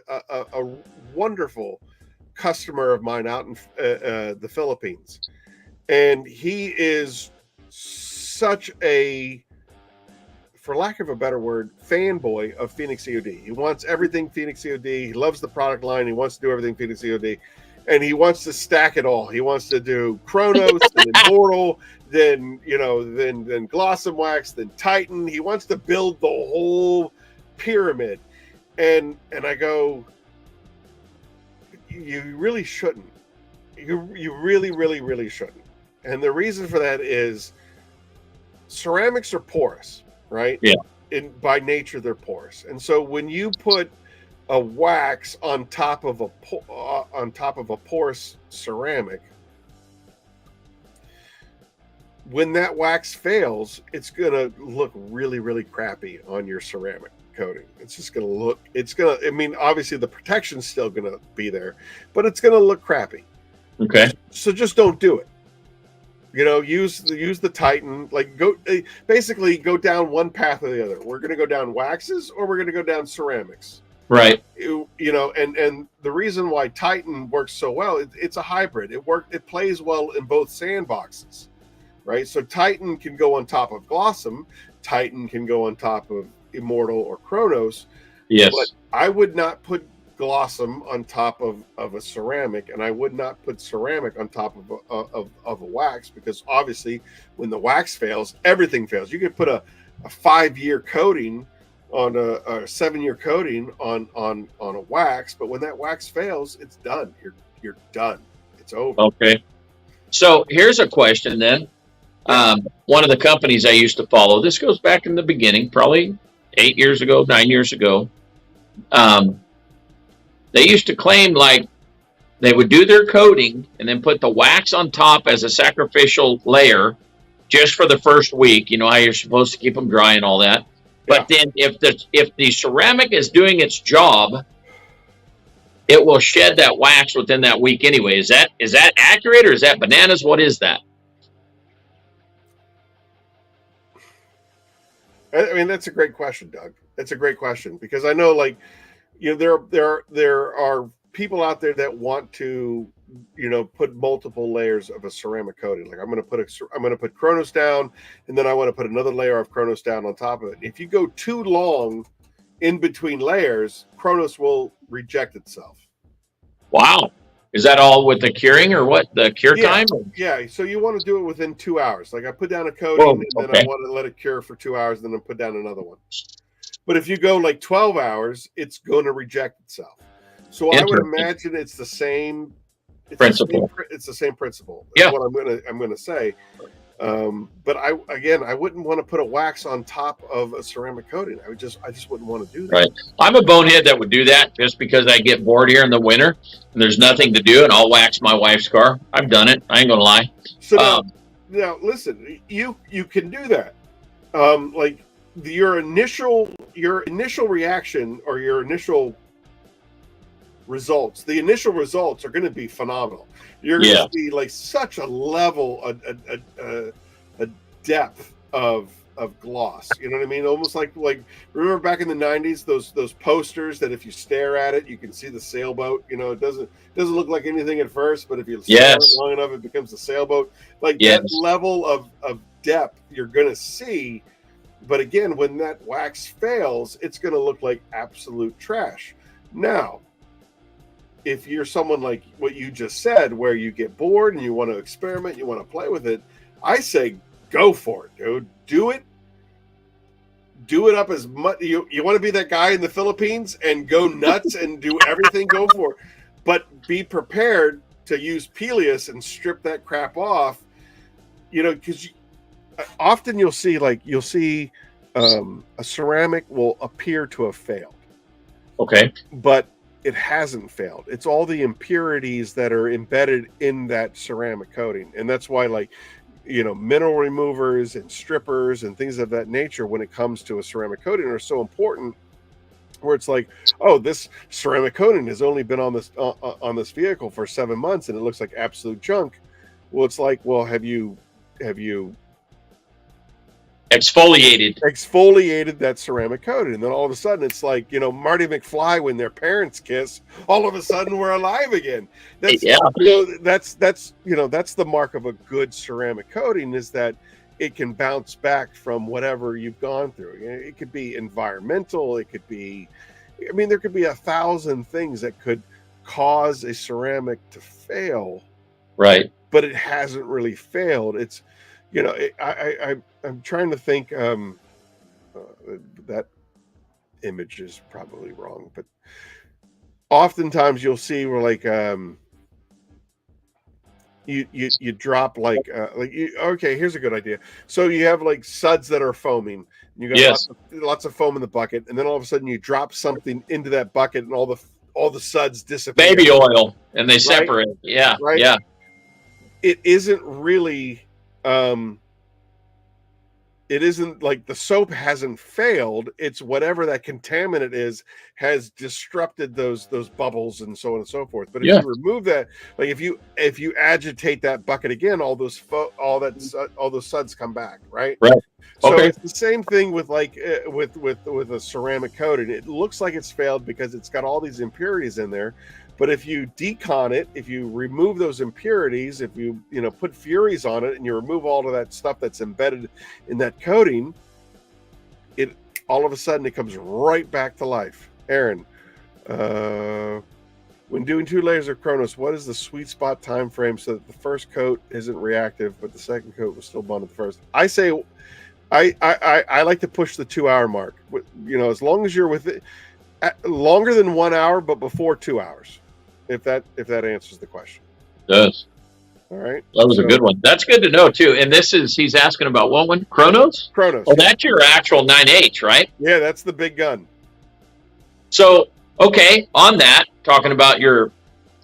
wonderful customer of mine out in the Philippines, and he is such a, for lack of a better word, fanboy of Phoenix E.O.D. He wants everything Phoenix E.O.D. He loves the product line. He wants to do everything Phoenix E.O.D. and he wants to stack it all. He wants to do Chronos and Immortal, then then Glossum Wax, then Titan. He wants to build the whole pyramid, and I go, you really shouldn't. You really shouldn't. And the reason for that is ceramics are porous, right? Yeah. By nature, they're porous, and so when you put a wax on top of a porous ceramic, when that wax fails, it's gonna look really crappy on your ceramic coating. It's just gonna look. I mean, obviously the protection's still gonna be there, but it's gonna look crappy. Okay. So just don't do it. Use the Titan. Like basically go down one path or the other. We're gonna go down waxes, or we're gonna go down ceramics. Right. And the reason why Titan works so well, it's a hybrid. It plays well in both sandboxes, right? So Titan can go on top of Glossum. Titan can go on top of Immortal or Chronos. Yes. But I would not put Glossum on top of a ceramic, and I would not put ceramic on top of a wax, because obviously when the wax fails, everything fails. You could put a 5-year coating on a 7-year coating on a wax, but when that wax fails, it's done. You're done. It's over. Okay. So here's a question then. One of the companies I used to follow, this goes back in the beginning, probably 8 years ago, 9 years ago. They used to claim like they would do their coating and then put the wax on top as a sacrificial layer just for the first week. You know how you're supposed to keep them dry and all that. But then if the ceramic is doing its job, it will shed that wax within that week anyway. Is that accurate, or is that bananas? What is that? I mean, that's a great question, Doug. That's a great question, because I know, like, there are people out there that want to, put multiple layers of a ceramic coating. Like I'm going to put Chronos down, and then I want to put another layer of Chronos down on top of it. If you go too long in between layers, Chronos will reject itself. Wow. Is that all with the curing, or what? The cure time? Yeah. So you want to do it within 2 hours. Like I put down a coating, and then I want to let it cure for 2 hours, and then put down another one. But if you go like 12 hours, it's going to reject itself. So I would imagine it's the same principle. It's the same principle. That's what I'm going to say. But I wouldn't want to put a wax on top of a ceramic coating. I just wouldn't want to do that. Right. I'm a bonehead that would do that just because I get bored here in the winter and there's nothing to do, and I'll wax my wife's car. I've done it. I ain't gonna lie. So now listen, you can do that. Like your initial reaction, or your initial results, the initial results are going to be phenomenal. You're going to be like such a level, a depth of gloss. You know what I mean? Almost like remember back in the 90s, those posters that if you stare at it, you can see the sailboat. It doesn't look like anything at first, but if you stare at it long enough, it becomes a sailboat. Like that level of depth you're going to see. But again, when that wax fails, it's going to look like absolute trash. Now, if you're someone like what you just said, where you get bored and you want to experiment, you want to play with it, I say go for it, dude. Do it up as much. You want to be that guy in the Philippines and go nuts and do everything, go for it. But be prepared to use Peleus and strip that crap off, because often you'll see a ceramic will appear to have failed. Okay. But it hasn't failed. It's all the impurities that are embedded in that ceramic coating. And that's why, mineral removers and strippers and things of that nature, when it comes to a ceramic coating, are so important, where it's like, oh, this ceramic coating has only been on this vehicle for 7 months and it looks like absolute junk. Well, it's like, well, have you exfoliated that ceramic coating? And then all of a sudden it's like, Marty McFly, when their parents kiss, all of a sudden we're alive again. That's the mark of a good ceramic coating, is that it can bounce back from whatever you've gone through. It could be environmental, it could be, there could be 1,000 things that could cause a ceramic to fail, Right. but it hasn't really failed. It's, I'm trying to think. That image is probably wrong, but oftentimes you'll see where like you drop like okay, here's a good idea. So you have like suds that are foaming. You got Yes. lots of foam in the bucket, and then all of a sudden you drop something into that bucket, and all the suds disappear. Baby oil, and they separate. Yeah. Right. Yeah. It isn't really. It isn't like the soap hasn't failed. It's whatever that contaminant is has disrupted those bubbles and so on and so forth. But if you remove that, like if you agitate that bucket again, all those suds come back, right? Right. So Okay. it's the same thing with like with a ceramic coating. It looks like it's failed because it's got all these impurities in there. But if you decon it, if you remove those impurities, if you put Furies on it and you remove all of that stuff that's embedded in that coating, it all of a sudden it comes right back to life. Aaron, when doing 2 layers of Chronos, what is the sweet spot time frame so that the first coat isn't reactive, but the second coat was still bonded first? I say, I like to push the 2 hour mark. As long as you're with it, longer than 1 hour, but before 2 hours. If that answers the question. It does. All right. That was a good one. That's good to know too. And he's asking about what one? Chronos? Chronos. Oh, that's your actual 9H, right? Yeah, that's the big gun. So, okay, on that, talking about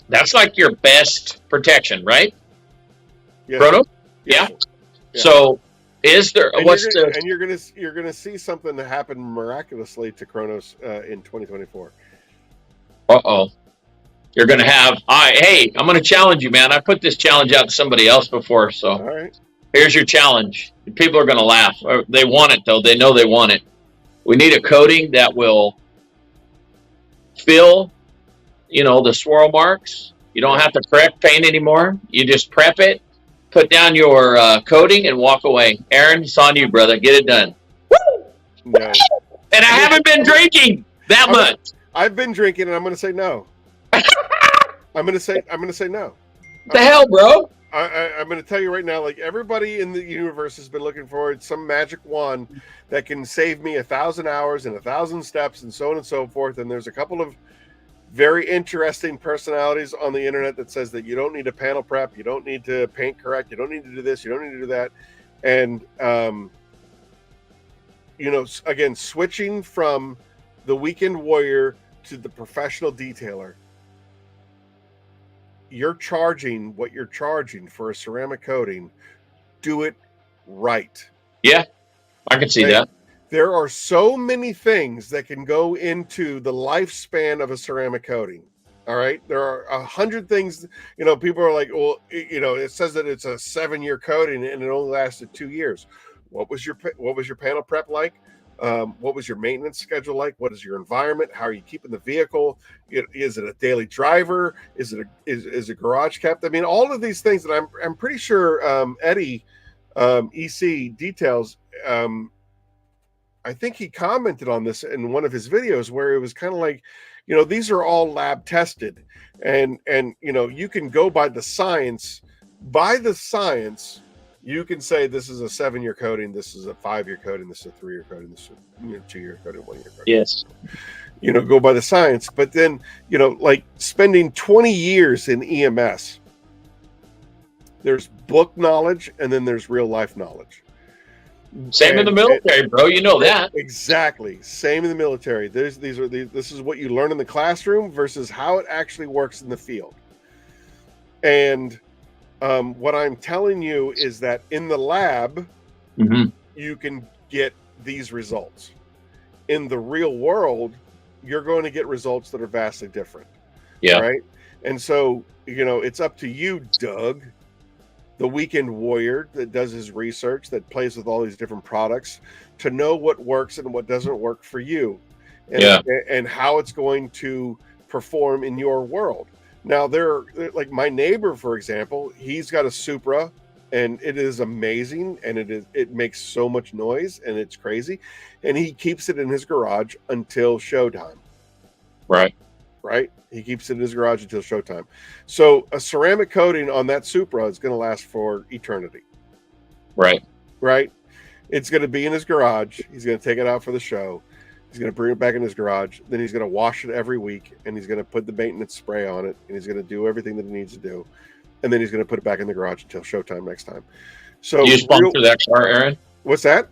that's like your best protection, right? Yes. Chronos? Yeah. So is there and you're gonna see something that happened miraculously to Chronos in 2024. Uh-oh. You're going to have, hey, I'm going to challenge you, man. I put this challenge out to somebody else before, so all right. Here's your challenge. People are going to laugh. They want it, though. They know they want it. We need a coating that will fill, the swirl marks. You don't have to prep paint anymore. You just prep it, put down your coating, and walk away. Aaron, it's on you, brother. Get it done. Woo! No. And I haven't been drinking that much. I've been drinking, and I'm going to say no. I'm gonna say no. What the hell, bro? I'm gonna tell you right now, like everybody in the universe has been looking for some magic wand that can save me 1,000 hours and 1,000 steps and so on and so forth. And there's a couple of very interesting personalities on the internet that says that you don't need a panel prep, you don't need to paint correct, you don't need to do this, you don't need to do that. And again, switching from the weekend warrior to the professional detailer. You're charging what you're charging for a ceramic coating. Do it right. Yeah, I can see that. There are so many things that can go into the lifespan of a ceramic coating. All right. There are 100 things, people are like, well, it says that it's a 7-year coating and it only lasted 2 years. What was your panel prep like? What was your maintenance schedule like? What is your environment? How are you keeping the vehicle? Is it a daily driver? Is it garage kept? I mean, all of these things that I'm pretty sure Eddie EC details. I think he commented on this in one of his videos where it was kind of like, these are all lab tested, and you can go by the science. By the science, you can say this is a 7-year coating, this is a 5-year coating, this is a 3-year coating, this is a 2-year coating, 1-year coating. Yes. Go by the science. But then, like spending 20 years in EMS, there's book knowledge and then there's real life knowledge. Same in the military, bro. You know that. Exactly. Same in the military. This is what you learn in the classroom versus how it actually works in the field. And what I'm telling you is that in the lab, you can get these results. In the real world, you're going to get results that are vastly different. Yeah. Right. And so, it's up to you, Doug, the weekend warrior that does his research, that plays with all these different products, to know what works and what doesn't work for you, and how it's going to perform in your world. Now, like my neighbor, for example, he's got a Supra, and it is amazing, and it makes so much noise, and it's crazy, and he keeps it in his garage until showtime. Right. Right. He keeps it in his garage until showtime. So a ceramic coating on that Supra is going to last for eternity. Right. Right? It's going to be in his garage. He's going to take it out for the show. He's going to bring it back in his garage. Then he's going to wash it every week, and he's going to put the maintenance spray on it, and he's going to do everything that he needs to do. And then he's going to put it back in the garage until showtime next time. So do you sponsor that car, Aaron? What's that?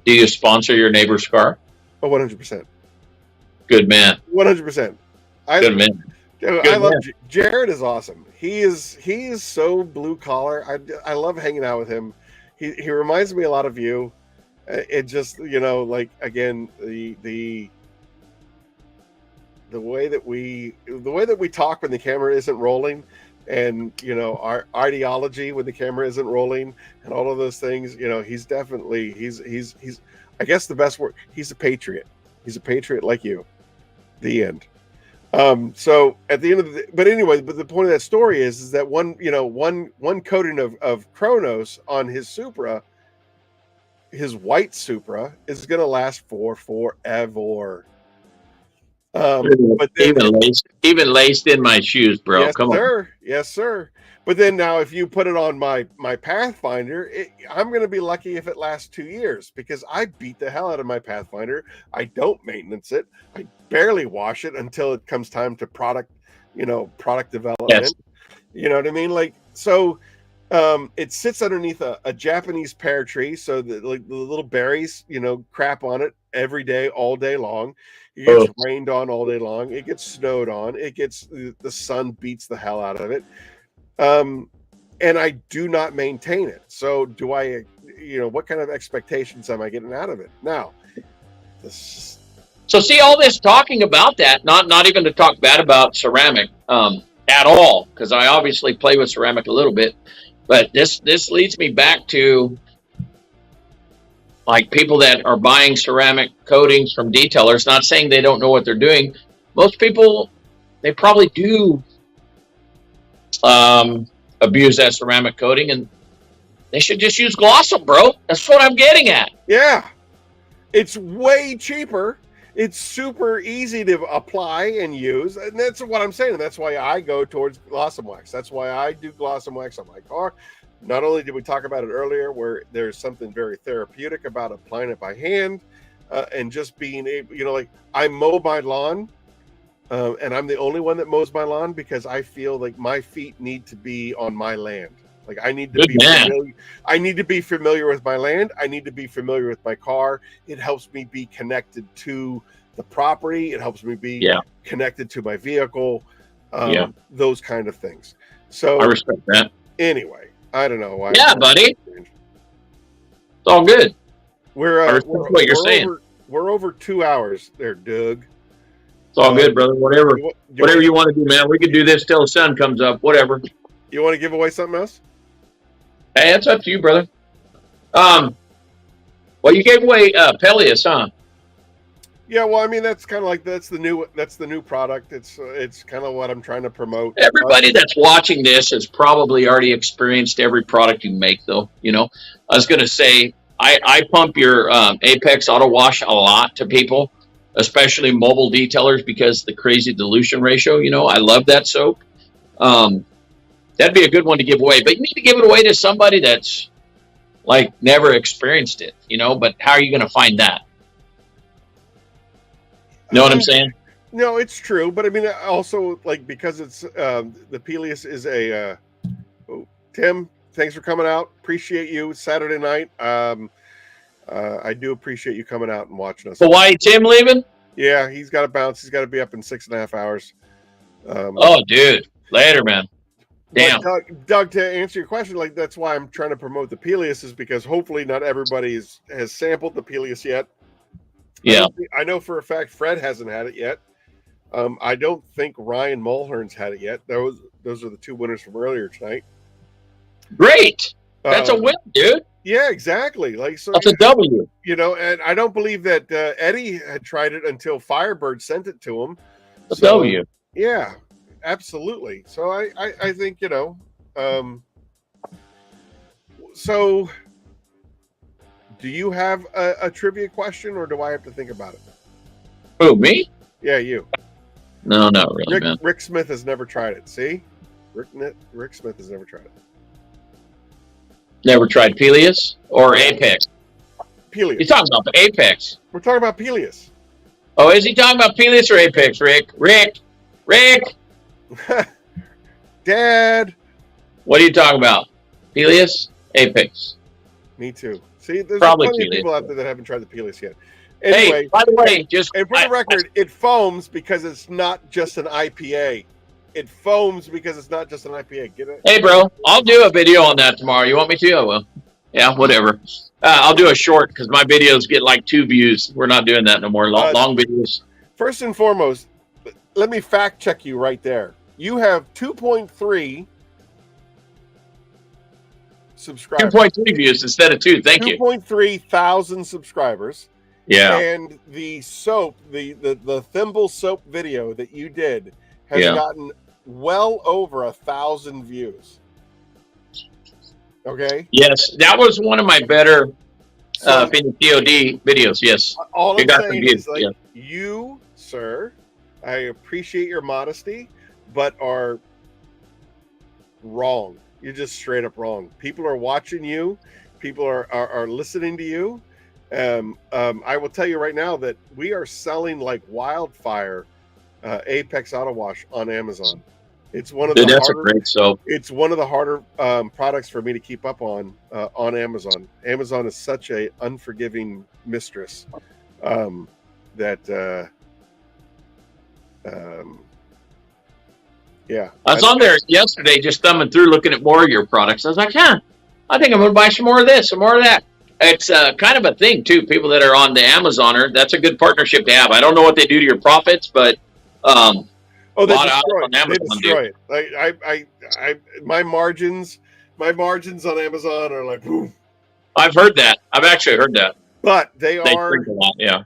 Do you sponsor your neighbor's car? Oh, 100%. Good man. 100%. Good man. I love Jared. Is awesome. He is so blue collar. I love hanging out with him. He reminds me a lot of you. It just, like, again, the way that we talk when the camera isn't rolling, and our ideology when the camera isn't rolling, and all of those things. He's definitely he's I guess the best word. He's a patriot. He's a patriot like you. The end. So at the end of but the point of that story is that one coating of Chronos on his Supra, his white Supra, is going to last for forever. But then, even laced in my shoes, bro. Yes, Come sir. on. Yes, sir. But then now, if you put it on my Pathfinder, I'm going to be lucky if it lasts 2 years, because I beat the hell out of my Pathfinder. I don't maintenance it. I barely wash it until it comes time to product development. Yes. You know what I mean? Like, so it sits underneath a Japanese pear tree. So the little berries, crap on it every day, all day long. It gets rained on all day long. It gets snowed on. It gets the sun beats the hell out of it. And I do not maintain it. So do I, what kind of expectations am I getting out of it? Now, so see all this talking about that, not even to talk bad about ceramic at all, because I obviously play with ceramic a little bit, but this leads me back to like people that are buying ceramic coatings from detailers, not saying they don't know what they're doing. Most people, they probably do abuse that ceramic coating, and they should just use Glossum, bro. That's what I'm getting at. Yeah. It's way cheaper. It's super easy to apply and use. And that's what I'm saying. That's why I go towards Glossum Wax. That's why I do Glossum Wax on my car. Not only did we talk about it earlier, where there's something very therapeutic about applying it by hand, and just being able, like, I mow my lawn, and I'm the only one that mows my lawn because I feel like my feet need to be on my land. Like, I need to be familiar. I need to be familiar with my land. I need to be familiar with my car. It helps me be connected to the property. It helps me be connected to my vehicle. Those kind of things. So I respect that. Anyway, I don't know why. Yeah, buddy. It's all good. We're what you're saying. We're over 2 hours there, Doug. It's all good, brother. Whatever you want to do, man. We could do this till the sun comes up. Whatever. You want to give away something else? Hey, that's up to you, brother. Well, you gave away Peleus, huh? Yeah, well, I mean, that's kind of like that's the new product. It's kind of what I'm trying to promote. Everybody that's watching this has probably already experienced every product you make, though. I was going to say, I pump your Apex Auto Wash a lot to people, especially mobile detailers, because the crazy dilution ratio. I love that soap. That'd be a good one to give away, but you need to give it away to somebody that's like never experienced it. But how are you going to find that? Know what I'm saying? No, it's true, but I mean, also, like, because it's the Peleus is a Tim, thanks for coming out. Appreciate you. Saturday night. I do appreciate you coming out and watching us. So why Tim leaving? Yeah, he's got to bounce. He's got to be up in 6.5 hours. Oh, dude, later, man. Damn. Doug, to answer your question, like, that's why I'm trying to promote the Peleus, is because hopefully not everybody has sampled the Peleus yet. Yeah, I know for a fact Fred hasn't had it yet. I don't think Ryan Mulhern's had it yet. Those are the two winners from earlier tonight. Great. That's a win, dude. Yeah, exactly. Like, so that's a W. And I don't believe that Eddie had tried it until Firebird sent it to him. A W. Yeah, absolutely. So I think, so do you have a trivia question, or do I have to think about it? Who, me? Yeah, you. No, not really, man. Rick Smith has never tried it. See, Rick Smith has never tried it. Never tried Peleus or Apex. Peleus. He's talking about Apex. We're talking about Peleus. Oh, is he talking about Peleus or Apex, Rick? Rick. Dad. What are you talking about? Peleus, Apex. Me too. See, there's Probably plenty of Peleus. people out there that haven't tried the Peleus yet. Anyway, hey, by the way, and for the record, it foams because it's not just an IPA. It foams because it's not just an IPA. Get it? Hey, bro, I'll do a video on that tomorrow. You want me to? I will. Yeah, whatever. I'll do a short because my videos get like 2 views. We're not doing that no more. Long videos. First and foremost, let me fact check you right there. You have 2.3 subscribers. 2.3 views instead of 2. Thank you. 2.3 thousand subscribers. Yeah. And the soap, the thimble soap video that you did has gotten well over 1,000 views. Okay. Yes, that was one of my better Phoenix E.O.D videos. Yes. All I'm saying is, like, you, sir, I appreciate your modesty, but are wrong. You're just straight up wrong. People are watching you. People are listening to you. I will tell you right now that we are selling like wildfire Apex Auto Wash on Amazon. It's one of the that's harder, a great soap. It's one of the harder products for me to keep up on Amazon. Amazon is such a unforgiving mistress that yeah. I was on there yesterday just thumbing through, looking at more of your products. I was like, I think I'm going to buy some more of this, some more of that. It's kind of a thing, too. People that are on the Amazoner, that's a good partnership to have. I don't know what they do to your profits, but they destroy it. Like my margins on Amazon are like, ooh. I've heard that. I've actually heard that. But they are shrink a lot, yeah.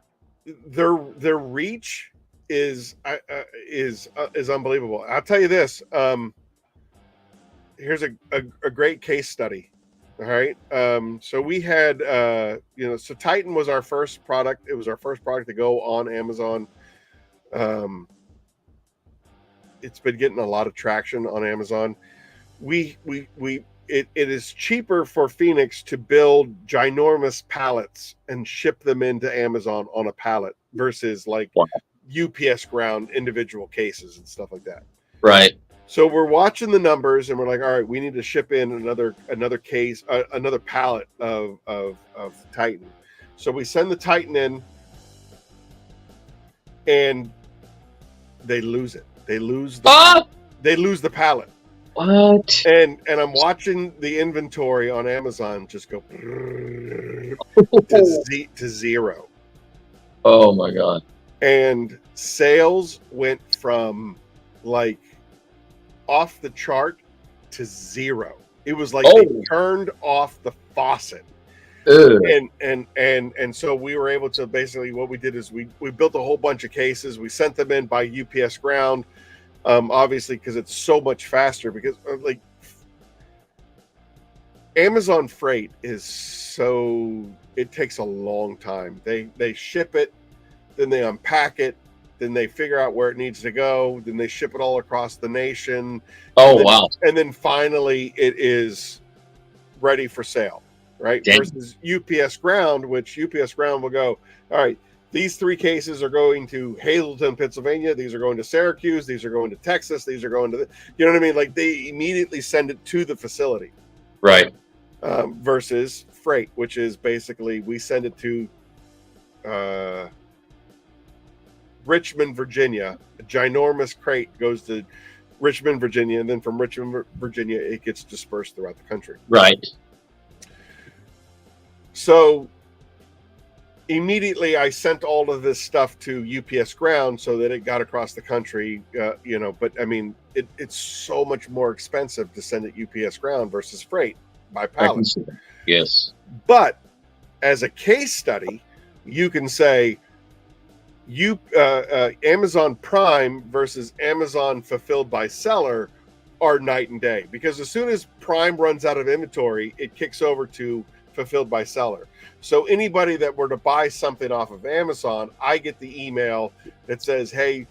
Their reach is unbelievable. I'll tell you this. Here's a great case study. All right. So we had so Titan was our first product. It was our first product to go on Amazon. It's been getting a lot of traction on Amazon. It is cheaper for Phoenix to build ginormous pallets and ship them into Amazon on a pallet versus like UPS ground individual cases and stuff like that. Right. So we're watching the numbers and we're like, all right, we need to ship in another case, another pallet of Titan. So we send the Titan in and they lose it. They lose the pallet. What? And I'm watching the inventory on Amazon just go to zero. Oh my God. And sales went from like off the chart to zero. It was like they turned off the faucet. And so we were able to basically, what we did is we built a whole bunch of cases. We sent them in by UPS ground, obviously because it's so much faster. Because like Amazon freight it takes a long time. They ship it, then they unpack it, then they figure out where it needs to go, then they ship it all across the nation. Wow! And then finally, it is ready for sale. Right. Dang. Versus UPS ground, which UPS ground will go, all right, these 3 cases are going to Hazleton, Pennsylvania. These are going to Syracuse. These are going to Texas. These are going to, you know what I mean? Like they immediately send it to the facility. Right. Versus freight, which is basically we send it to Richmond, Virginia. A ginormous crate goes to Richmond, Virginia. And then from Richmond, Virginia, it gets dispersed throughout the country. Right. So immediately I sent all of this stuff to UPS ground so that it got across the country, but I mean, it's so much more expensive to send it UPS ground versus freight by pallet. Yes. But as a case study, you can say Amazon Prime versus Amazon Fulfilled by Seller are night and day, because as soon as Prime runs out of inventory, it kicks over to Fulfilled by Seller. So anybody that were to buy something off of Amazon, I get the email that says, hey,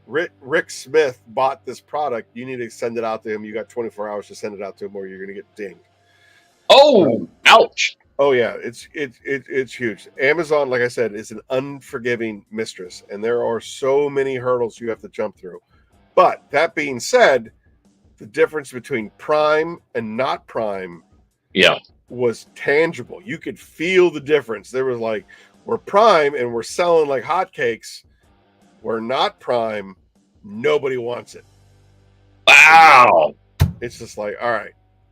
Rick Smith bought this product. You need to send it out to him. You got 24 hours to send it out to him, or you're going to get dinged. Oh, ouch. Oh yeah, it's huge. Amazon, like I said, is an unforgiving mistress, and there are so many hurdles you have to jump through. But that being said, the difference between Prime and not Prime, was tangible. You could feel the difference. There was like, we're Prime and we're selling like hotcakes. We're not Prime, nobody wants it. Wow. It's just like, all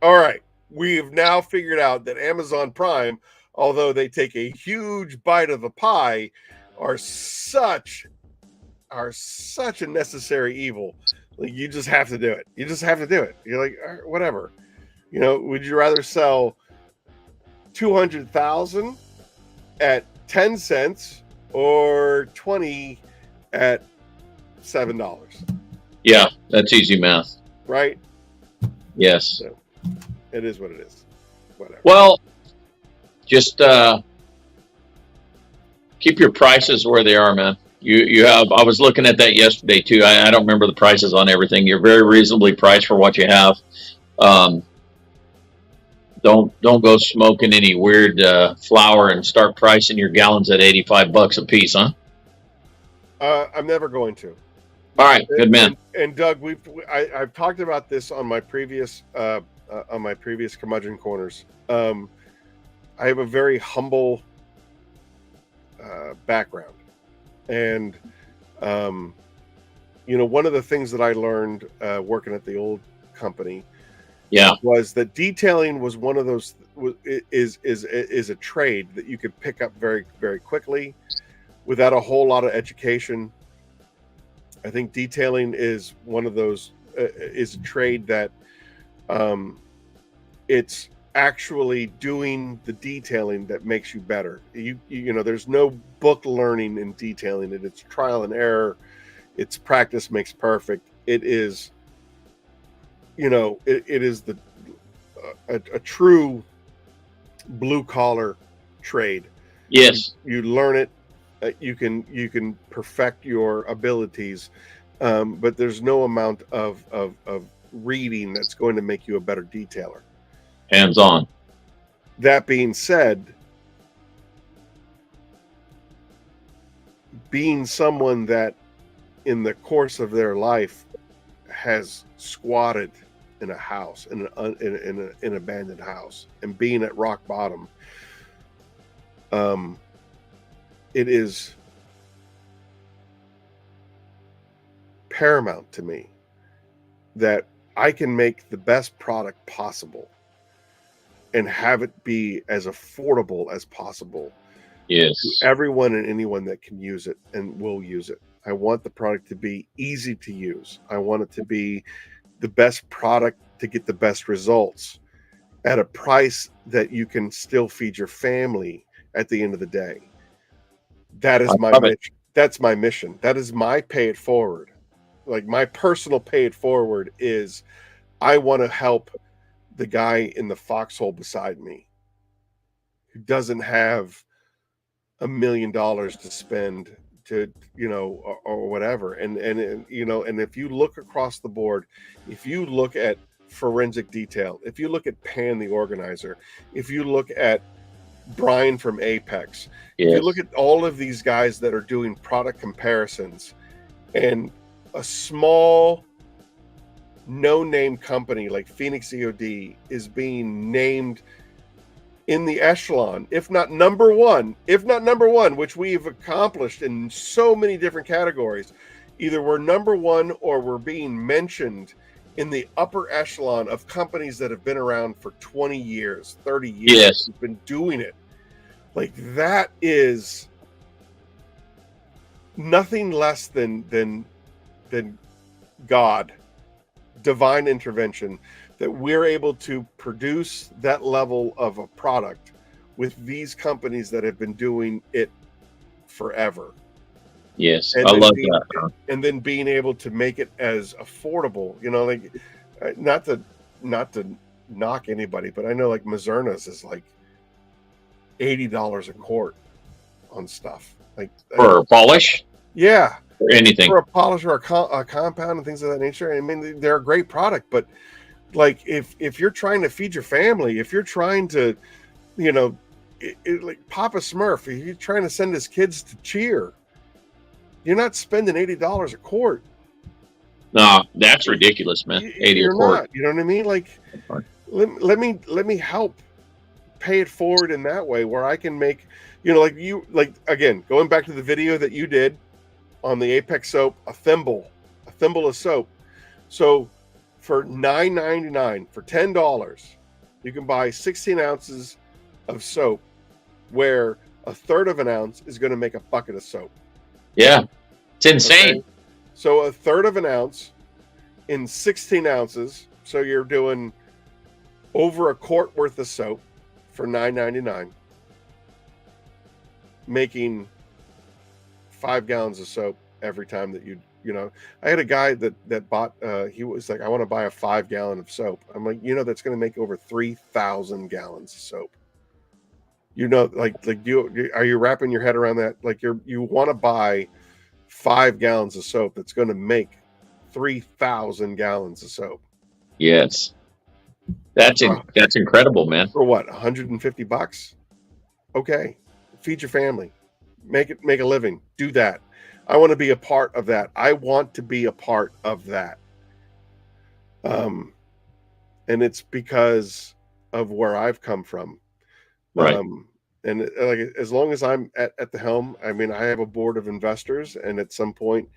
right. We've now figured out that Amazon Prime, although they take a huge bite of the pie, are such a necessary evil. Like, you just have to do it. You just have to do it. You're like, all right, whatever. You know, would you rather sell 200,000 at 10 cents or 20 at $7? Yeah, that's easy math. Right? Yes. So, it is what it is. Whatever. Well, just keep your prices where they are, man. You have. I was looking at that yesterday too. I don't remember the prices on everything. You're very reasonably priced for what you have. Don't go smoking any weird flower and start pricing your gallons at $85 a piece, huh? I'm never going to. All right, good man. And Doug, I've talked about this on my previous Curmudgeon Corners. I have a very humble background, and one of the things that I learned working at the old company, was that detailing was one of those is a trade that you could pick up very, very quickly without a whole lot of education. I think detailing is one of those is a trade that it's actually doing the detailing that makes you better. You know, there's no book learning in detailing it. It's trial and error. It's practice makes perfect. It is, it is a true blue collar trade. Yes, you learn it. You can perfect your abilities, but there's no amount of reading that's going to make you a better detailer. Hands on. That being said, being someone that in the course of their life has squatted in a house, in an abandoned house, and being at rock bottom, it is paramount to me that I can make the best product possible and have it be as affordable as possible. Yes. To everyone and anyone that can use it and will use it. I want the product to be easy to use. I want it to be the best product to get the best results at a price that you can still feed your family at the end of the day. That is my mission. That's my mission. That is my pay it forward. Like, my personal pay it forward is I want to help the guy in the foxhole beside me who doesn't have $1 million to spend to, or whatever. And if you look across the board, if you look at Forensic Detail, if you look at Pan the Organizer, if you look at Brian from Apex, if you look at all of these guys that are doing product comparisons, and a small no-name company like Phoenix E.O.D is being named in the echelon, if not number one, which we've accomplished in so many different categories. Either we're number one or we're being mentioned in the upper echelon of companies that have been around for 20 years, 30 years. Yes. We've been doing it. Like, that is nothing less than God, divine intervention, that we're able to produce that level of a product with these companies that have been doing it forever. Yes, I love that. And then being able to make it as affordable, like, not to knock anybody, but I know like Mazerna's is like $80 a quart on stuff. Like, for polish? Yeah. for anything. for a polish or a compound and things of that nature. I mean, they're a great product, but like if you're trying to feed your family, if you're trying to, you know, like Papa Smurf, if you're trying to send his kids to cheer, you're not spending $80 a quart. No, that's ridiculous, man. 80 You're a quart. not. You know what I mean? Like, let me help pay it forward in that way, where I can make, you know, like again, going back to the video that you did on the Apex soap, a thimble of soap. So for $9.99, for $10, you can buy 16 ounces of soap, where a third of an ounce is going to make a bucket of soap. Yeah, it's insane. Okay? So a third of an ounce in 16 ounces. So you're doing over a quart worth of soap for $9.99, making 5 gallons of soap every time that you know. I had a guy that bought, he was like, I want to buy a 5 gallon of soap. I'm like, you know, that's going to make over 3,000 gallons of soap. You know, like are you wrapping your head around that? Like you want to buy 5 gallons of soap that's going to make 3,000 gallons of soap. Yes, that's incredible, man. For what, $150? Okay, feed your family, make a living, do that. I want to be a part of that. I want to be a part of that. And it's because of where I've come from. Right. And like, as long as I'm at the helm, I mean, I have a board of investors, and at some point,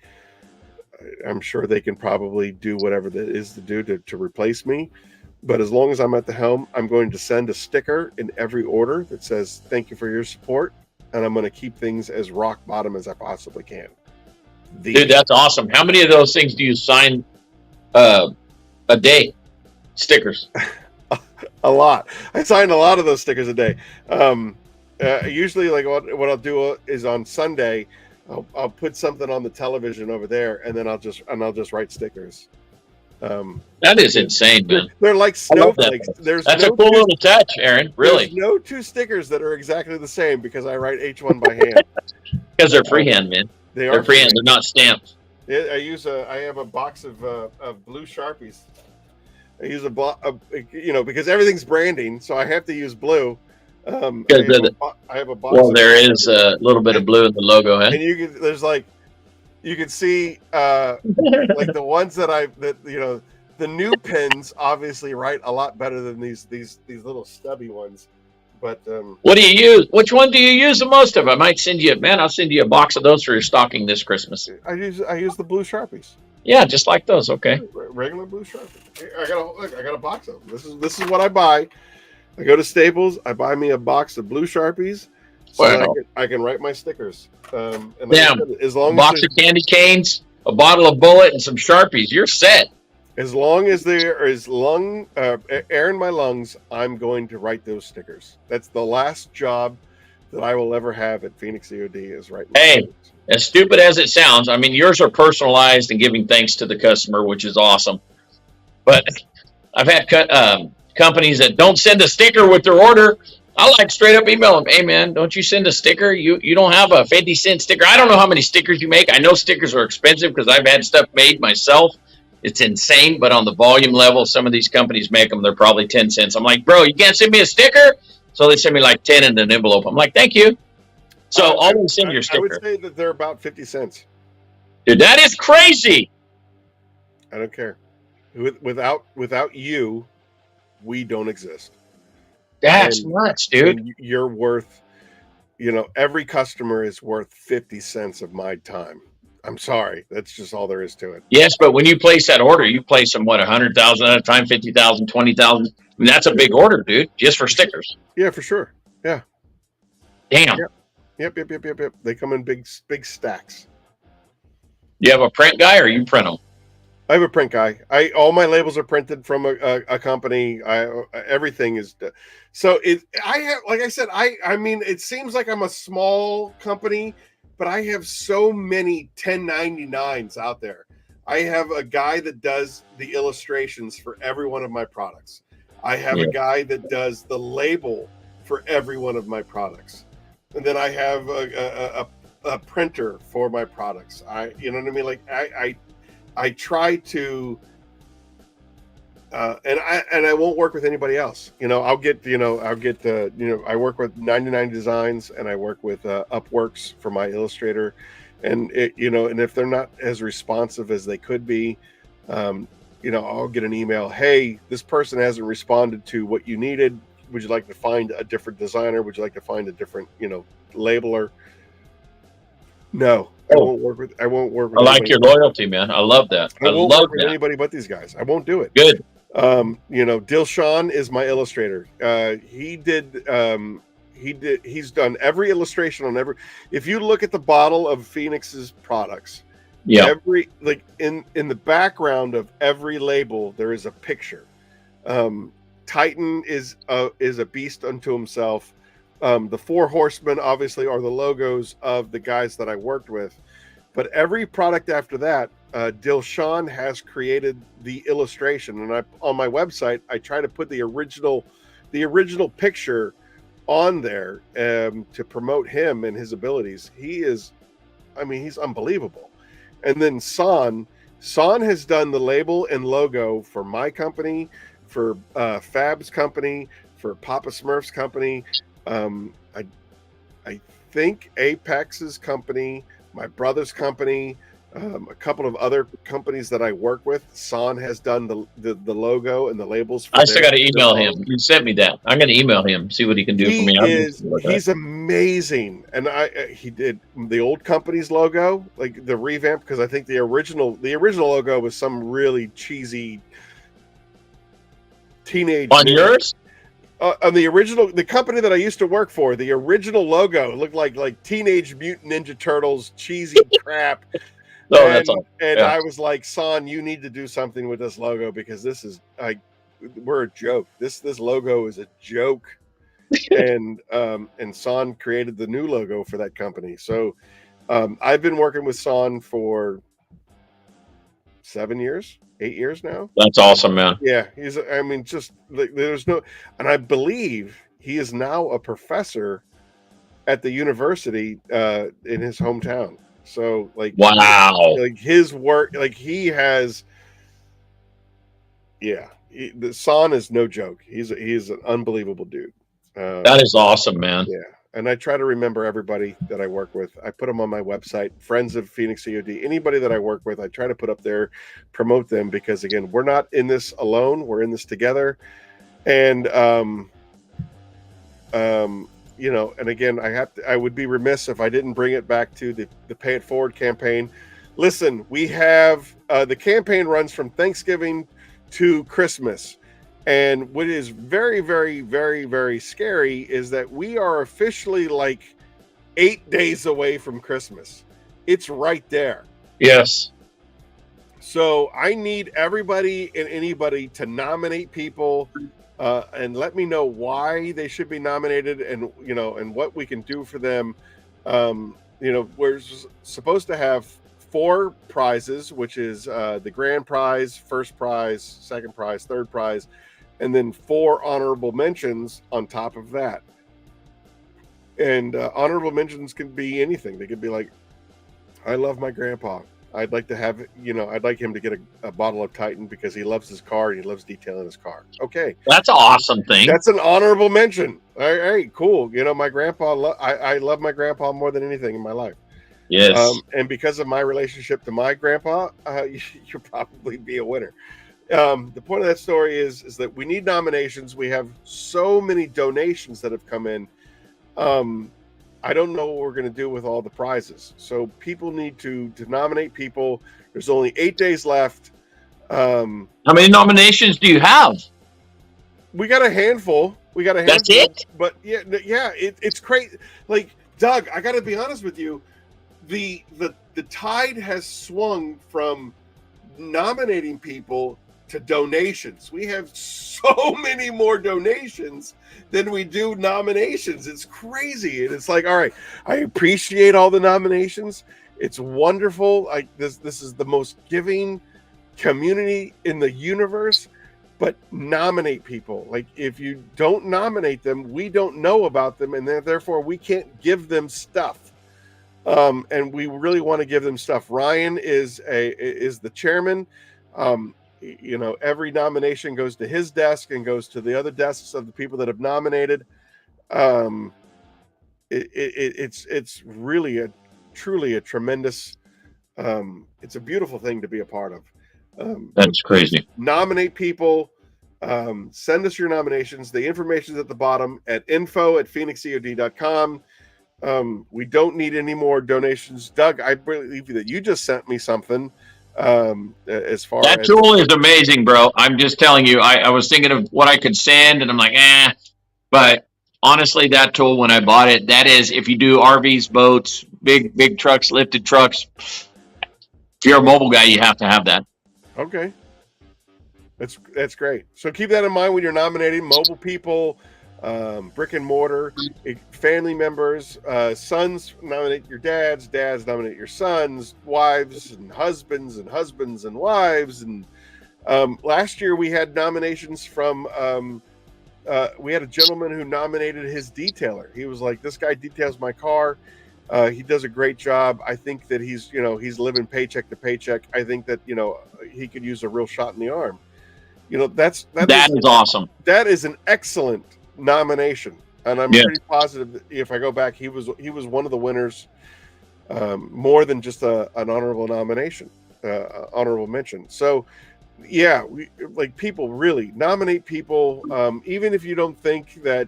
I'm sure they can probably do whatever that is to do to replace me. But as long as I'm at the helm, I'm going to send a sticker in every order that says, thank you for your support. And I'm going to keep things as rock bottom as I possibly can. Dude, that's awesome. How many of those things do you sign a day? Stickers. A lot. I signed a lot of those stickers a day. Usually, like what I'll do is on Sunday, I'll put something on the television over there, and then I'll just write stickers. That is insane, man. They're like snowflakes. That's a cool little touch, Aaron. Really. There's no 2 stickers that are exactly the same, because I write each one by hand. Because they're freehand, man. They're freehand. They're not stamped. I have a box of blue Sharpies. I use because everything's branding, so I have to use blue. I have a box. Well, there is a little bit of blue in the logo, huh? And you can see like the ones that the new pins obviously write a lot better than these little stubby ones. But what do you use? Which one do you use the most of? I might send you, I'll send you a box of those for your stocking this Christmas. I use the blue Sharpies. Yeah, just like those. Okay. Regular blue Sharpies. I got a box of them. This is what I buy. I go to Staples. I buy me a box of blue Sharpies, so that I can write my stickers. And like I said, as long box of candy canes, a bottle of Bullet, and some Sharpies, you're set. As long as there is air in my lungs, I'm going to write those stickers. That's the last job that I will ever have at Phoenix E.O.D. is writing. Hey, as stupid as it sounds, I mean, yours are personalized and giving thanks to the customer, which is awesome. But I've had companies that don't send a sticker with their order. I like straight up email them. Hey, man, don't you send a sticker? You don't have a 50-cent sticker. I don't know how many stickers you make. I know stickers are expensive because I've had stuff made myself. It's insane, but on the volume level, some of these companies make them. They're probably 10 cents. I'm like, bro, you can't send me a sticker? So they send me like 10 in an envelope. I'm like, thank you. So always send your sticker. I would say that they're about 50 cents. Dude, that is crazy. I don't care. Without you, we don't exist. That's nuts, dude. And you're worth, every customer is worth 50 cents of my time. I'm sorry. That's just all there is to it. Yes, but when you place that order, you place them, 100,000 at a time, 50,000, 20,000. I mean, that's a big order, dude, just for stickers. Yeah, for sure. Yeah. Damn. Yep. They come in big stacks. You have a print guy, or you print them? I have a print guy. All my labels are printed from a company. Everything is. So like I said, I mean, it seems like I'm a small company, but I have so many 1099s out there. I have a guy that does the illustrations for every one of my products. I have a guy that does the label for every one of my products. And then I have a printer for my products. You know what I mean? Like I try to, and I won't work with anybody else. I work with 99 Designs, and I work with Upworks for my Illustrator, and and if they're not as responsive as they could be, I'll get an email. Hey, this person hasn't responded to what you needed. Would you like to find a different designer? Would you like to find a different, labeler? No, I won't work with. I won't work with. I like your loyalty, man. I love that. I won't work with anybody but these guys. I won't do it. Good. Dilshan is my illustrator. He's done every illustration on every. If you look at the bottle of Phoenix's products, every in the background of every label there is a picture. Titan is a beast unto himself. The 4 horsemen obviously are the logos of the guys that I worked with, but every product after that, Dilshan has created the illustration, and on my website I try to put the original picture on there to promote him and his abilities. He's unbelievable. And then San has done the label and logo for my company, for Fab's company, for Papa Smurf's company. I think Apex's company, my brother's company, a couple of other companies that I work with. San has done the logo and the labels. I still got to email him. You sent me that. I'm going to email him, see what he can do for me. He's amazing, and he did the old company's logo, like the revamp, because I think the original logo was some really cheesy teenage. On yours? On the company that I used to work for, the original logo looked like Teenage Mutant Ninja Turtles cheesy crap. That's awesome. And I was like, San, you need to do something with this logo, because this is we're a joke. This logo is a joke. and San created the new logo for that company. So I've been working with San for 8 years now. That's awesome, man. Yeah, there's no, and I believe he is now a professor at the university in his hometown. So wow, his work, he has, the San is no joke. He's an unbelievable dude. That is awesome, man. Yeah. And I try to remember everybody that I work with. I put them on my website, friends of Phoenix E.O.D. Anybody that I work with, I try to put up there, promote them, because again, we're not in this alone. We're in this together. And, and again, I would be remiss if I didn't bring it back to the Pay It Forward campaign. Listen, we have, the campaign runs from Thanksgiving to Christmas. And what is very, very, very, very scary is that we are officially 8 days away from Christmas. It's right there. Yes. So I need everybody and anybody to nominate people and let me know why they should be nominated, and and what we can do for them. We're supposed to have 4 prizes, which is the grand prize, first prize, second prize, third prize, and then 4 honorable mentions on top of that. And honorable mentions can be anything. They could be like, I love my grandpa. I'd like to have, I'd like him to get a bottle of Titan because he loves his car and he loves detailing his car. Okay. That's an awesome thing. That's an honorable mention. All right, cool. My grandpa, I love my grandpa more than anything in my life. Yes. And because of my relationship to my grandpa, you'll probably be a winner. The point of that story is that we need nominations. We have so many donations that have come in. I don't know what we're going to do with all the prizes. So people need to nominate people. There's only 8 days left. How many nominations do you have? We got a handful. That's it? But it's crazy. Doug, I got to be honest with you. The tide has swung from nominating people to donations. We have so many more donations than we do nominations. It's crazy. And it's all right, I appreciate all the nominations. It's wonderful. This is the most giving community in the universe, but nominate people. If you don't nominate them, we don't know about them, and therefore we can't give them stuff. And we really want to give them stuff. Ryan is the chairman. Every nomination goes to his desk and goes to the other desks of the people that have nominated. Um, it's really truly a tremendous. It's a beautiful thing to be a part of. That's crazy. Nominate people. Send us your nominations. The information is at the bottom at info@phoenixeod.com. We don't need any more donations. Doug, I believe that you just sent me something. As far That as tool is amazing, bro. I'm just telling you. I was thinking of what I could send, and I'm like, But honestly, that tool, when I bought it, that is, if you do RVs, boats, big trucks, lifted trucks, if you're a mobile guy, you have to have that. Okay, that's great. So keep that in mind when you're nominating mobile people, brick and mortar, family members. Sons nominate your dads. Dads nominate your sons. Wives and husbands and wives. And last year we had nominations from. We had a gentleman who nominated his detailer. He was like, "This guy details my car. He does a great job. I think that he's living paycheck to paycheck. I think that he could use a real shot in the arm." That is awesome. That is an excellent nomination, and I'm pretty positive that if I go back, he was one of the winners, more than just an honorable nomination, honorable mention. So. Yeah, people really nominate people, even if you don't think that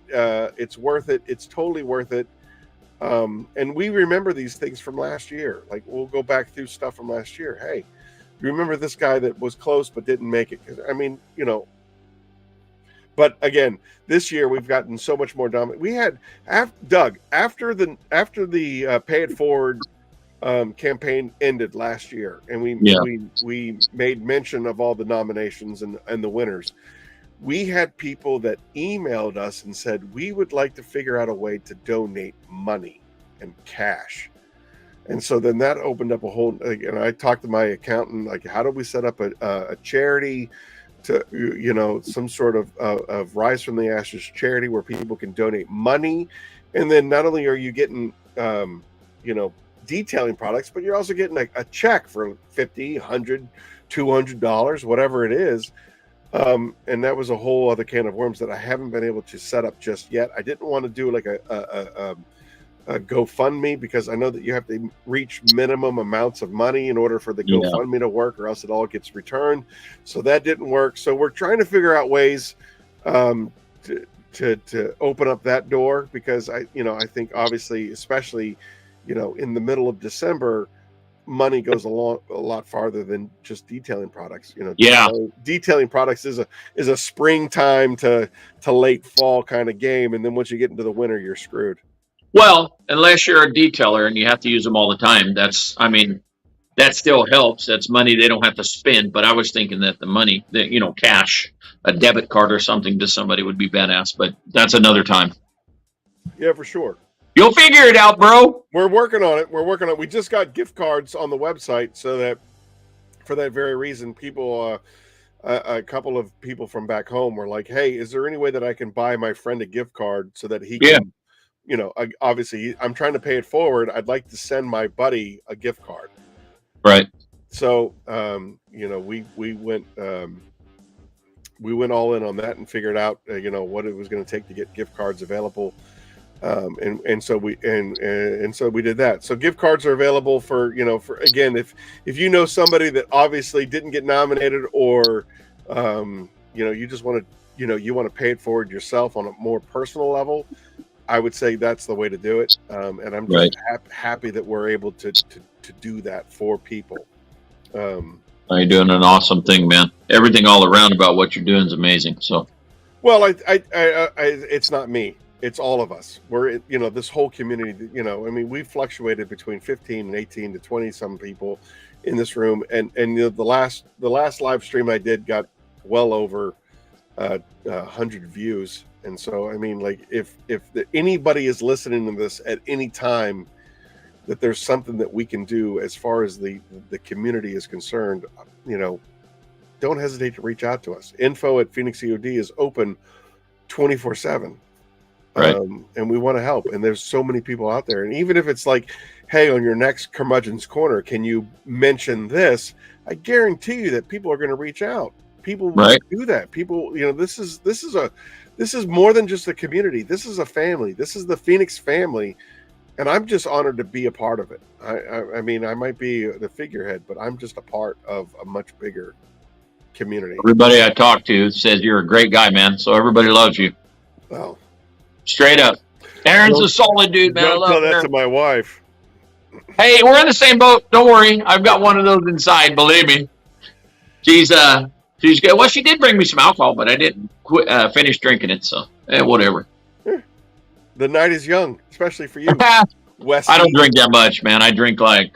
it's worth it. It's totally worth it. And we remember these things from last year. Like, we'll go back through stuff from last year. Hey, you remember this guy that was close but didn't make it? But again, this year we've gotten so much more dominant. We had Doug after the Pay It Forward campaign ended last year, and we made mention of all the nominations and the winners. We had people that emailed us and said, we would like to figure out a way to donate money and cash. And so then that opened up a whole, and I talked to my accountant, like, how do we set up a charity to, some sort of Rise from the Ashes charity where people can donate money. And then not only are you getting, detailing products, but you're also getting a check for $50, $100, $200, whatever it is. And that was a whole other can of worms that I haven't been able to set up just yet. I didn't want to do like a GoFundMe, because I know that you have to reach minimum amounts of money in order for the GoFundMe to work, or else it all gets returned. So that didn't work. So we're trying to figure out ways to open up that door, because I think obviously, especially in the middle of December, money goes a lot farther than just detailing products. Detailing products is a springtime to late fall kind of game, and then once you get into the winter, you're screwed. Well, unless you're a detailer and you have to use them all the time, that still helps. That's money they don't have to spend. But I was thinking that the money, that cash, a debit card or something to somebody would be badass. But that's another time. Yeah, for sure. You'll figure it out, bro. We're working on it. We just got gift cards on the website, so that for that very reason, people, a couple of people from back home were like, "Hey, is there any way that I can buy my friend a gift card so that he can, obviously I'm trying to pay it forward. I'd like to send my buddy a gift card." Right. So, we went all in on that and figured out, what it was going to take to get gift cards available. So we did that. So gift cards are available for again, if you know somebody that obviously didn't get nominated, or you just want to you want to pay it forward yourself on a more personal level, I would say that's the way to do it. And I'm just happy that we're able to do that for people. You're doing an awesome thing, man. Everything all around about what you're doing is amazing. So, well, I it's not me. It's all of us. We're, this whole community, we fluctuated between 15 and 18 to 20 some people in this room. And the last live stream I did got well over 100 views. And so, if anybody is listening to this at any time, that there's something that we can do as far as the community is concerned, don't hesitate to reach out to us. Info@Phoenix E.O.D is open 24/7. Right. And we want to help. And there's so many people out there. And even if it's like, hey, on your next Curmudgeon's Corner, can you mention this? I guarantee you that people are going to reach out. People Right. do that. People, this is more than just a community. This is a family. This is the Phoenix family, and I'm just honored to be a part of it. I mean, I might be the figurehead, but I'm just a part of a much bigger community. Everybody I talk to says you're a great guy, man. So everybody loves you. Well, straight up. Aaron's a solid dude, man. I don't love tell that Aaron. to my wife. Hey, we're in the same boat. Don't worry. I've got one of those inside. Believe me. She's good. Well, she did bring me some alcohol, but I didn't finish drinking it. So whatever. The night is young, especially for you, Wes. I don't drink that much, man. I drink like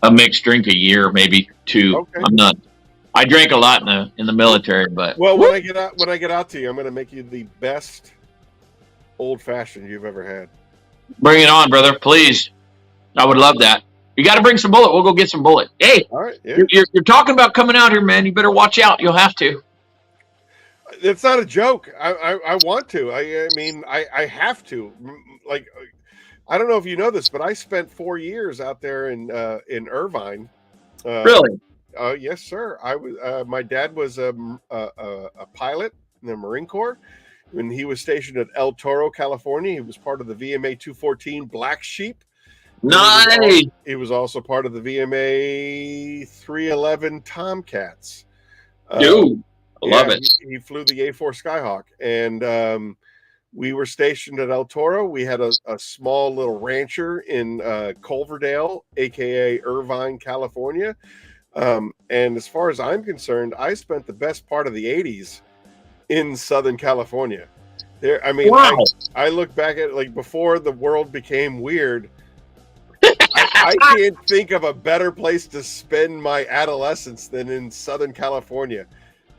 a mixed drink a year, maybe 2. Okay. I'm not. I drank a lot in the military, but when I get out to you, I'm going to make you the best old fashioned you've ever had. Bring it on, brother. Please. I would love that. You got to bring some bullet. We'll go get some bullet. Hey, all right, yeah. You're talking about coming out here, man. You better watch out. You'll have to. It's not a joke. I want to. I mean, I have to. Like, I don't know if you know this, but I spent 4 years out there in Irvine. Really? Yes, sir. I was. My dad was a pilot in the Marine Corps. When he was stationed at El Toro, California, he was part of the VMA 214 Black Sheep. Nice. He was also part of the VMA 311 Tomcats. Dude, I love it. He flew the A4 Skyhawk, and we were stationed at El Toro. We had a small little rancher in Culverdale, aka Irvine, California. And as far as I'm concerned, I spent the best part of the 80s in Southern California. I mean, wow. I look back at it, like, before the world became weird. I can't think of a better place to spend my adolescence than in Southern California.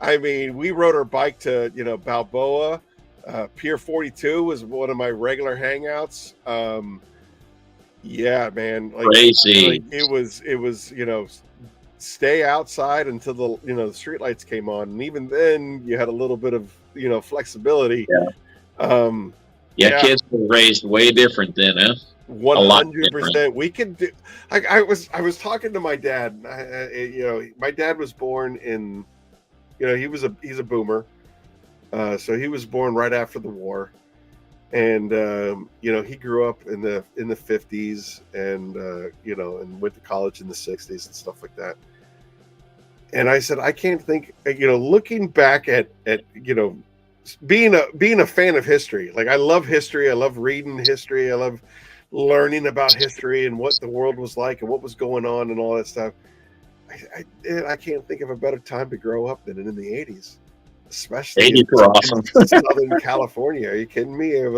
I mean, we rode our bike to, Balboa. Pier 42 was one of my regular hangouts. Yeah, man. Crazy. It was, stay outside until the streetlights came on. And even then you had a little bit of, flexibility. Yeah. Kids were raised way different then, huh? 100%. We could do. I was talking to my dad. My dad was born in, he's a boomer, so he was born right after the war, and he grew up in the 50s, and and went to college in the 60s and stuff like that. And I said, I can't think, looking back at being a fan of history. Like, I love history. I love reading history. I love learning about history and what the world was like and what was going on and all that stuff. I can't think of a better time to grow up than in the 80s, especially in awesome. Southern California. Are you kidding me? It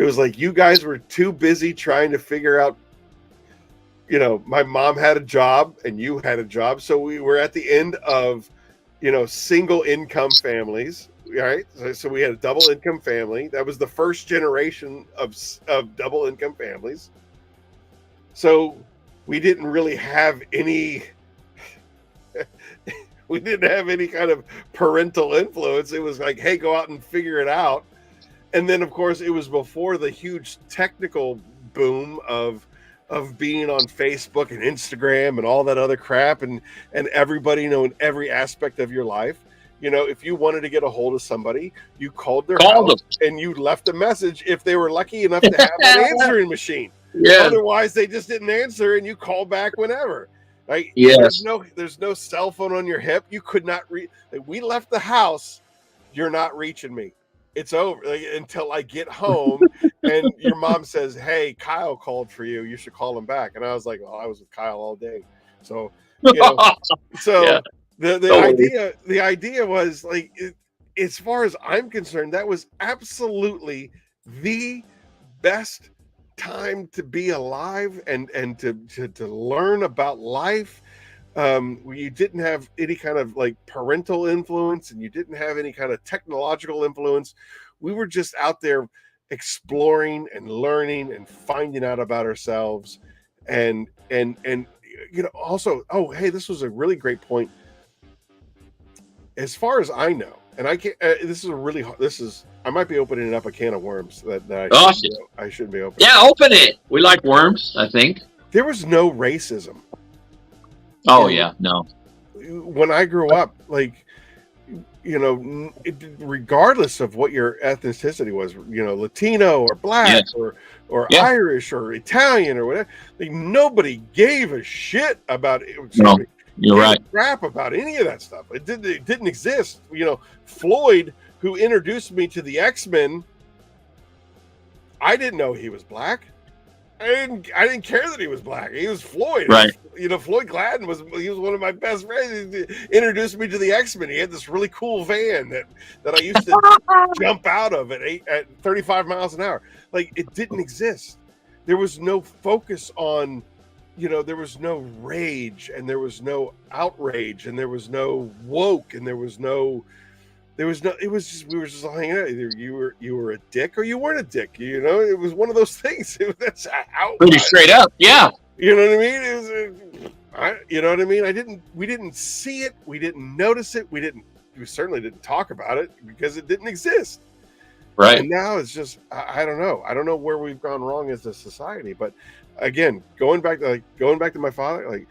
was like you guys were too busy trying to figure out, my mom had a job and you had a job. So we were at the end of, single income families. Right, so we had a double income family. That was the first generation of double income families. So we didn't really have any. We didn't have any kind of parental influence. It was like, hey, go out and figure it out. And then, of course, it was before the huge technical boom of being on Facebook and Instagram and all that other crap, and everybody knowing every aspect of your life. If you wanted to get a hold of somebody, you called their house and you left a message if they were lucky enough to have an answering machine. Yeah. Otherwise, they just didn't answer, and you call back whenever. Right? Yes. There's no cell phone on your hip. You could not reach. We left the house. You're not reaching me. It's over until I get home, and your mom says, "Hey, Kyle called for you. You should call him back." And I was like, "Well, I was with Kyle all day." So, Yeah. The idea was like, as far as I'm concerned, that was absolutely the best time to be alive and to learn about life. You didn't have any kind of like parental influence, and you didn't have any kind of technological influence. We were just out there exploring and learning and finding out about ourselves, and also, oh, hey, this was a really great point. As far as I know, and I can't. I might be opening up a can of worms that I shouldn't be opening. Yeah, open it. We like worms, I think. there was no racism. Oh yeah, no. When I grew up, like, you know, regardless of what your ethnicity was, you know, Latino or black Yes. or Yeah. Irish or Italian or whatever, like nobody gave a shit about it. No, you're right. Crap about any of that stuff. It didn't exist. You know, Floyd, who introduced me to the X-Men, I didn't know he was black. I didn't care that he was black. He was Floyd. Right. You know, Floyd Gladden was one of my best friends. He introduced me to the X-Men. He had this really cool van that I used to jump out of at 35 miles an hour. Like, it didn't exist. There was no focus on, you know, there was no rage and there was no outrage and there was no woke and it was just, we were just all hanging out. Either you were a dick or you weren't a dick. You know, it was one of those things. That's how Pretty straight up. Yeah. You know what I mean? You know what I mean? We didn't see it. We didn't notice it. We certainly didn't talk about it because it didn't exist. Right. And now it's just, I don't know. I don't know where we've gone wrong as a society, but again, going back to my father, like,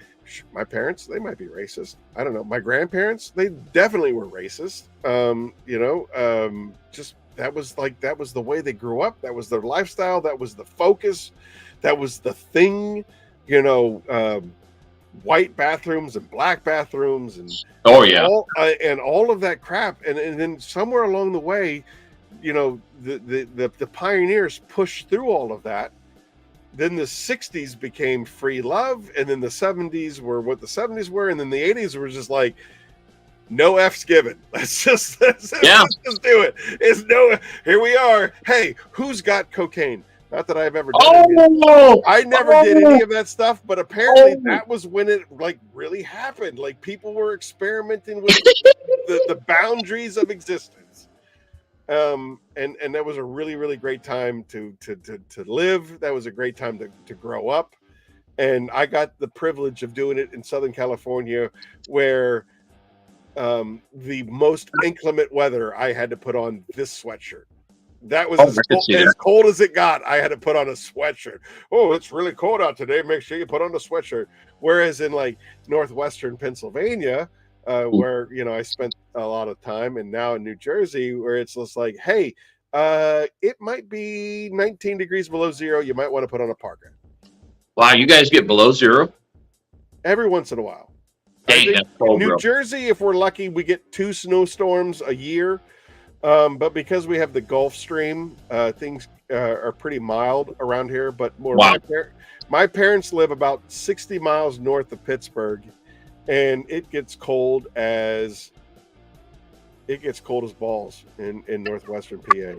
my parents, they might be racist. I don't know. My grandparents, they definitely were racist. Just that was the way they grew up. That was their lifestyle. That was the focus. That was the thing. You know, white bathrooms and black bathrooms and all of that crap. And then somewhere along the way, you know, the pioneers pushed through all of that. Then the 60s became free love, and then the 70s were what the 70s were, and then the 80s were just like, no F's given. Let's just do it. It's no, here we are. Hey, who's got cocaine? Not that I've ever done it. I never did any of that stuff, but apparently that was when it like really happened. Like, people were experimenting with the boundaries of existence. And that was a really, really great time to live. That was a great time to grow up. And I got the privilege of doing it in Southern California, where the most inclement weather, I had to put on this sweatshirt. That was as cold as it got. I had to put on a sweatshirt. Oh, it's really cold out today. Make sure you put on a sweatshirt. Whereas in like northwestern Pennsylvania, where, you know, I spent a lot of time, and now in New Jersey, where it's just like, hey, it might be 19 degrees below zero. You might want to put on a parka. Wow, you guys get below zero? Every once in a while. Dang, that's cold, New Jersey, if we're lucky, we get 2 snowstorms a year. But because we have the Gulf Stream, things are pretty mild around here. But my parents live about 60 miles north of Pittsburgh, and it gets cold as balls in northwestern PA.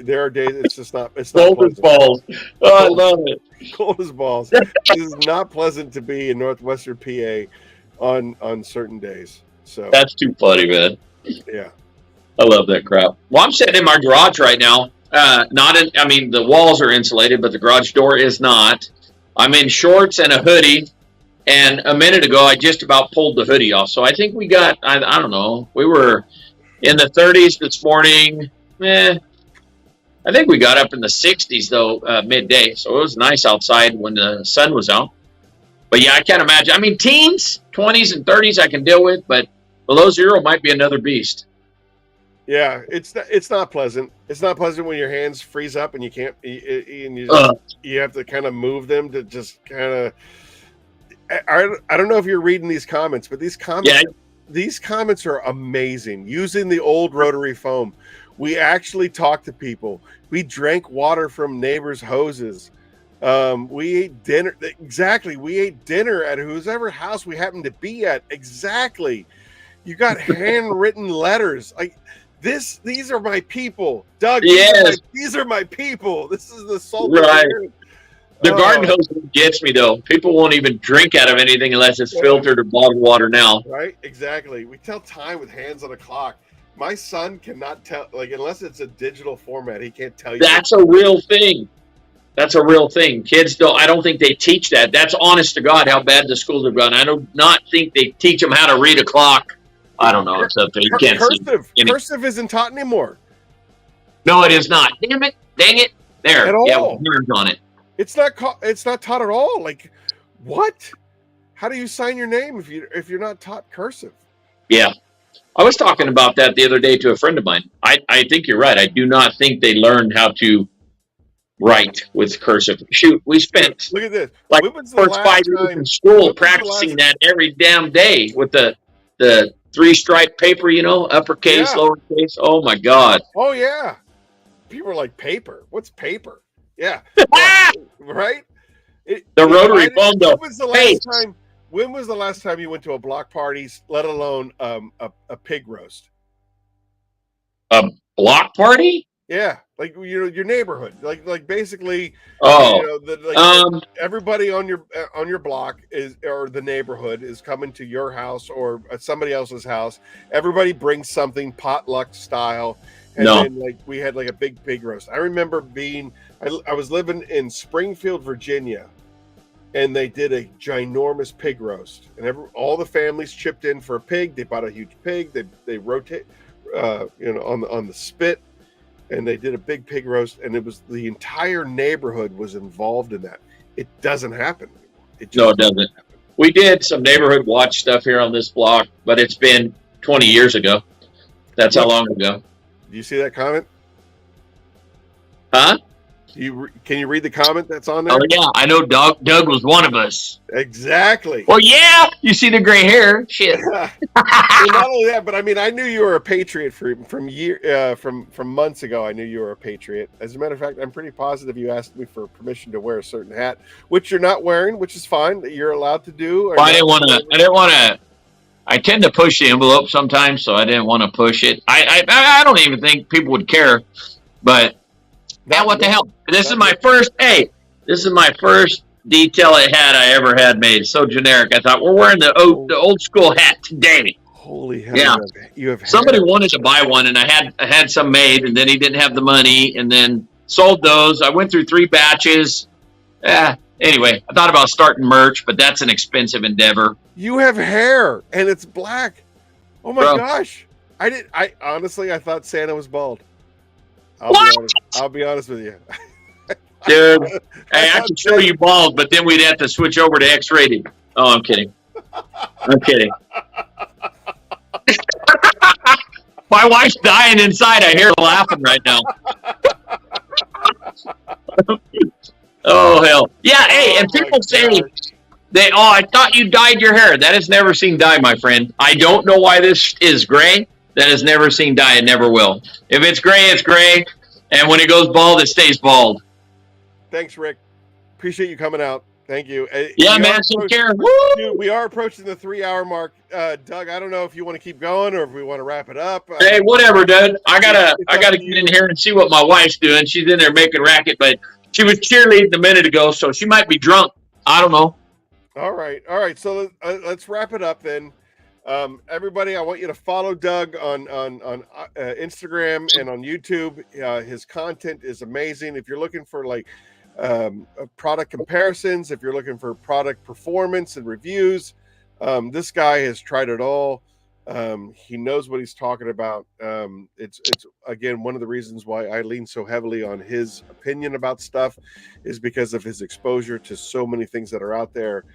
There are days it's just not. It's not cold as balls. Oh, I love it. Cold as balls. It is not pleasant to be in northwestern PA on certain days. So that's too funny, man. Yeah. I love that crap. Well, I'm sitting in my garage right now. The walls are insulated, but the garage door is not. I'm in shorts and a hoodie. And a minute ago, I just about pulled the hoodie off. So I think we got, I don't know, we were in the 30s this morning. I think we got up in the 60s, though, midday. So it was nice outside when the sun was out. But yeah, I can't imagine. I mean, teens, 20s and 30s I can deal with, but below zero might be another beast. Yeah, it's not pleasant. It's not pleasant when your hands freeze up and you can't, and you have to kind of move them to just kind of. I don't know if you're reading these comments, but these comments are amazing. Using the old rotary foam, we actually talked to people. We drank water from neighbors' hoses. We ate dinner. Exactly, we ate dinner at whoever house we happened to be at. Exactly. You got handwritten letters like. These are my people, Doug. Yes, these are my people. This is the salt. Right. The garden hose gets me though. People won't even drink out of anything unless it's filtered or bottled water now. Right. Exactly. We tell time with hands on a clock. My son cannot tell, like, unless it's a digital format, he can't tell you. That's a real thing. That's a real thing. Kids don't. I don't think they teach that. That's honest to God how bad the schools have gone. I do not think they teach them how to read a clock. I don't know. Except you can't see. Cursive isn't taught anymore. No, it is not. Damn it. Dang it. There. At all. Yeah, with words on it. It's not taught at all. Like, what? How do you sign your name if you're not taught cursive? Yeah. I was talking about that the other day to a friend of mine. I think you're right. I do not think they learned how to write with cursive. Shoot, we Dude, spent look at this. like When was the first last 5 years in time? school When was the practicing last? that every damn day with the three stripe paper, uppercase, Yeah. lowercase. Oh my God. Oh yeah. People are like, paper. What's paper? Yeah. Right. The rotary phone When though. was the Hey, last time? When was the last time you went to a block party, let alone a pig roast? a block party? Yeah, like your neighborhood, like basically, Oh, everybody on your block is, or the neighborhood is coming to your house or somebody else's house. Everybody brings something potluck style, and no. then like we had like a big pig roast. I remember I was living in Springfield, Virginia, and they did a ginormous pig roast, and all the families chipped in for a pig. They bought a huge pig. They rotate, on the spit, and they did a big pig roast, and it was the entire neighborhood was involved in that. It doesn't happen anymore. No, it doesn't. We did some neighborhood watch stuff here on this block, but it's been 20 years ago. That's how long ago. Do you see that comment? Huh? Can you read the comment that's on there? Oh yeah, I know. Doug was one of us. Exactly. Well, yeah, you see the gray hair. Shit. Well, not only that, but I mean, I knew you were a patriot from months ago. I knew you were a patriot. As a matter of fact, I'm pretty positive you asked me for permission to wear a certain hat, which you're not wearing, which is fine. That you're allowed to do. Well, I didn't want to. I tend to push the envelope sometimes, so I didn't want to push it. I don't even think people would care, but now what the hell? This is my first. Hey, this is my first detail hat I ever had made. So generic. I thought we're wearing the old school hat today. Holy hell! Yeah, you have somebody wanted to buy one, and I had some made, and then he didn't have the money, and then sold those. I went through 3 batches. Anyway, I thought about starting merch, but that's an expensive endeavor. You have hair, and it's black. Oh my gosh! I honestly, I thought Santa was bald. I'll be honest with you. Dude, hey, I could show you bald, but then we'd have to switch over to X-rated. Oh, I'm kidding. I'm kidding. My wife's dying inside. I hear her laughing right now. Oh, hell. Yeah, hey, and people say, I thought you dyed your hair. That has never seen dye, my friend. I don't know why this is gray. That has never seen dye. It never will. If it's gray, it's gray. And when it goes bald, it stays bald. Thanks, Rick. Appreciate you coming out. Thank you. Yeah, man. Take care. Dude, we are approaching the 3-hour mark. Doug, I don't know if you want to keep going or if we want to wrap it up. Hey, whatever, dude. I gotta get in here and see what my wife's doing. She's in there making racket, but she was cheerleading a minute ago, so she might be drunk. I don't know. All right. So let's wrap it up then. Everybody, I want you to follow Doug on Instagram and on YouTube. His content is amazing. If you're looking for like product comparisons, if you're looking for product performance and reviews, this guy has tried it all. He knows what he's talking about. It's again one of the reasons why I lean so heavily on his opinion about stuff is because of his exposure to so many things that are out there.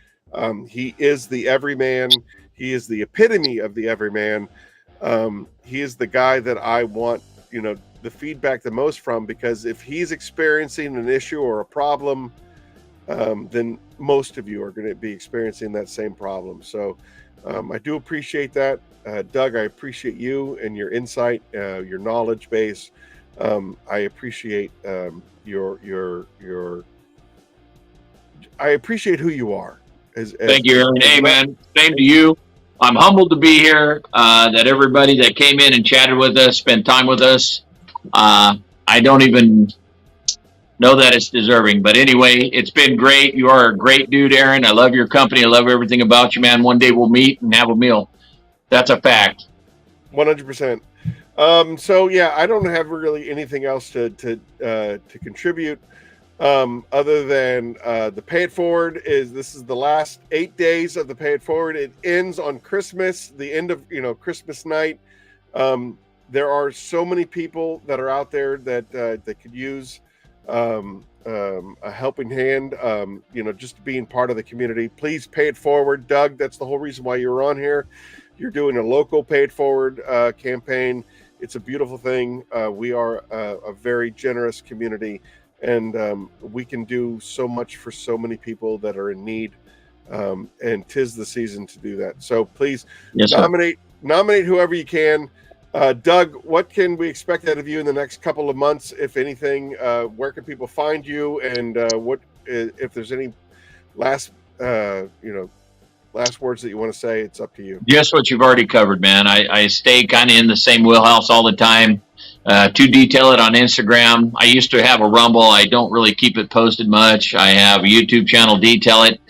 He is the everyman. He is the epitome of the everyman. He is the guy that I want, the feedback the most from, because if he's experiencing an issue or a problem, then most of you are going to be experiencing that same problem. So I do appreciate that. Doug, I appreciate you and your insight, your knowledge base. I appreciate I appreciate who you are. Thank you, Aaron. Hey, man, same to you. I'm humbled to be here, that everybody that came in and chatted with us, spent time with us. I don't even know that it's deserving. But anyway, it's been great. You are a great dude, Aaron. I love your company. I love everything about you, man. One day we'll meet and have a meal. That's a fact. 100%. So yeah, I don't have really anything else to contribute. Other than the Pay It Forward this is the last 8 days of the Pay It Forward. It ends on Christmas, the end of Christmas night. There are so many people that are out there that could use a helping hand, just being part of the community. Please pay it forward, Doug. That's the whole reason why you're on here. You're doing a local pay it forward campaign. It's a beautiful thing. We are a very generous community, and we can do so much for so many people that are in need. And 'tis the season to do that. So please nominate whoever you can. Doug, what can we expect out of you in the next couple of months, if anything? Where can people find you, and what if there's any last words that you want to say? It's up to you. Just what you've already covered, man. I stay kind of in the same wheelhouse all the time. To detail it on Instagram. I used to have a Rumble. I don't really keep it posted much. I have a YouTube channel, Detail It.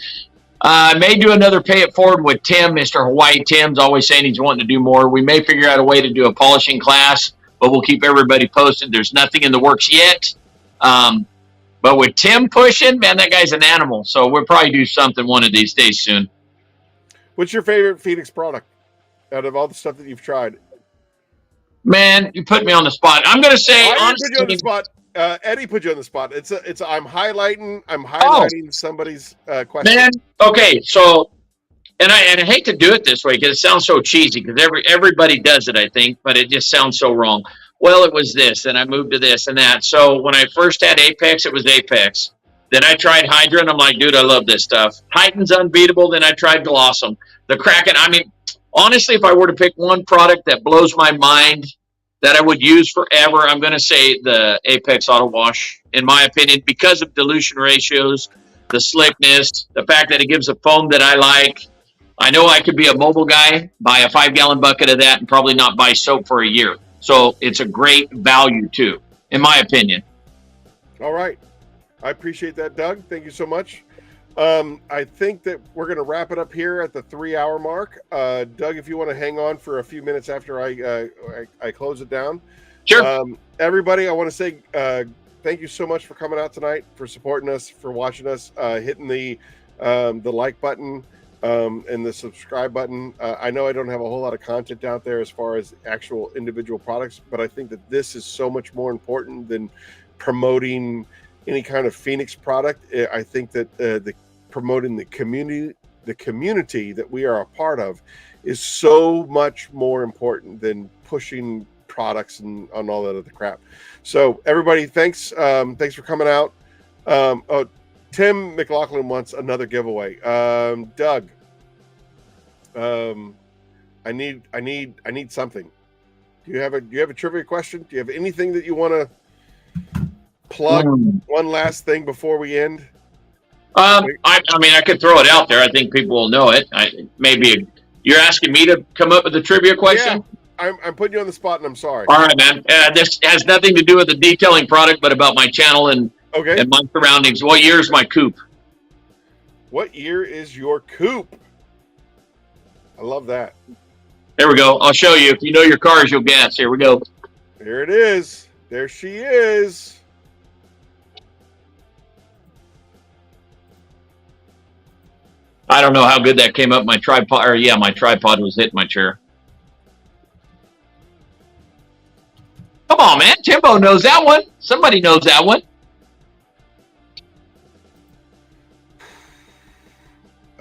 I may do another pay it forward with Tim. Mr. Hawaii Tim's always saying he's wanting to do more. We may figure out a way to do a polishing class, but we'll keep everybody posted. There's nothing in the works yet. But with Tim pushing, man, that guy's an animal. So we'll probably do something one of these days soon. What's your favorite Phoenix product out of all the stuff that you've tried? Man, you put me on the spot. I'm going to say, honestly, put you on the spot. Eddie put you on the spot. It's I'm highlighting somebody's question. Man, okay, so and I hate to do it this way because it sounds so cheesy because everybody does it, I think, but it just sounds so wrong. Well, it was this, and I moved to this and that. So when I first had Apex, it was Apex. Then I tried Hydra, and I'm like, dude, I love this stuff. Titan's unbeatable. Then I tried Blossom. The Kraken. I mean, honestly, if I were to pick one product that blows my mind that I would use forever, I'm going to say the Apex Auto Wash, in my opinion, because of dilution ratios, the slickness, the fact that it gives a foam that I like. I know I could be a mobile guy, buy a 5-gallon bucket of that, and probably not buy soap for a year. So it's a great value, too, in my opinion. All right. I appreciate that, Doug. Thank you so much. I think that we're going to wrap it up here at the 3-hour mark. Doug, if you want to hang on for a few minutes after I close it down. Sure. Everybody, I want to say thank you so much for coming out tonight, for supporting us, for watching us, hitting the like button and the subscribe button. I know I don't have a whole lot of content out there as far as actual individual products, but I think that this is so much more important than promoting any kind of Phoenix product. I think that promoting the community that we are a part of is so much more important than pushing products and on all that other crap. So everybody, thanks for coming out. Tim McLaughlin wants another giveaway. Doug, I need something. Do you have a trivia question? Do you have anything that you want to plug? One last thing before we end. I mean, I could throw it out there. I think people will know it. Maybe you're asking me to come up with a trivia question? Yeah, I'm putting you on the spot, and I'm sorry. All right, man. This has nothing to do with the detailing product, but about my channel and my surroundings. What year is my coupe? What year is your coupe? I love that. There we go. I'll show you. If you know your cars, you'll guess. Here we go. There it is. There she is. I don't know how good that came up. My tripod was hitting my chair. Come on, man. Timbo knows that one. Somebody knows that one.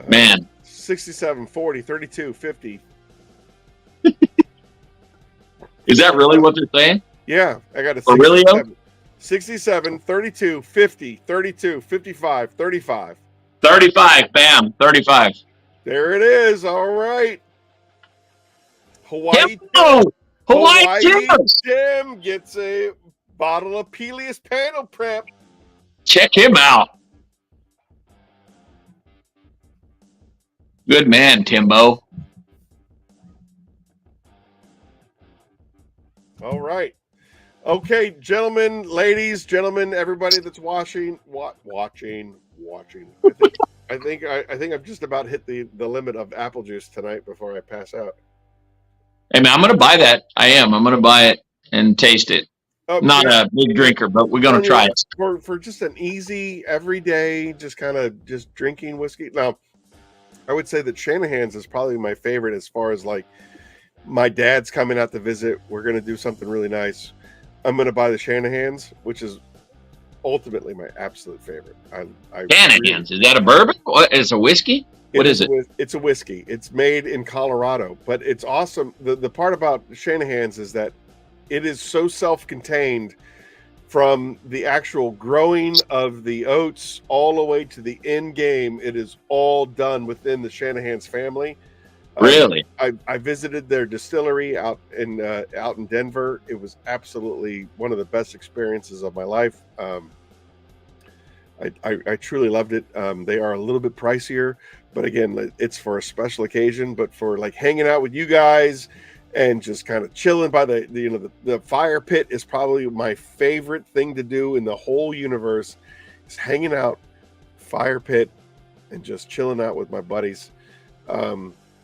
Man. 67, 40, 32, 50. Is that really what they're saying? Yeah, I got a 67, 32, 50, 32, 55, 35. 35, bam, 35. There it is. All right. Hawaii Jim gets a bottle of Peleus panel prep. Check him out. Good man, Timbo. All right. Okay, gentlemen, ladies, gentlemen, everybody that's watching. I think I've just about hit the limit of apple juice tonight before I pass out. Hey man, I'm gonna buy that. I am. I'm gonna buy it and taste it. Not a big drinker, but we're gonna try it for just an easy everyday, just drinking whiskey. Now, I would say that Shanahan's is probably my favorite as far as like my dad's coming out to visit. We're gonna do something really nice. I'm gonna buy the Shanahan's, which is ultimately my absolute favorite. I Shanahan's. Is that a bourbon? What is a whiskey? What is it? It's a whiskey. It's made in Colorado, but it's awesome. The part about Shanahan's is that it is so self-contained, from the actual growing of the oats all the way to the end game. It is all done within the Shanahan's family. Really? I visited their distillery out in Denver. It was absolutely one of the best experiences of my life. I truly loved it. They are a little bit pricier, but again, it's for a special occasion. But for like hanging out with you guys and just kind of chilling by the fire pit is probably my favorite thing to do in the whole universe. Is hanging out, fire pit, and just chilling out with my buddies.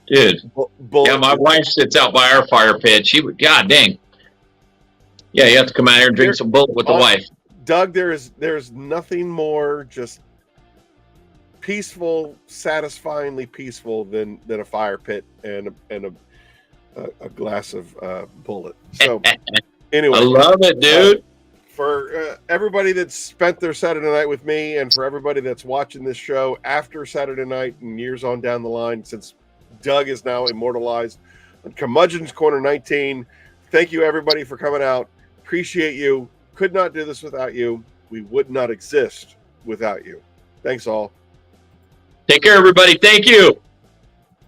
Dude, yeah, my wife sits out by our fire pit. She would, God dang. Yeah, you have to come out here and drink some bullet with the wife. Doug, there's nothing more just peaceful, satisfyingly peaceful than a fire pit and a glass of bullet. So anyway, I love it, dude. For everybody that's spent their Saturday night with me, and for everybody that's watching this show after Saturday night and years on down the line, since Doug is now immortalized on Curmudgeon's Corner 19. Thank you, everybody, for coming out. Appreciate you. Could not do this without you. We would not exist without you. Thanks, all. Take care, everybody. Thank you.